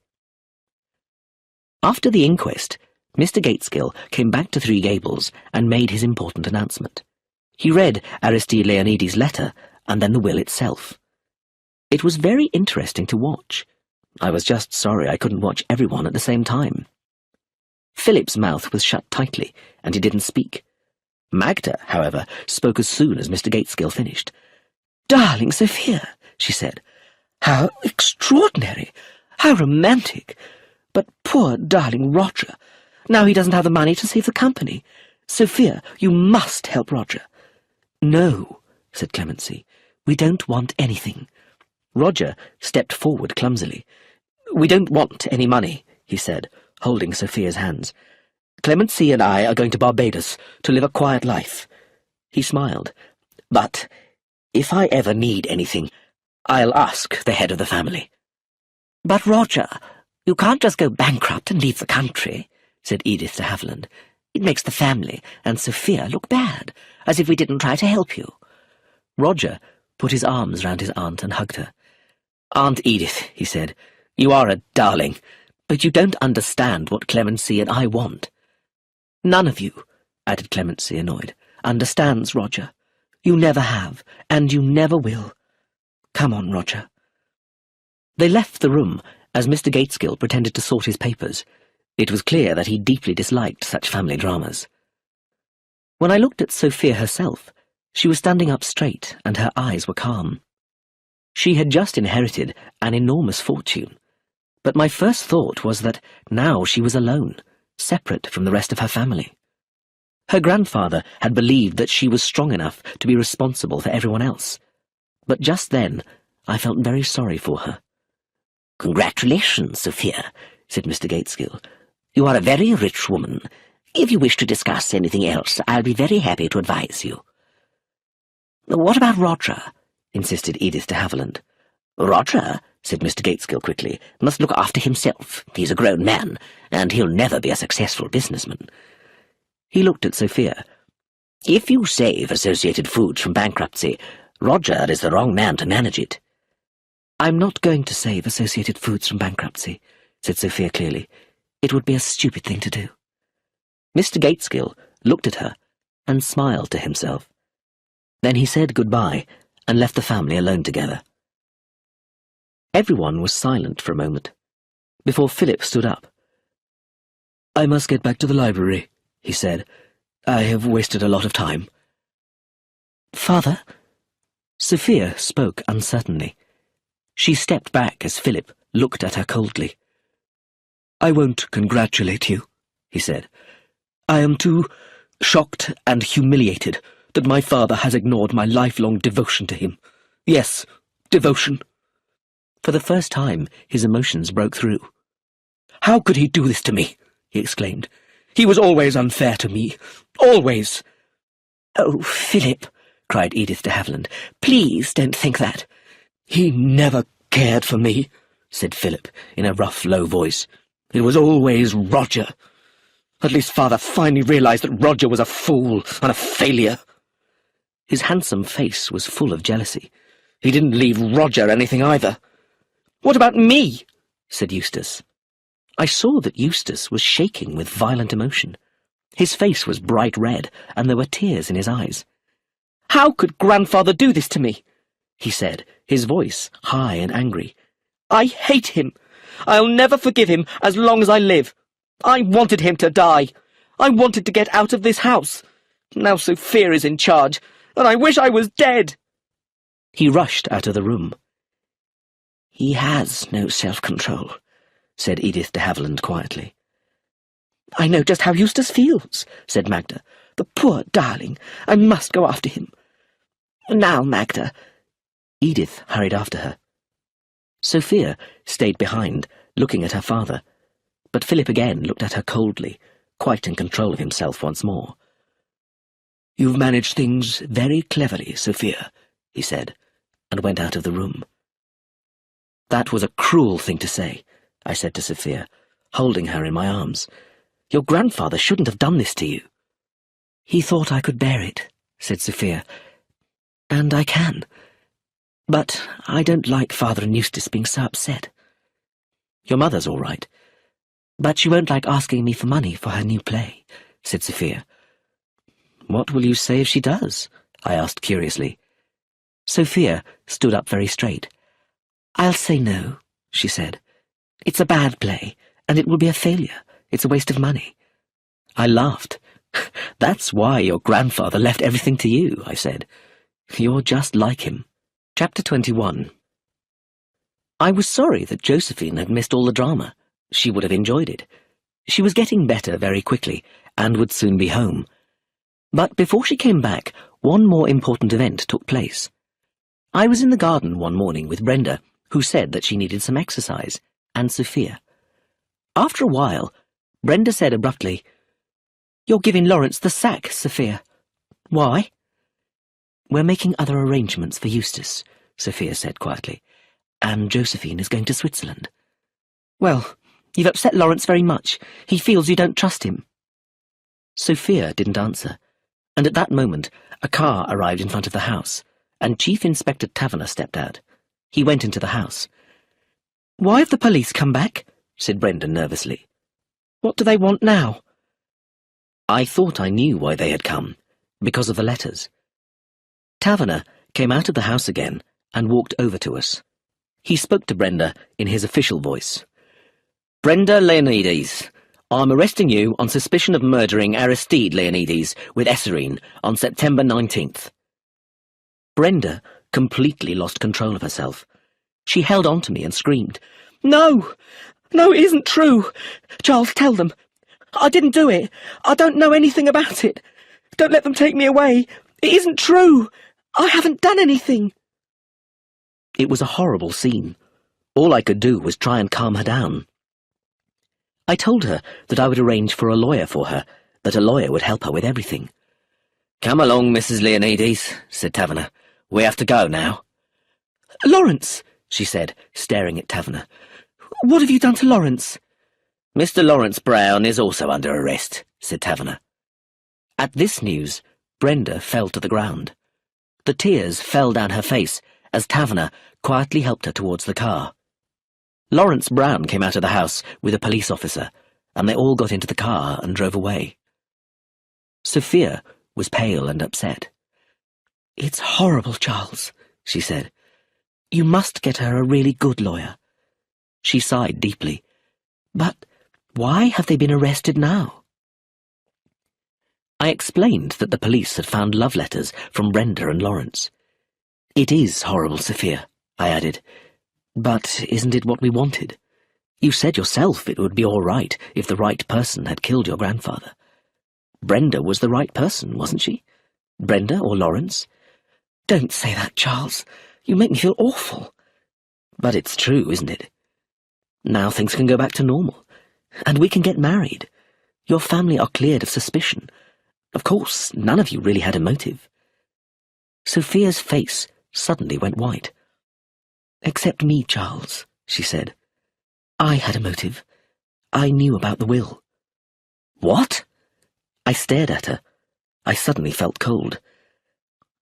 After the inquest, Mr. Gateskill came back to Three Gables and made his important announcement. He read Aristide Leonides' letter and then the will itself. It was very interesting to watch. I was just sorry I couldn't watch everyone at the same time. Philip's mouth was shut tightly, and he didn't speak. Magda, however, spoke as soon as Mr. Gateskill finished. "Darling Sophia," she said. "How extraordinary! How romantic! But poor darling Roger. Now he doesn't have the money to save the company. Sophia, you must help Roger." "No," said Clemency. "We don't want anything." Roger stepped forward clumsily. "We don't want any money," he said, holding Sophia's hands. "Clemency and I are going to Barbados to live a quiet life." He smiled. "But if I ever need anything, I'll ask the head of the family." "But, Roger, you can't just go bankrupt and leave the country," said Edith de Havilland. "It makes the family and Sophia look bad, as if we didn't try to help you." Roger put his arms round his aunt and hugged her. "Aunt Edith," he said, "you are a darling, but you don't understand what Clemency and I want." "None of you," added Clemency, annoyed, "understands Roger. You never have, and you never will. Come on, Roger." They left the room as Mr. Gateskill pretended to sort his papers. It was clear that he deeply disliked such family dramas. When I looked at Sophia herself, she was standing up straight and her eyes were calm. She had just inherited an enormous fortune, but my first thought was that now she was alone, separate from the rest of her family. Her grandfather had believed that she was strong enough to be responsible for everyone else, but just then I felt very sorry for her. "Congratulations, Sophia," said Mr. Gateskill. "You are a very rich woman. If you wish to discuss anything else, I'll be very happy to advise you." "What about Roger?" insisted Edith de Havilland. "Roger," said Mr. Gateskill quickly, "must look after himself. He's a grown man, and he'll never be a successful businessman." He looked at Sophia. "If you save Associated Foods from bankruptcy, Roger is the wrong man to manage it." "I'm not going to save Associated Foods from bankruptcy," said Sophia clearly. "It would be a stupid thing to do." Mr. Gateskill looked at her and smiled to himself. Then he said goodbye and left the family alone together. Everyone was silent for a moment, before Philip stood up. "I must get back to the library," he said. "I have wasted a lot of time." "Father?" Sophia spoke uncertainly. She stepped back as Philip looked at her coldly. "I won't congratulate you," he said. "I am too shocked and humiliated that my father has ignored my lifelong devotion to him. Yes, devotion." For the first time, his emotions broke through. "How could he do this to me?" he exclaimed. "He was always unfair to me. Always." "Oh, Philip," cried Edith de Havilland, "please don't think that." "He never cared for me," said Philip, in a rough, low voice. "It was always Roger. At least Father finally realized that Roger was a fool and a failure." His handsome face was full of jealousy. "He didn't leave Roger anything either." "What about me?" said Eustace. I saw that Eustace was shaking with violent emotion. His face was bright red, and there were tears in his eyes. "How could Grandfather do this to me?" he said, his voice high and angry. "I hate him. I'll never forgive him as long as I live. I wanted him to die. I wanted to get out of this house. Now Sophia is in charge, and I wish I was dead." He rushed out of the room. "He has no self-control," said Edith de Havilland quietly. "I know just how Eustace feels," said Magda. "The poor darling! I must go after him. Now, Magda." Edith hurried after her. Sophia stayed behind, looking at her father, but Philip again looked at her coldly, quite in control of himself once more. "You've managed things very cleverly, Sophia," he said, and went out of the room. "That was a cruel thing to say," I said to Sophia, holding her in my arms. "Your grandfather shouldn't have done this to you." "He thought I could bear it," said Sophia, "and I can. But I don't like Father and Eustace being so upset. Your mother's all right." But she won't like asking me for money for her new play," said Sophia. "What will you say if she does?" I asked curiously. Sophia stood up very straight. "I'll say no," she said. "It's a bad play, and it will be a failure. It's a waste of money." I laughed. "That's why your grandfather left everything to you," I said. "You're just like him." Chapter 21. I was sorry that Josephine had missed all the drama. She would have enjoyed it. She was getting better very quickly, and would soon be home. But before she came back, one more important event took place. I was in the garden one morning with Brenda, who said that she needed some exercise, and Sophia. After a while, Brenda said abruptly, "You're giving Lawrence the sack, Sophia." "Why?" "We're making other arrangements for Eustace," Sophia said quietly, "and Josephine is going to Switzerland." "Well, you've upset Lawrence very much. He feels you don't trust him." Sophia didn't answer, and at that moment a car arrived in front of the house, and Chief Inspector Taverner stepped out. He went into the house. "Why have the police come back?" said Brenda nervously. "What do they want now?" I thought I knew why they had come, because of the letters. Taverner came out of the house again and walked over to us. He spoke to Brenda in his official voice. "Brenda Leonides, I'm arresting you on suspicion of murdering Aristide Leonides with Esserine on September 19th. Brenda completely lost control of herself. She held on to me and screamed, "No! No, it isn't true! Charles, tell them! I didn't do it! I don't know anything about it! Don't let them take me away! It isn't true! I haven't done anything!" It was a horrible scene. All I could do was try and calm her down. I told her that I would arrange for a lawyer for her, that a lawyer would help her with everything. "Come along, Mrs. Leonides," said Taverner. "We have to go now." "Lawrence," she said, staring at Taverner. "What have you done to Lawrence?" "Mr. Lawrence Brown is also under arrest," said Taverner. At this news, Brenda fell to the ground. The tears fell down her face as Taverner quietly helped her towards the car. Lawrence Brown came out of the house with a police officer, and they all got into the car and drove away. Sophia was pale and upset. "It's horrible, Charles," she said. "You must get her a really good lawyer." She sighed deeply. "But why have they been arrested now?" I explained that the police had found love letters from Brenda and Lawrence. "It is horrible, Sophia," I added. "But isn't it what we wanted? You said yourself it would be all right if the right person had killed your grandfather. Brenda was the right person, wasn't she? Brenda or Lawrence?" "Don't say that, Charles. You make me feel awful." "But it's true, isn't it? Now things can go back to normal, and we can get married. Your family are cleared of suspicion. Of course, none of you really had a motive." Sophia's face suddenly went white. "Except me, Charles," she said. "I had a motive. I knew about the will." "What?" I stared at her. I suddenly felt cold.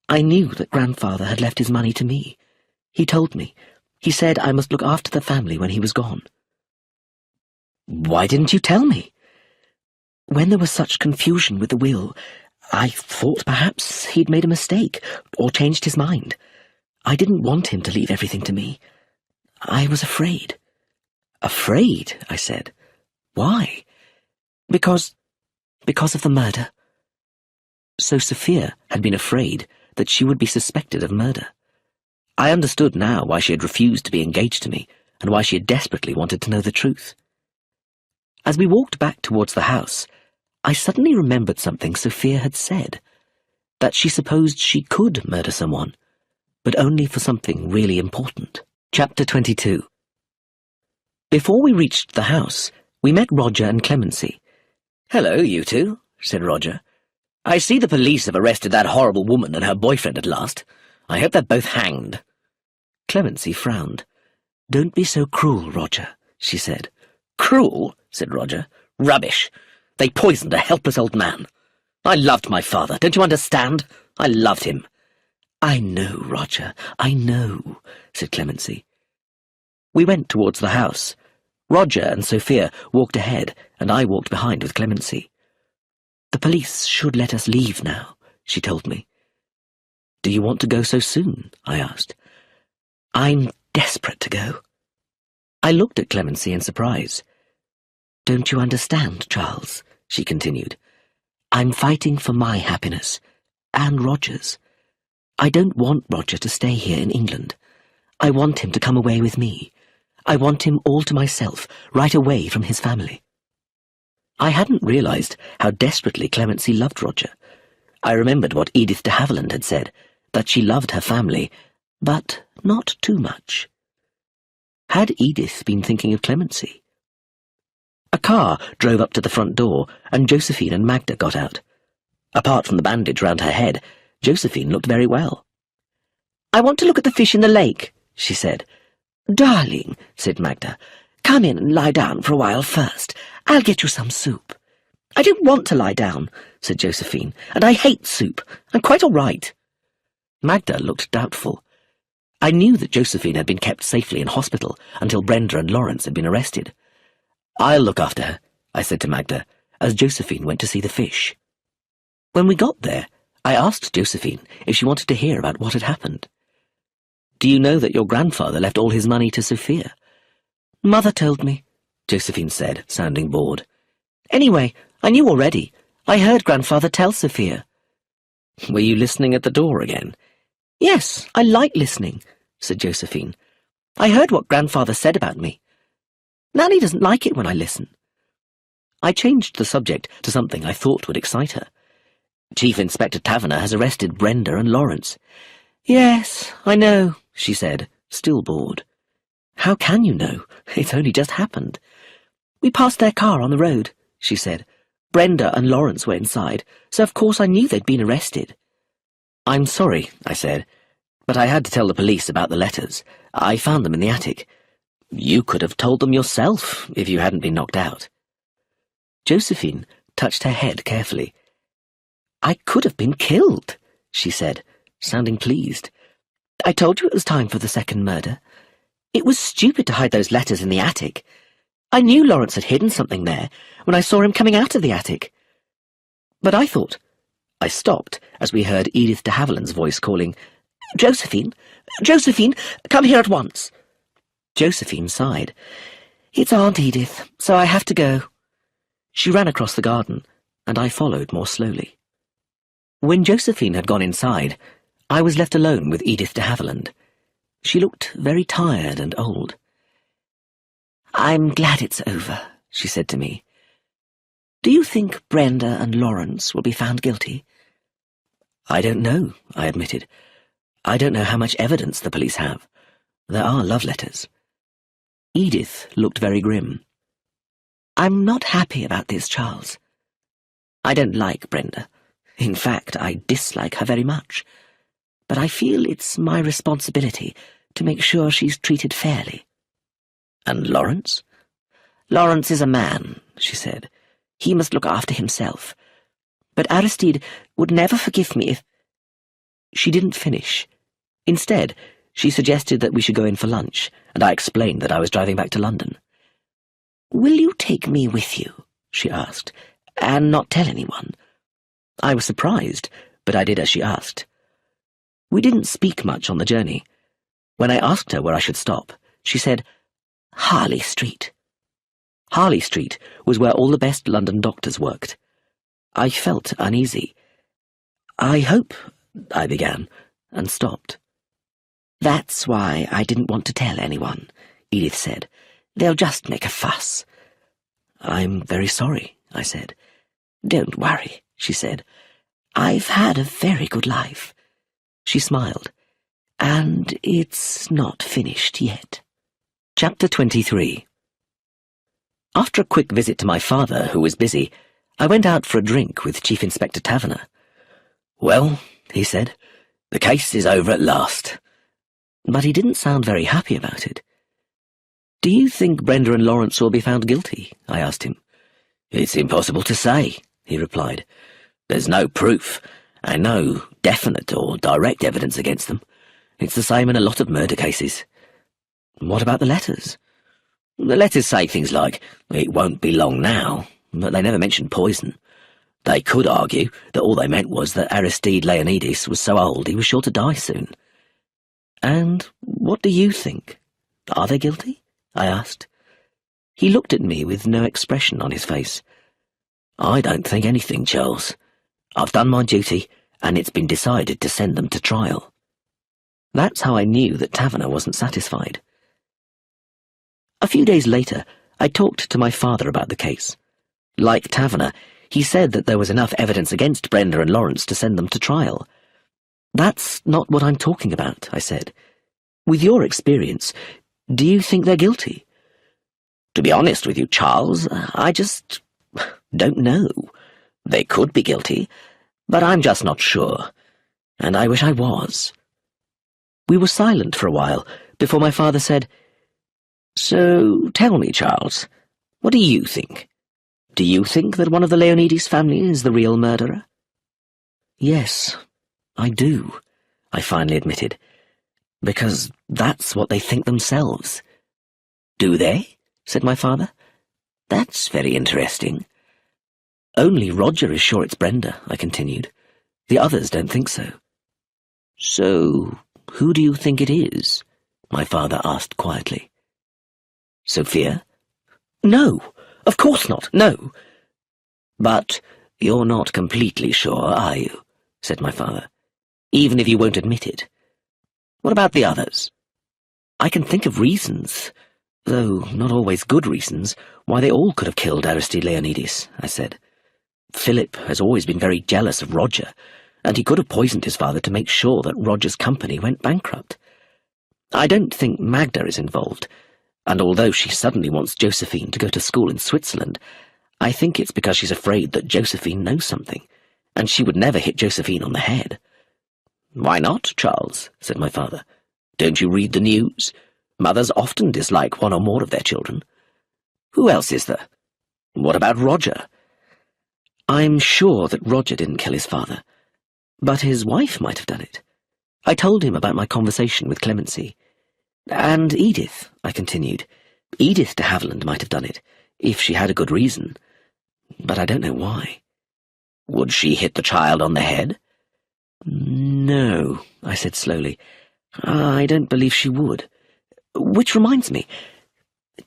"I knew that Grandfather had left his money to me. He told me. He said I must look after the family when he was gone." "Why didn't you tell me?" "When there was such confusion with the will, I thought perhaps he'd made a mistake or changed his mind. I didn't want him to leave everything to me. I was afraid." "Afraid?" I said. "Why?" Because of the murder." So Sophia had been afraid that she would be suspected of murder. I understood now why she had refused to be engaged to me, and why she had desperately wanted to know the truth. As we walked back towards the house, I suddenly remembered something Sophia had said, that she supposed she could murder someone, but only for something really important. Chapter 22. Before we reached the house, we met Roger and Clemency. "Hello, you two," said Roger. "I see the police have arrested that horrible woman and her boyfriend at last. I hope they're both hanged." Clemency frowned. "Don't be so cruel, Roger," she said. "Cruel?" said Roger. "Rubbish. They poisoned a helpless old man. I loved my father, don't you understand? I loved him." "I know, Roger, I know," said Clemency. We went towards the house. Roger and Sophia walked ahead, and I walked behind with Clemency. "The police should let us leave now," she told me. "Do you want to go so soon?" I asked. "I'm desperate to go." I looked at Clemency in surprise. "Don't you understand, Charles?" she continued. "I'm fighting for my happiness, and Roger's. I don't want Roger to stay here in England. I want him to come away with me. I want him all to myself, right away from his family." I hadn't realized how desperately Clemency loved Roger. I remembered what Edith de Havilland had said, that she loved her family, but not too much. Had Edith been thinking of Clemency? A car drove up to the front door, and Josephine and Magda got out. Apart from the bandage round her head, Josephine looked very well. "I want to look at the fish in the lake," she said. "Darling," said Magda, "come in and lie down for a while first. I'll get you some soup." "I don't want to lie down," said Josephine, "and I hate soup. I'm quite all right." Magda looked doubtful. I knew that Josephine had been kept safely in hospital until Brenda and Lawrence had been arrested. "I'll look after her," I said to Magda, as Josephine went to see the fish. When we got there, I asked Josephine if she wanted to hear about what had happened. "Do you know that your grandfather left all his money to Sophia?" "Mother told me," Josephine said, sounding bored. "Anyway, I knew already. I heard Grandfather tell Sophia." "Were you listening at the door again?" "Yes, I like listening," said Josephine. "I heard what Grandfather said about me. Nanny doesn't like it when I listen." I changed the subject to something I thought would excite her. "Chief Inspector Taverner has arrested Brenda and Lawrence." "Yes, I know," she said, still bored. "How can you know? It's only just happened." "We passed their car on the road," she said. "Brenda and Lawrence were inside, so of course I knew they'd been arrested." "I'm sorry," I said, "but I had to tell the police about the letters. I found them in the attic. You could have told them yourself if you hadn't been knocked out." Josephine touched her head carefully. "I could have been killed," she said, sounding pleased. "I told you it was time for the second murder. It was stupid to hide those letters in the attic. I knew Lawrence had hidden something there when I saw him coming out of the attic. But I thought—" I stopped as we heard Edith de Havilland's voice calling, "Josephine! Josephine! Come here at once!" Josephine sighed. "It's Aunt Edith, so I have to go." She ran across the garden, and I followed more slowly. When Josephine had gone inside, I was left alone with Edith de Havilland. She looked very tired and old. "I'm glad it's over," she said to me. "Do you think Brenda and Lawrence will be found guilty?" "I don't know," I admitted. "I don't know how much evidence the police have. There are love letters." Edith looked very grim. "I'm not happy about this, Charles. I don't like Brenda. In fact, I dislike her very much. But I feel it's my responsibility to make sure she's treated fairly." "And Lawrence?" "Lawrence is a man," she said. "He must look after himself. But Aristide would never forgive me if—" She didn't finish. Instead, she suggested that we should go in for lunch, and I explained that I was driving back to London. "Will you take me with you?" she asked, "and not tell anyone?" I was surprised, but I did as she asked. We didn't speak much on the journey. When I asked her where I should stop, she said, "Harley Street." Harley Street was where all the best London doctors worked. I felt uneasy. "I hope—" I began, and stopped. "That's why I didn't want to tell anyone," Edith said. "They'll just make a fuss." "I'm very sorry," I said. "Don't worry," she said. "I've had a very good life." She smiled. "And it's not finished yet." Chapter 23. After a quick visit to my father, who was busy, I went out for a drink with Chief Inspector Taverner. "Well," he said, "the case is over at last." But he didn't sound very happy about it. "Do you think Brenda and Lawrence will be found guilty?" I asked him. "It's impossible to say," he replied. "There's no proof, and no definite or direct evidence against them. It's the same in a lot of murder cases." "What about the letters?" "The letters say things like, 'It won't be long now,' but they never mention poison. They could argue that all they meant was that Aristide Leonidas was so old he was sure to die soon." "And what do you think? Are they guilty?" I asked. He looked at me with no expression on his face. "I don't think anything, Charles. I've done my duty, and it's been decided to send them to trial." That's how I knew that Taverner wasn't satisfied. A few days later, I talked to my father about the case. Like Taverner, he said that there was enough evidence against Brenda and Lawrence to send them to trial. "That's not what I'm talking about," I said. "With your experience, do you think they're guilty?" "To be honest with you, Charles, I just don't know. They could be guilty, but I'm just not sure, and I wish I was." We were silent for a while before my father said, "So tell me, Charles, what do you think? Do you think that one of the Leonidas family is the real murderer?" "Yes, I do," I finally admitted, "because that's what they think themselves." "Do they?" said my father. "That's very interesting." "Only Roger is sure it's Brenda," I continued. "The others don't think so." "So, who do you think it is?" my father asked quietly. "Sophia?" "No, of course not, no." "But you're not completely sure, are you?" said my father. "Even if you won't admit it. What about the others?" "I can think of reasons, though not always good reasons, why they all could have killed Aristide Leonidas," I said. "Philip has always been very jealous of Roger, and he could have poisoned his father to make sure that Roger's company went bankrupt. I don't think Magda is involved, and although she suddenly wants Josephine to go to school in Switzerland, I think it's because she's afraid that Josephine knows something, and she would never hit Josephine on the head." "Why not, Charles?" said my father. "Don't you read the news? Mothers often dislike one or more of their children. Who else is there? What about Roger?" "I'm sure that Roger didn't kill his father, but his wife might have done it. I told him about my conversation with Clemency. And Edith," I continued. "Edith de Havilland might have done it, if she had a good reason, but I don't know why." "Would she hit the child on the head?" "No," I said slowly. "I don't believe she would. Which reminds me,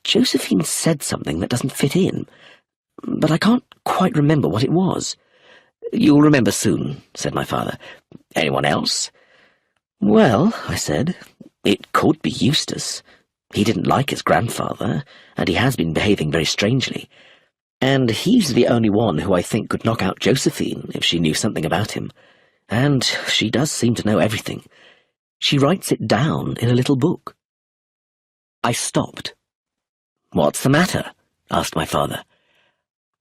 Josephine said something that doesn't fit in, but I can't quite remember what it was." "You'll remember soon," said my father. "Anyone else?" "Well," I said, "it could be Eustace. He didn't like his grandfather, and he has been behaving very strangely. And he's the only one who I think could knock out Josephine if she knew something about him. And she does seem to know everything. She writes it down in a little book." I stopped. "What's the matter?" asked my father.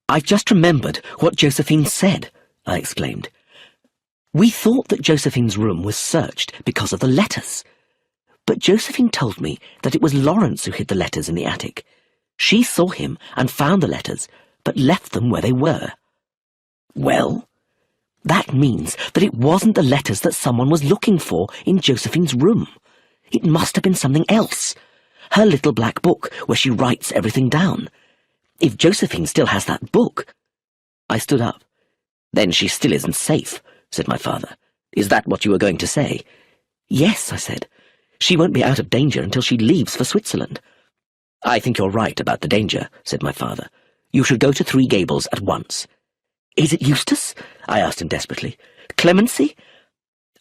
"I've just remembered what Josephine said," I exclaimed. "We thought that Josephine's room was searched because of the letters. But Josephine told me that it was Lawrence who hid the letters in the attic. She saw him and found the letters, but left them where they were." "Well?" "That means that it wasn't the letters that someone was looking for in Josephine's room. It must have been something else. Her little black book where she writes everything down. If Josephine still has that book—" I stood up. "Then she still isn't safe," said my father. "Is that what you were going to say?" "Yes," I said. "She won't be out of danger until she leaves for Switzerland." "I think you're right about the danger," said my father. "You should go to Three Gables at once." "Is it Eustace?" I asked him desperately. "Clemency?"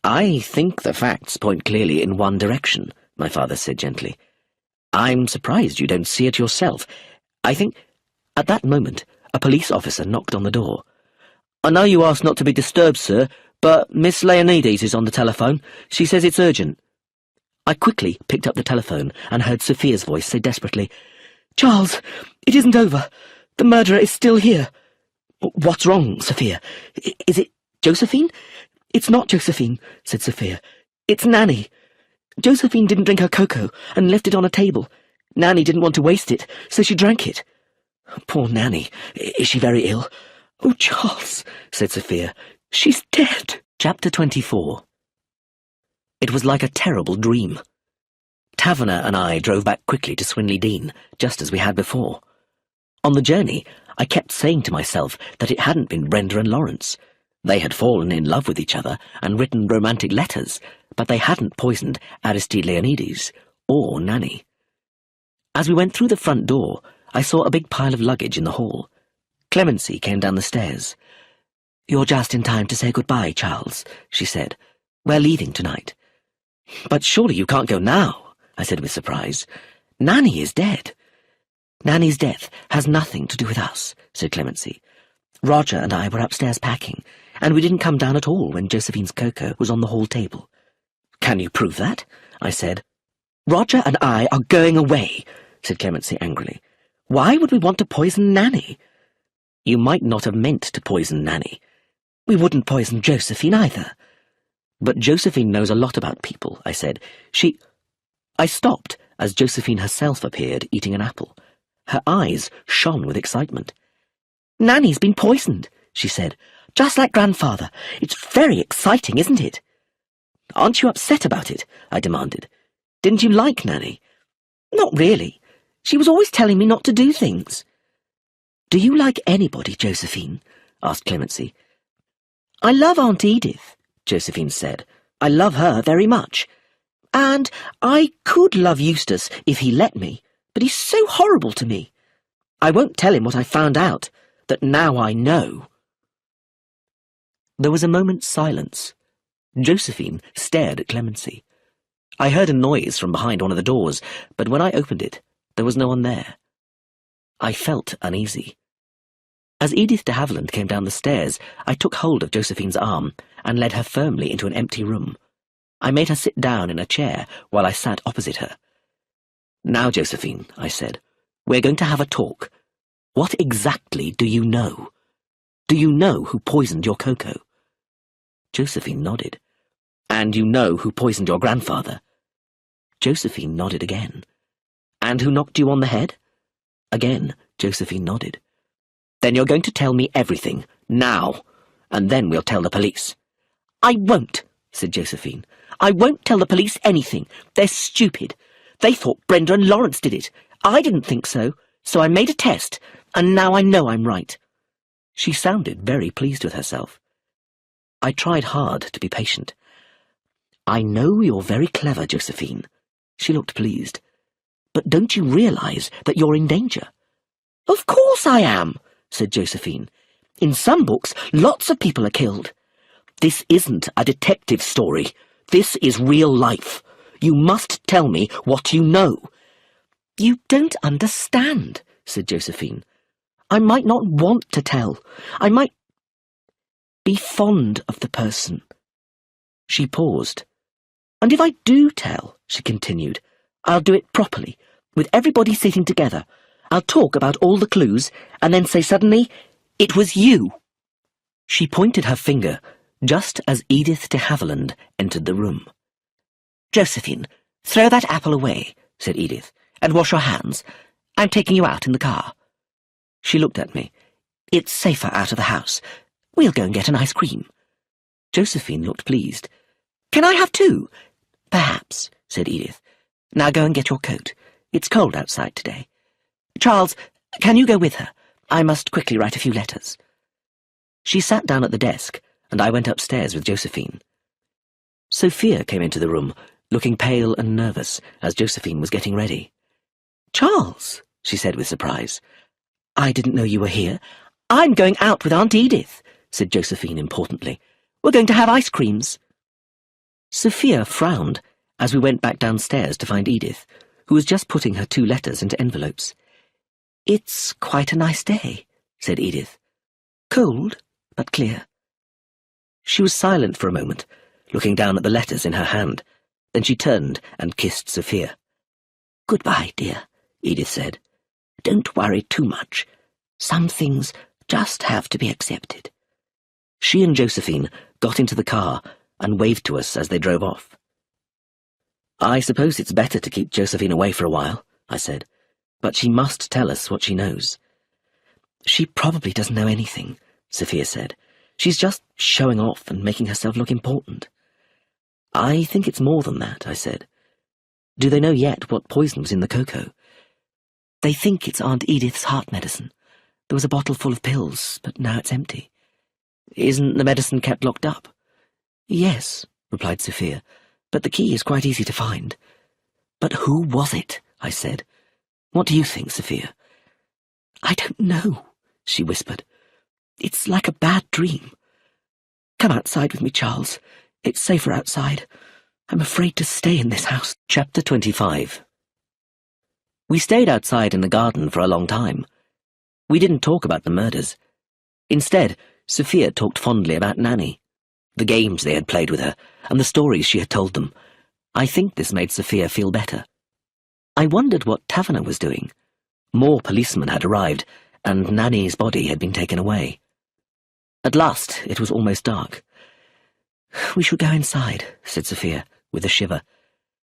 I think the facts point clearly in one direction, my father said gently. I'm surprised you don't see it yourself. I think... At that moment, a police officer knocked on the door. I know you asked not to be disturbed, sir, but Miss Leonides is on the telephone. She says it's urgent. I quickly picked up the telephone and heard Sophia's voice say desperately, Charles, it isn't over. The murderer is still here. What's wrong, Sophia? Is it Josephine? It's not Josephine, said Sophia. It's Nanny. Josephine didn't drink her cocoa and left it on a table. Nanny didn't want to waste it, so she drank it. Poor Nanny. Is she very ill? Oh, Charles, said Sophia. She's dead. Chapter 24. It was like a terrible dream. Taverner and I drove back quickly to Swinley Dean, just as we had before. On the journey, I kept saying to myself that it hadn't been Brenda and Lawrence. They had fallen in love with each other and written romantic letters, but they hadn't poisoned Aristide Leonides or Nanny. As we went through the front door, I saw a big pile of luggage in the hall. Clemency came down the stairs. You're just in time to say goodbye, Charles, she said. We're leaving tonight. But surely you can't go now, I said with surprise. Nanny is dead. Nanny's death has nothing to do with us, said Clemency. Roger and I were upstairs packing, and we didn't come down at all when Josephine's cocoa was on the hall table. Can you prove that? I said. Roger and I are going away, said Clemency angrily. Why would we want to poison Nanny? You might not have meant to poison Nanny. We wouldn't poison Josephine either. But Josephine knows a lot about people, I said. I stopped as Josephine herself appeared eating an apple. Her eyes shone with excitement. Nanny's been poisoned, she said. Just like Grandfather. It's very exciting, isn't it? Aren't you upset about it? I demanded. Didn't you like Nanny? Not really. She was always telling me not to do things. Do you like anybody, Josephine? Asked Clemency. I love Aunt Edith, Josephine said. I love her very much. And I could love Eustace if he let me, but he's so horrible to me. I won't tell him what I found out, that now I know. There was a moment's silence. Josephine stared at Clemency. I heard a noise from behind one of the doors, but when I opened it, there was no one there. I felt uneasy. As Edith de Havilland came down the stairs, I took hold of Josephine's arm and led her firmly into an empty room. I made her sit down in a chair while I sat opposite her. Now, Josephine, I said, we're going to have a talk. What exactly do you know? Do you know who poisoned your cocoa? Josephine nodded. And you know who poisoned your grandfather? Josephine nodded again. And who knocked you on the head? Again, Josephine nodded. Then you're going to tell me everything, now, and then we'll tell the police. I won't, said Josephine. I won't tell the police anything. They're stupid. They thought Brenda and Lawrence did it. I didn't think so, so I made a test, and now I know I'm right. She sounded very pleased with herself. I tried hard to be patient. I know you're very clever, Josephine. She looked pleased. But don't you realize that you're in danger? Of course I am, said Josephine. In some books, lots of people are killed. This isn't a detective story. This is real life. You must tell me what you know. You don't understand, said Josephine. I might not want to tell. I might be fond of the person. She paused. And if I do tell, she continued, I'll do it properly, with everybody sitting together. I'll talk about all the clues, and then say suddenly, it was you. She pointed her finger, just as Edith de Havilland entered the room. Josephine, throw that apple away, said Edith, and wash your hands. I'm taking you out in the car. She looked at me. It's safer out of the house. We'll go and get an ice cream. Josephine looked pleased. Can I have two? Perhaps, said Edith. Now go and get your coat. It's cold outside today. Charles, can you go with her? I must quickly write a few letters. She sat down at the desk, and I went upstairs with Josephine. Sophia came into the room, looking pale and nervous, as Josephine was getting ready. Charles, she said with surprise. I didn't know you were here. I'm going out with Aunt Edith, said Josephine importantly. We're going to have ice creams. Sophia frowned as we went back downstairs to find Edith, who was just putting her 2 letters into envelopes. "It's quite a nice day," said Edith. "Cold, but clear." She was silent for a moment, looking down at the letters in her hand. Then she turned and kissed Sophia. "Goodbye, dear," Edith said. "Don't worry too much. Some things just have to be accepted." She and Josephine got into the car and waved to us as they drove off. "I suppose it's better to keep Josephine away for a while," I said, "but she must tell us what she knows." "She probably doesn't know anything," Sophia said. "She's just showing off and making herself look important." "I think it's more than that," I said. "Do they know yet what poison was in the cocoa?" "They think it's Aunt Edith's heart medicine. There was a bottle full of pills, but now it's empty." "Isn't the medicine kept locked up?" "Yes," replied Sophia, "but the key is quite easy to find." "But who was it?" I said. "What do you think, Sophia?" "I don't know," she whispered. "It's like a bad dream. Come outside with me, Charles. It's safer outside. I'm afraid to stay in this house." Chapter 25. We stayed outside in the garden for a long time. We didn't talk about the murders. Instead, Sophia talked fondly about Nanny, the games they had played with her, and the stories she had told them. I think this made Sophia feel better. I wondered what Taverner was doing. More policemen had arrived, and Nanny's body had been taken away. At last, it was almost dark. "We should go inside," said Sophia, with a shiver.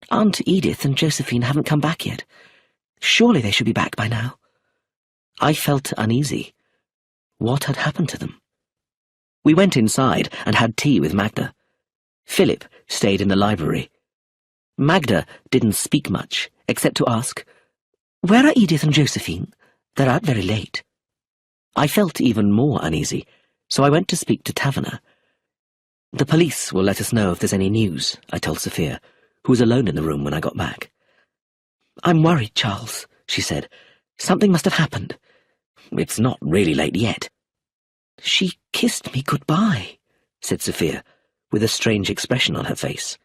"Aunt Edith and Josephine haven't come back yet. Surely they should be back by now." I felt uneasy. What had happened to them? We went inside and had tea with Magda. Philip stayed in the library. Magda didn't speak much, except to ask, "Where are Edith and Josephine? They're out very late." I felt even more uneasy, so I went to speak to Taverner. "The police will let us know if there's any news," I told Sophia, who was alone in the room when I got back. "I'm worried, Charles," she said. "Something must have happened." "It's not really late yet." "She kissed me goodbye," said Sophia, with a strange expression on her face.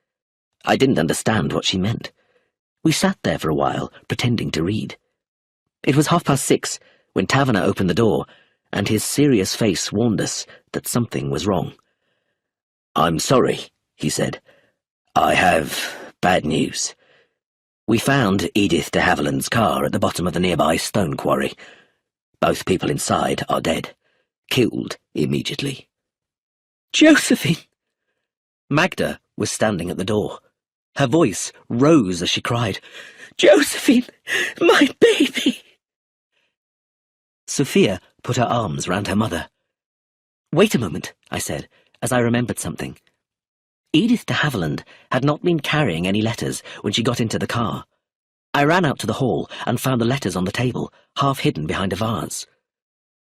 I didn't understand what she meant. We sat there for a while, pretending to read. It was 6:30 when Taverner opened the door, and his serious face warned us that something was wrong. "I'm sorry," he said. "I have bad news. We found Edith de Havilland's car at the bottom of the nearby stone quarry. Both people inside are dead, killed immediately." "Josephine!" Magda was standing at the door. Her voice rose as she cried, "Josephine, my baby!" Sophia put her arms round her mother. "Wait a moment," I said, as I remembered something. Edith de Havilland had not been carrying any letters when she got into the car. I ran out to the hall and found the letters on the table, half hidden behind a vase.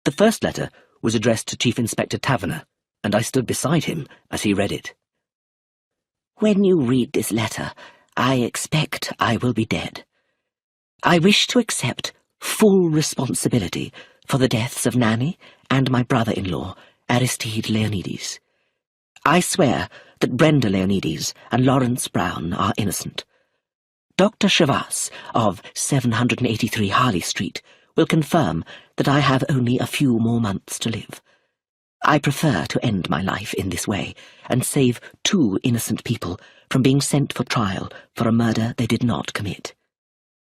The first letter was addressed to Chief Inspector Taverner, and I stood beside him as he read it. "When you read this letter, I expect I will be dead. I wish to accept full responsibility for the deaths of Nanny and my brother-in-law, Aristide Leonides. I swear that Brenda Leonides and Lawrence Brown are innocent. Dr. Chavas of 783 Harley Street will confirm that I have only a few more months to live. I prefer to end my life in this way and save 2 innocent people from being sent for trial for a murder they did not commit.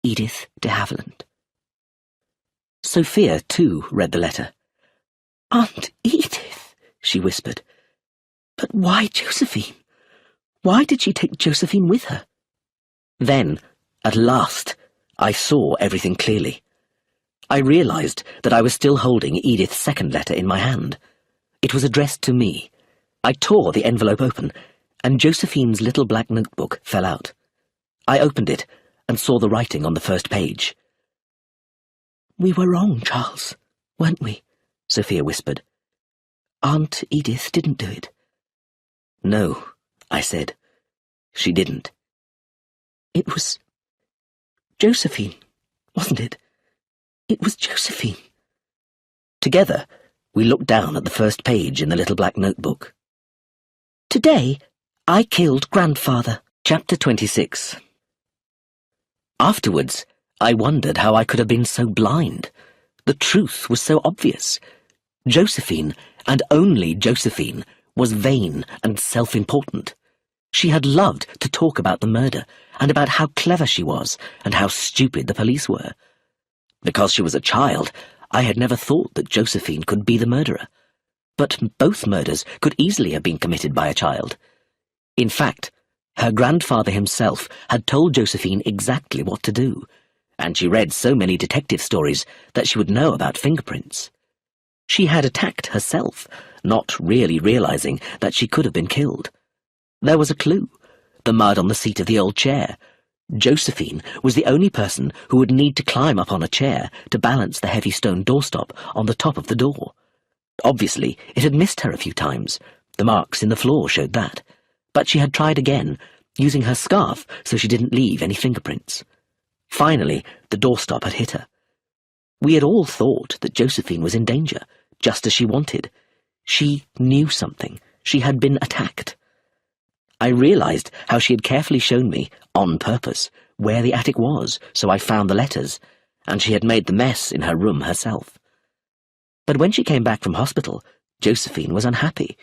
Edith de Havilland." Sophia, too, read the letter. "Aunt Edith," she whispered. "But why Josephine? Why did she take Josephine with her?" Then, at last, I saw everything clearly. I realized that I was still holding Edith's second letter in my hand. It was addressed to me. I tore the envelope open, and Josephine's little black notebook fell out. I opened it and saw the writing on the first page. "We were wrong, Charles, weren't we?" Sophia whispered. "Aunt Edith didn't do it." "No," I said. "She didn't." "It was Josephine, wasn't it? It was Josephine." Together, we looked down at the first page in the little black notebook. "Today, I killed grandfather. Chapter 26. Afterwards, I wondered how I could have been so blind. The truth was so obvious. Josephine, and only Josephine, was vain and self-important. She had loved to talk about the murder, and about how clever she was, and how stupid the police were. Because she was a child, I had never thought that Josephine could be the murderer. But both murders could easily have been committed by a child. In fact, her grandfather himself had told Josephine exactly what to do, and she read so many detective stories that she would know about fingerprints. She had attacked herself, not really realizing that she could have been killed. There was a clue: the mud on the seat of the old chair. Josephine was the only person who would need to climb up on a chair to balance the heavy stone doorstop on the top of the door. Obviously, it had missed her a few times. The marks in the floor showed that. But she had tried again, using her scarf so she didn't leave any fingerprints. Finally, the doorstop had hit her. We had all thought that Josephine was in danger, just as she wanted. She knew something. She had been attacked. I realized how she had carefully shown me, on purpose, where the attic was, so I found the letters, and she had made the mess in her room herself. But when she came back from hospital, Josephine was unhappy.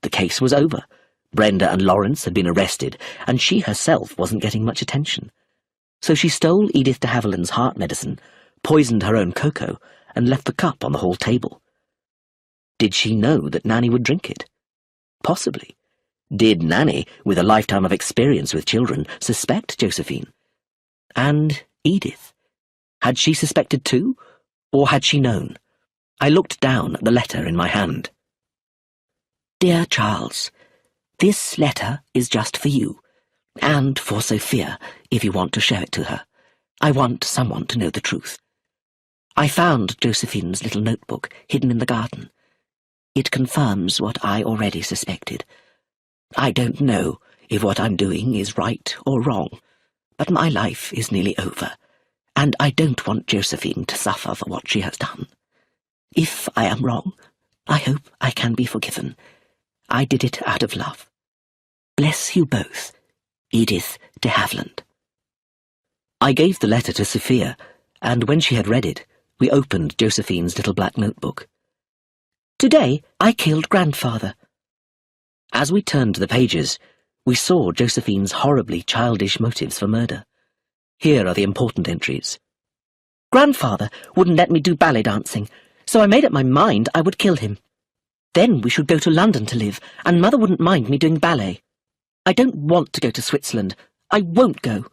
The case was over. Brenda and Lawrence had been arrested, and she herself wasn't getting much attention. So she stole Edith de Havilland's heart medicine, poisoned her own cocoa, and left the cup on the hall table. Did she know that Nanny would drink it? Possibly. Did Nanny, with a lifetime of experience with children, suspect Josephine? And Edith? Had she suspected too, or had she known? I looked down at the letter in my hand. Dear Charles, this letter is just for you, and for Sophia, if you want to show it to her. I want someone to know the truth. I found Josephine's little notebook hidden in the garden. It confirms what I already suspected. I don't know if what I'm doing is right or wrong, but my life is nearly over, and I don't want Josephine to suffer for what she has done. If I am wrong, I hope I can be forgiven. I did it out of love. Bless you both, Edith de Havilland. I gave the letter to Sophia, and when she had read it, we opened Josephine's little black notebook. Today I killed grandfather. As we turned to the pages, we saw Josephine's horribly childish motives for murder. Here are the important entries. Grandfather wouldn't let me do ballet dancing, so I made up my mind I would kill him. Then we should go to London to live, and Mother wouldn't mind me doing ballet. I don't want to go to Switzerland. I won't go.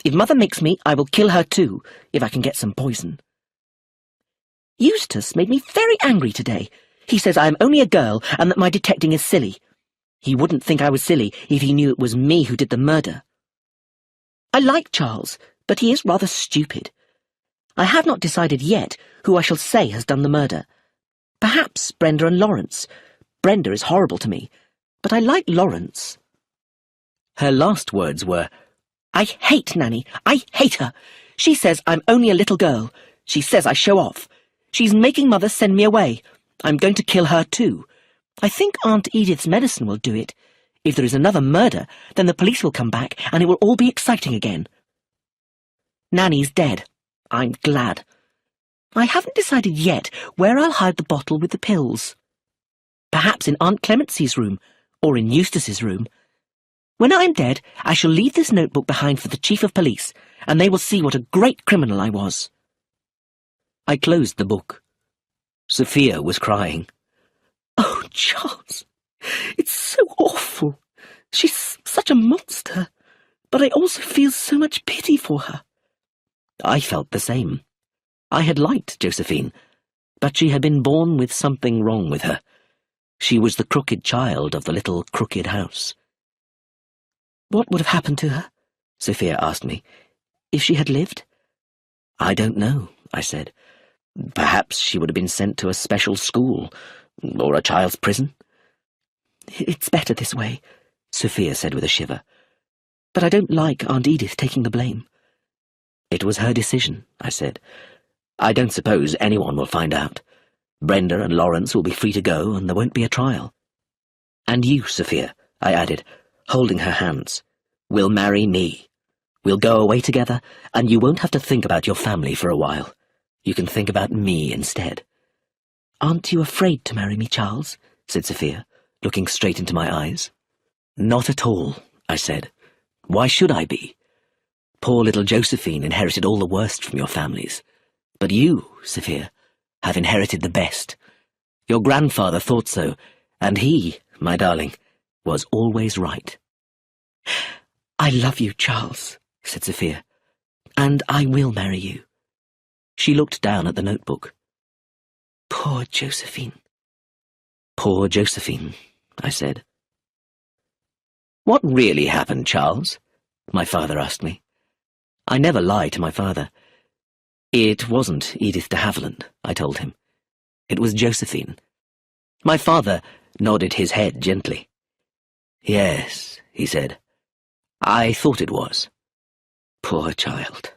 If Mother makes me, I will kill her too, if I can get some poison. Eustace made me very angry today. He says I am only a girl and that my detecting is silly. He wouldn't think I was silly if he knew it was me who did the murder. I like Charles, but he is rather stupid. I have not decided yet who I shall say has done the murder. Perhaps Brenda and Lawrence. Brenda is horrible to me, but I like Lawrence. Her last words were, I hate Nanny. I hate her. She says I'm only a little girl. She says I show off. She's making Mother send me away. I'm going to kill her too. I think Aunt Edith's medicine will do it. If there is another murder, then the police will come back and it will all be exciting again. Nanny's dead. I'm glad. I haven't decided yet where I'll hide the bottle with the pills. Perhaps in Aunt Clemency's room, or in Eustace's room. When I'm dead, I shall leave this notebook behind for the Chief of Police, and they will see what a great criminal I was. I closed the book. Sophia was crying. Oh, Charles, it's so awful. She's such a monster, but I also feel so much pity for her. I felt the same. I had liked Josephine, but she had been born with something wrong with her. She was the crooked child of the little crooked house. What would have happened to her, Sophia asked me, if she had lived? I don't know, I said. Perhaps she would have been sent to a special school, or a child's prison. It's better this way, Sophia said with a shiver. But I don't like Aunt Edith taking the blame. It was her decision, I said. I don't suppose anyone will find out. Brenda and Lawrence will be free to go, and there won't be a trial. And you, Sophia, I added, holding her hands. "We'll marry me. We'll go away together, and you won't have to think about your family for a while. You can think about me instead." "Aren't you afraid to marry me, Charles?" said Sophia, looking straight into my eyes. "Not at all," I said. "Why should I be? Poor little Josephine inherited all the worst from your families. But you, Sophia, have inherited the best. Your grandfather thought so, and he, my darling, was always right." "I love you, Charles," said Sophia, "and I will marry you." She looked down at the notebook. "Poor Josephine." "Poor Josephine," I said. "What really happened, Charles?" my father asked me. I never lie to my father. "It wasn't Edith de Havilland," I told him. "It was Josephine." My father nodded his head gently. "Yes," he said. "I thought it was. Poor child."